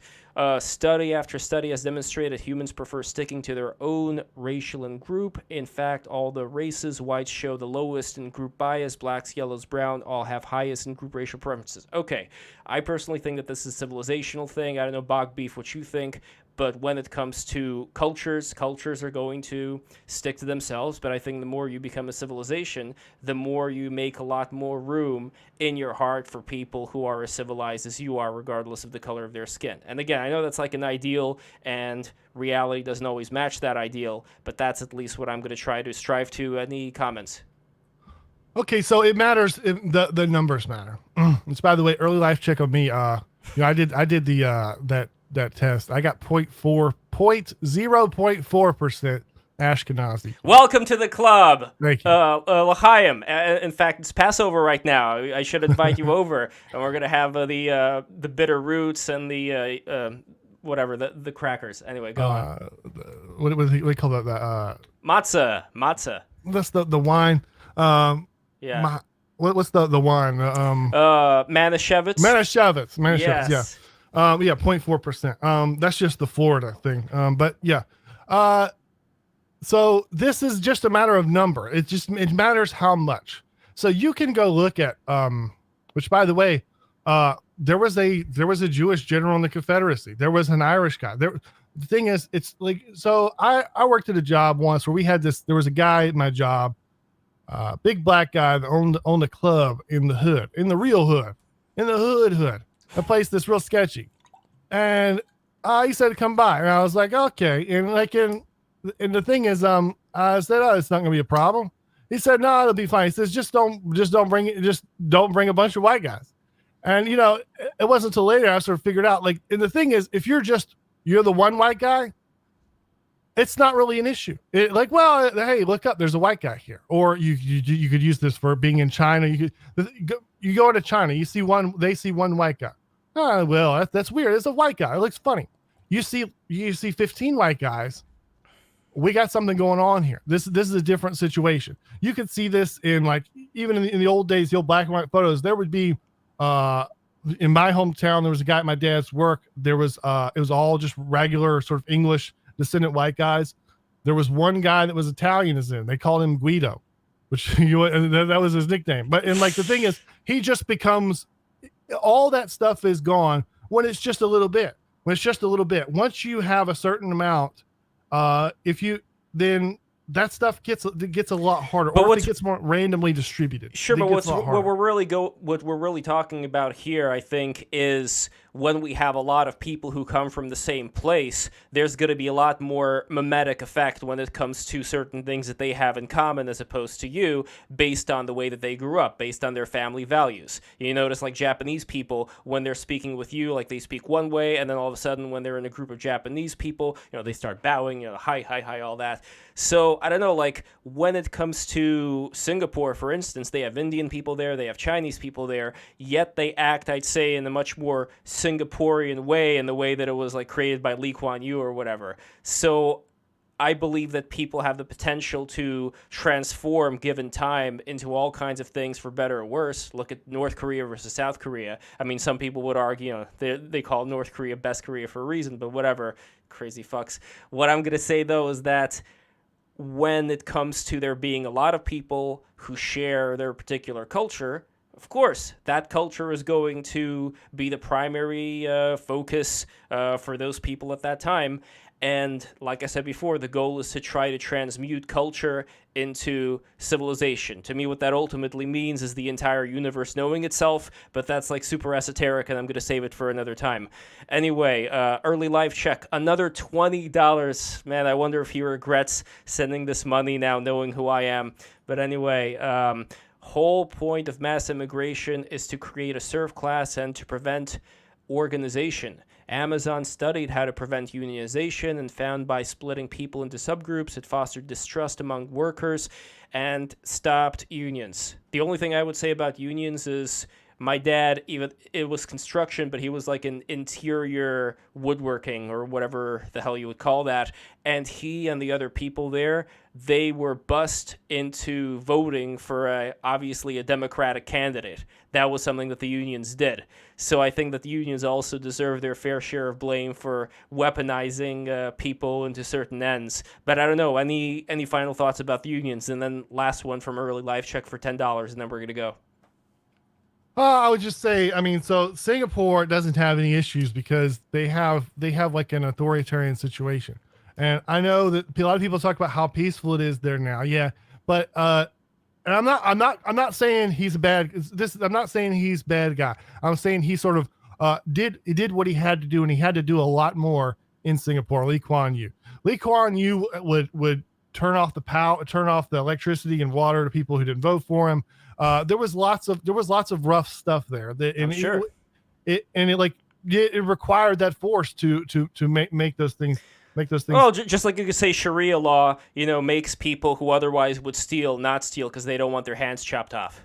Study after study has demonstrated humans prefer sticking to their own racial in-group. In fact, all the races, whites show the lowest in-group bias, blacks, yellows, brown, all have highest in-group racial preferences. Okay, I personally think that this is a civilizational thing. I don't know, Bogbeef, what you think. But when it comes to cultures are going to stick to themselves. But I think the more you become a civilization, the more you make a lot more room in your heart for people who are as civilized as you are, regardless of the color of their skin. And again, I know that's like an ideal, and reality doesn't always match that ideal, but that's at least what I'm going to try to strive to. Any comments? Okay, so it matters. The numbers matter. It's, by the way, early life check of me. I did the that test. I got 0.4% Ashkenazi. Welcome to the club. Thank you. L'chaim. In fact, it's Passover right now. I should invite you over, and we're gonna have the bitter roots and the whatever the crackers. Anyway, go on. What do you call that? Matzah. That's the wine. Yeah. What's the wine? Manischewitz. Manischewitz. Yes. Yeah. 0.4%. That's just the Florida thing. But yeah. So this is just a matter of number. It matters how much. So you can go look at, which, by the way, there was a Jewish general in the Confederacy. There was an Irish guy. The thing is, it's like, so I worked at a job once where we had there was a guy at my job, big black guy that owned a club in the hood, in the real hood, in the hood. A place that's real sketchy, and he said to come by, and I was like, okay. And and the thing is, I said, oh, it's not gonna be a problem. He said, no, it'll be fine. He says, just don't bring a bunch of white guys. And it wasn't until later I sort of figured out, like, and the thing is, if you're the one white guy, it's not really an issue. Well, hey, look up, there's a white guy here. Or you could use this for being in China. You go into China, they see one white guy. Oh, well, that's weird. It's a white guy. It looks funny. You see 15 white guys. We got something going on here. This is a different situation. You could see this in, like, even in the old days, the old black and white photos. There would be in my hometown, there was a guy at my dad's work. There was it was all just regular sort of English descendant white guys. There was one guy that was Italian as in. They called him Guido, which that was his nickname. But the thing is, he just becomes, all that stuff is gone when it's just a little bit. Once you have a certain amount, then that stuff gets a lot harder, or if it gets more randomly distributed. Sure, but what we're really talking about here, I think, is when we have a lot of people who come from the same place, there's going to be a lot more mimetic effect when it comes to certain things that they have in common as opposed to you, based on the way that they grew up, based on their family values. You notice, like, Japanese people, when they're speaking with you, like, they speak one way, and then all of a sudden when they're in a group of Japanese people, they start bowing, hi, all that. So I don't know, like, when it comes to Singapore, for instance, they have Indian people there, they have Chinese people there, yet they act, I'd say, in a much more Singaporean way, in the way that it was, like, created by Lee Kuan Yew or whatever. So I believe that people have the potential to transform, given time, into all kinds of things for better or worse. Look at North Korea versus South Korea. I mean, some people would argue, they call North Korea best Korea for a reason, but whatever, crazy fucks. What I'm going to say, though, is that when it comes to there being a lot of people who share their particular culture, of course, that culture is going to be the primary focus for those people at that time. And like I said before, the goal is to try to transmute culture into civilization. To me, what that ultimately means is the entire universe knowing itself, but that's like super esoteric, and I'm going to save it for another time. Anyway, early life check, another $20. Man, I wonder if he regrets sending this money now, knowing who I am. But anyway, whole point of mass immigration is to create a serf class and to prevent organization. Amazon studied how to prevent unionization and found by splitting people into subgroups, it fostered distrust among workers and stopped unions. The only thing I would say about unions is My dad, even it was construction, but he was like in interior woodworking or whatever the hell you would call that. And he and the other people there, they were bussed into voting for obviously a Democratic candidate. That was something that the unions did. So I think that the unions also deserve their fair share of blame for weaponizing people into certain ends. But I don't know. Any final thoughts about the unions? And then last one from Early Life Check for $10, and then we're gonna go. I would just say, I mean, so Singapore doesn't have any issues because they have like an authoritarian situation. And I know that a lot of people talk about how peaceful it is there now. Yeah. But, and I'm not saying he's I'm not saying he's a bad guy. I'm saying he sort of, did what he had to do, and he had to do a lot more in Singapore. Lee Kuan Yew would turn off the electricity and water to people who didn't vote for him. There was lots of rough stuff there. I'm sure. It required that force to make those things. Well, just like you could say Sharia law, makes people who otherwise would steal not steal because they don't want their hands chopped off.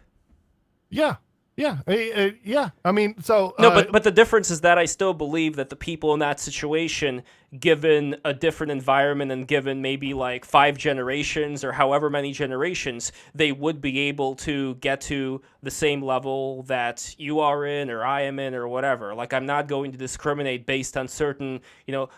Yeah. Yeah. I mean, so no, but the difference is that I still believe that the people in that situation, given a different environment and given maybe like 5 generations or however many generations, they would be able to get to the same level that you are in or I am in or whatever. Like, I'm not going to discriminate based on certain,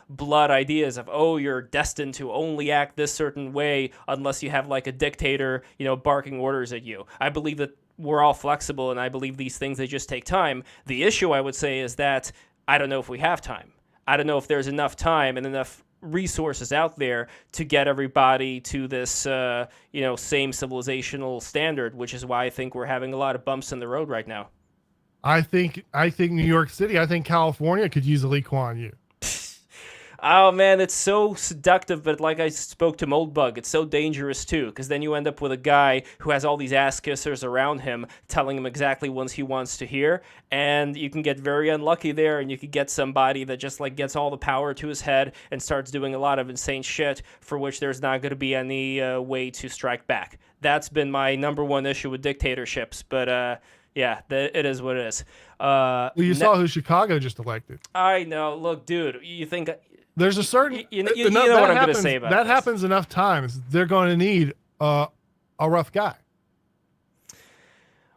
blood ideas of, oh, you're destined to only act this certain way unless you have like a dictator, barking orders at you. I believe that we're all flexible, and I believe these things, they just take time. The issue, I would say, is that I don't know if we have time. I don't know if there's enough time and enough resources out there to get everybody to this, same civilizational standard, which is why I think we're having a lot of bumps in the road right now. I think New York City, I think California could use a Lee Kuan Yew. Oh, man, it's so seductive, but like I spoke to Moldbug, it's so dangerous, too, because then you end up with a guy who has all these ass-kissers around him telling him exactly what he wants to hear, and you can get very unlucky there, and you could get somebody that just, gets all the power to his head and starts doing a lot of insane shit for which there's not going to be any way to strike back. That's been my number one issue with dictatorships, but, yeah, it is what it is. Well, you saw who Chicago just elected. I know. Look, dude, you think... There's a certain... You know what I'm going to say about that this. happens enough times. They're going to need a rough guy.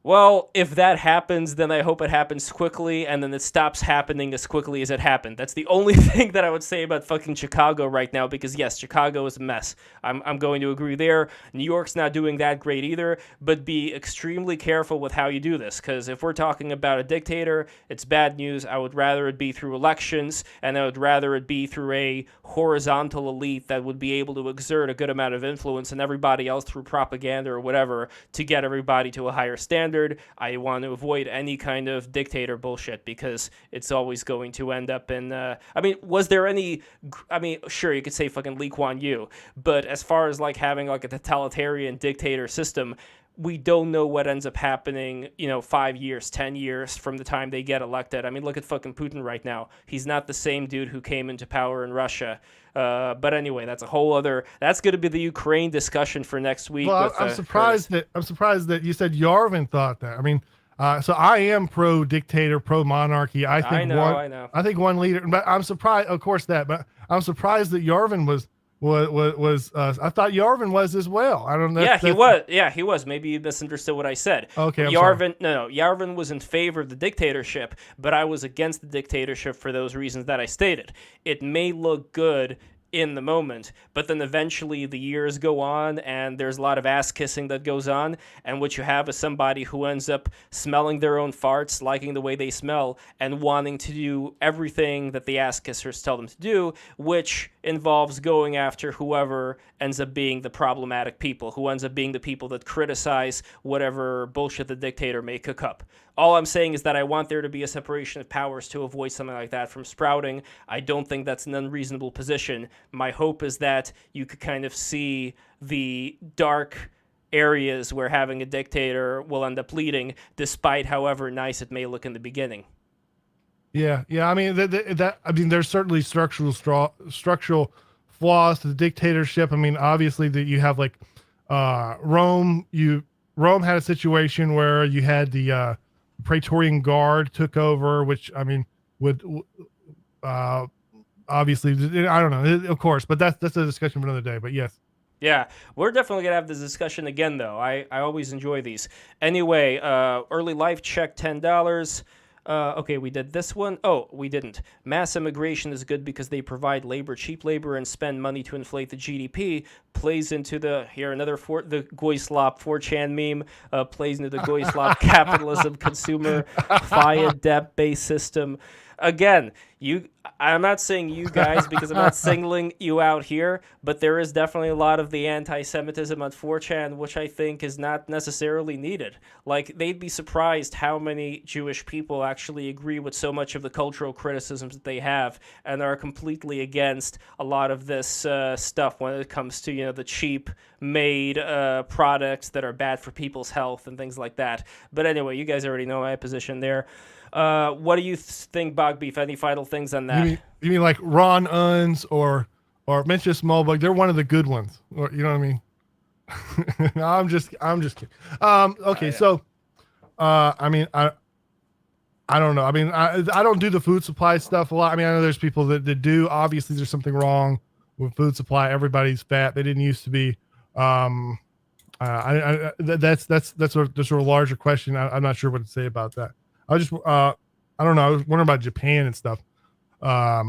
Well, if that happens, then I hope it happens quickly, and then it stops happening as quickly as it happened. That's the only thing that I would say about fucking Chicago right now, because yes, Chicago is a mess. I'm going to agree there. New York's not doing that great either, but be extremely careful with how you do this, because if we're talking about a dictator, it's bad news. I would rather it be through elections, and I would rather it be through a horizontal elite that would be able to exert a good amount of influence, and everybody else through propaganda or whatever to get everybody to a higher standard. I want to avoid any kind of dictator bullshit because it's always going to end up in... was there any... sure, you could say fucking Lee Kuan Yew, but as far as having a totalitarian dictator system, we don't know what ends up happening, 5 years, 10 years from the time they get elected. I mean, look at fucking Putin right now. He's not the same dude who came into power in Russia. But anyway, that's a whole other... That's going to be the Ukraine discussion for next week. Well, I'm surprised that you said Yarvin thought that. I mean, so I am pro dictator, pro monarchy. I know. I think one leader, but I'm surprised. Of course, but I'm surprised that Yarvin was. I thought Yarvin was as well. I don't know. He was. Yeah, he was. Maybe you misunderstood what I said. Okay, Yarvin was in favor of the dictatorship, but I was against the dictatorship for those reasons that I stated. It may look good in the moment, but then eventually the years go on and there's a lot of ass kissing that goes on, and what you have is somebody who ends up smelling their own farts, liking the way they smell, and wanting to do everything that the ass kissers tell them to do, which involves going after whoever ends up being the problematic people, who ends up being the people that criticize whatever bullshit the dictator may cook up. All I'm saying is that I want there to be a separation of powers to avoid something like that from sprouting. I don't think that's an unreasonable position. My hope is that you could kind of see the dark areas where having a dictator will end up leading, despite however nice it may look in the beginning. Yeah. I mean, there's certainly structural flaws to the dictatorship. I mean, obviously that you have Rome had a situation where you had the Praetorian Guard took over, which I mean would obviously, I don't know, of course, but that's a discussion for another day. But yes. Yeah, we're definitely going to have this discussion again, though. I always enjoy these. Anyway, early life check, $10. Okay, we did this one. Oh, we didn't. Mass immigration is good because they provide labor, cheap labor, and spend money to inflate the GDP. Plays into the, here, the Goyslop 4chan meme, plays into the Goyslop capitalism consumer fiat debt-based system. Again, I'm not saying you guys because I'm not singling you out here, but there is definitely a lot of the anti-Semitism on 4chan, which I think is not necessarily needed. Like, they'd be surprised how many Jewish people actually agree with so much of the cultural criticisms that they have and are completely against a lot of this stuff when it comes to, the cheap made products that are bad for people's health and things like that. But anyway, you guys already know my position there. What do you think, Bogbeef? Any final things on that? You mean like Ron Unz or Mention Smallbug? They're one of the good ones. Or, you know what I mean? No, I'm just kidding. Okay, so I mean, I don't know. I mean, I don't do the food supply stuff a lot. I mean, I know there's people that do. Obviously, there's something wrong with food supply. Everybody's fat. They didn't used to be. That's sort of a larger question. I'm not sure what to say about that. I don't know. I was wondering about Japan and stuff. I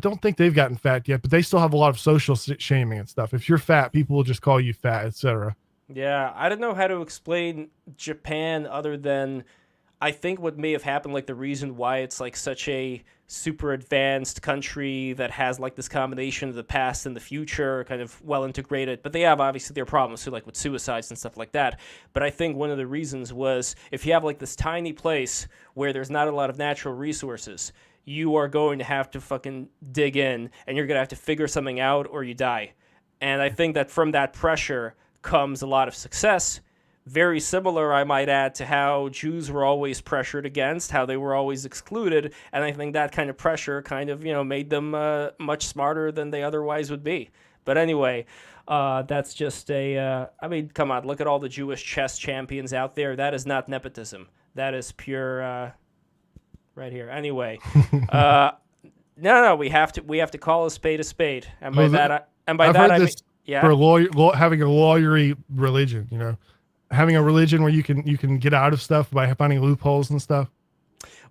don't think they've gotten fat yet, but they still have a lot of social shaming and stuff. If you're fat, people will just call you fat, etc. Yeah, I don't know how to explain Japan other than I think what may have happened, like the reason why it's like such a super advanced country that has like this combination of the past and the future kind of well integrated, but they have obviously their problems too, like with suicides and stuff like that. But I think one of the reasons was if you have like this tiny place where there's not a lot of natural resources, you are going to have to fucking dig in and you're going to have to figure something out or you die. And I think that from that pressure comes a lot of success. Very similar, I might add, to how Jews were always pressured against, how they were always excluded, and I think that kind of pressure kind of, made them much smarter than they otherwise would be. But anyway, that's just I mean, come on, look at all the Jewish chess champions out there. That is not nepotism. That is pure, right here. Anyway, no, we have to call a spade, and by that I mean, yeah, for a lawyer, having a lawyery religion, having a religion where you can get out of stuff by finding loopholes and stuff.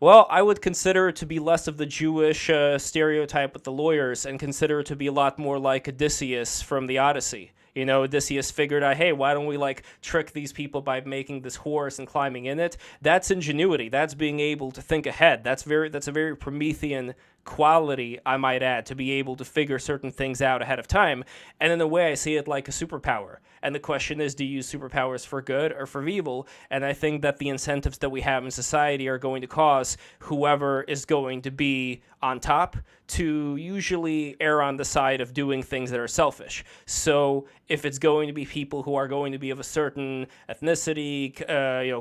Well, I would consider it to be less of the Jewish stereotype with the lawyers and consider it to be a lot more like Odysseus from the Odyssey. Odysseus figured out, hey, why don't we trick these people by making this horse and climbing in it? That's ingenuity. That's being able to think ahead. That's a very Promethean quality, I might add, to be able to figure certain things out ahead of time. And in a way, I see it like a superpower. And the question is, do you use superpowers for good or for evil? And I think that the incentives that we have in society are going to cause whoever is going to be on top to usually err on the side of doing things that are selfish. So if it's going to be people who are going to be of a certain ethnicity,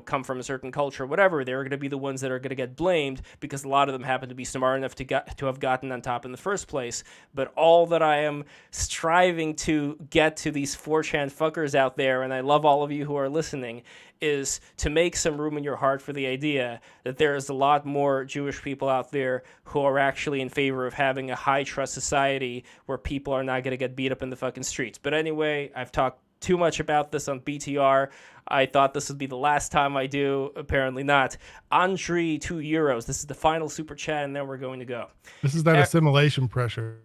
come from a certain culture, whatever, they're going to be the ones that are going to get blamed because a lot of them happen to be smart enough to have gotten on top in the first place. But all that I am striving to get to these 4chan fuckers out there, and I love all of you who are listening, is to make some room in your heart for the idea that there is a lot more Jewish people out there who are actually in favor of having a high-trust society where people are not going to get beat up in the fucking streets. But anyway, I've talked too much about this on BTR. I thought this would be the last time I do. Apparently not. Andre, €2. This is the final super chat, and then we're going to go. This is that assimilation pressure.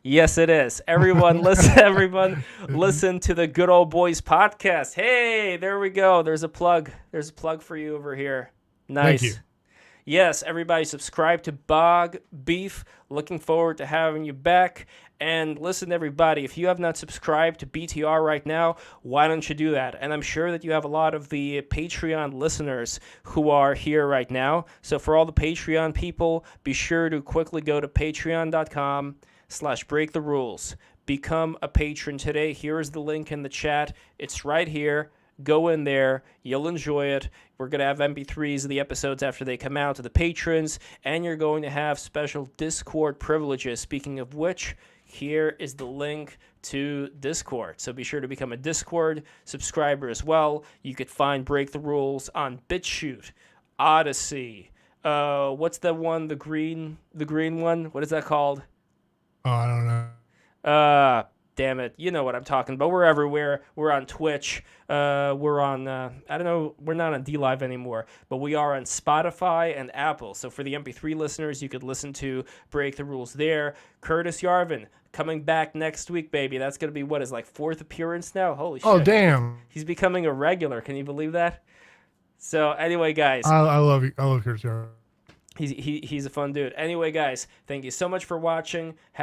Yes, it is. Everyone listen to the Good Old Boys podcast. Hey, there we go. There's a plug. There's a plug for you over here. Nice. Thank you. Yes, everybody subscribe to Bogbeef. Looking forward to having you back. And listen, everybody, if you have not subscribed to BTR right now, why don't you do that? And I'm sure that you have a lot of the Patreon listeners who are here right now. So for all the Patreon people, be sure to quickly go to patreon.com/breaktherules. Become a patron today. Here is the link in the chat. It's right here. Go in there. You'll enjoy it. We're going to have MP3s of the episodes after they come out to the patrons, and you're going to have special Discord privileges. Speaking of which, here is the link to Discord. So be sure to become a Discord subscriber as well. You could find Break the Rules on BitChute, Odyssey. What's the one? The green one. What is that called? Oh, I don't know. Damn it. You know what I'm talking about. We're everywhere. We're on Twitch. We're on, I don't know, we're not on DLive anymore, but we are on Spotify and Apple. So for the MP3 listeners, you could listen to Break the Rules there. Curtis Yarvin coming back next week, baby. That's going to be his like 4th appearance now? Holy shit. Oh, damn. He's becoming a regular. Can you believe that? So anyway, guys. I love you. I love Curtis Yarvin. He's a fun dude. Anyway, guys, thank you so much for watching. Have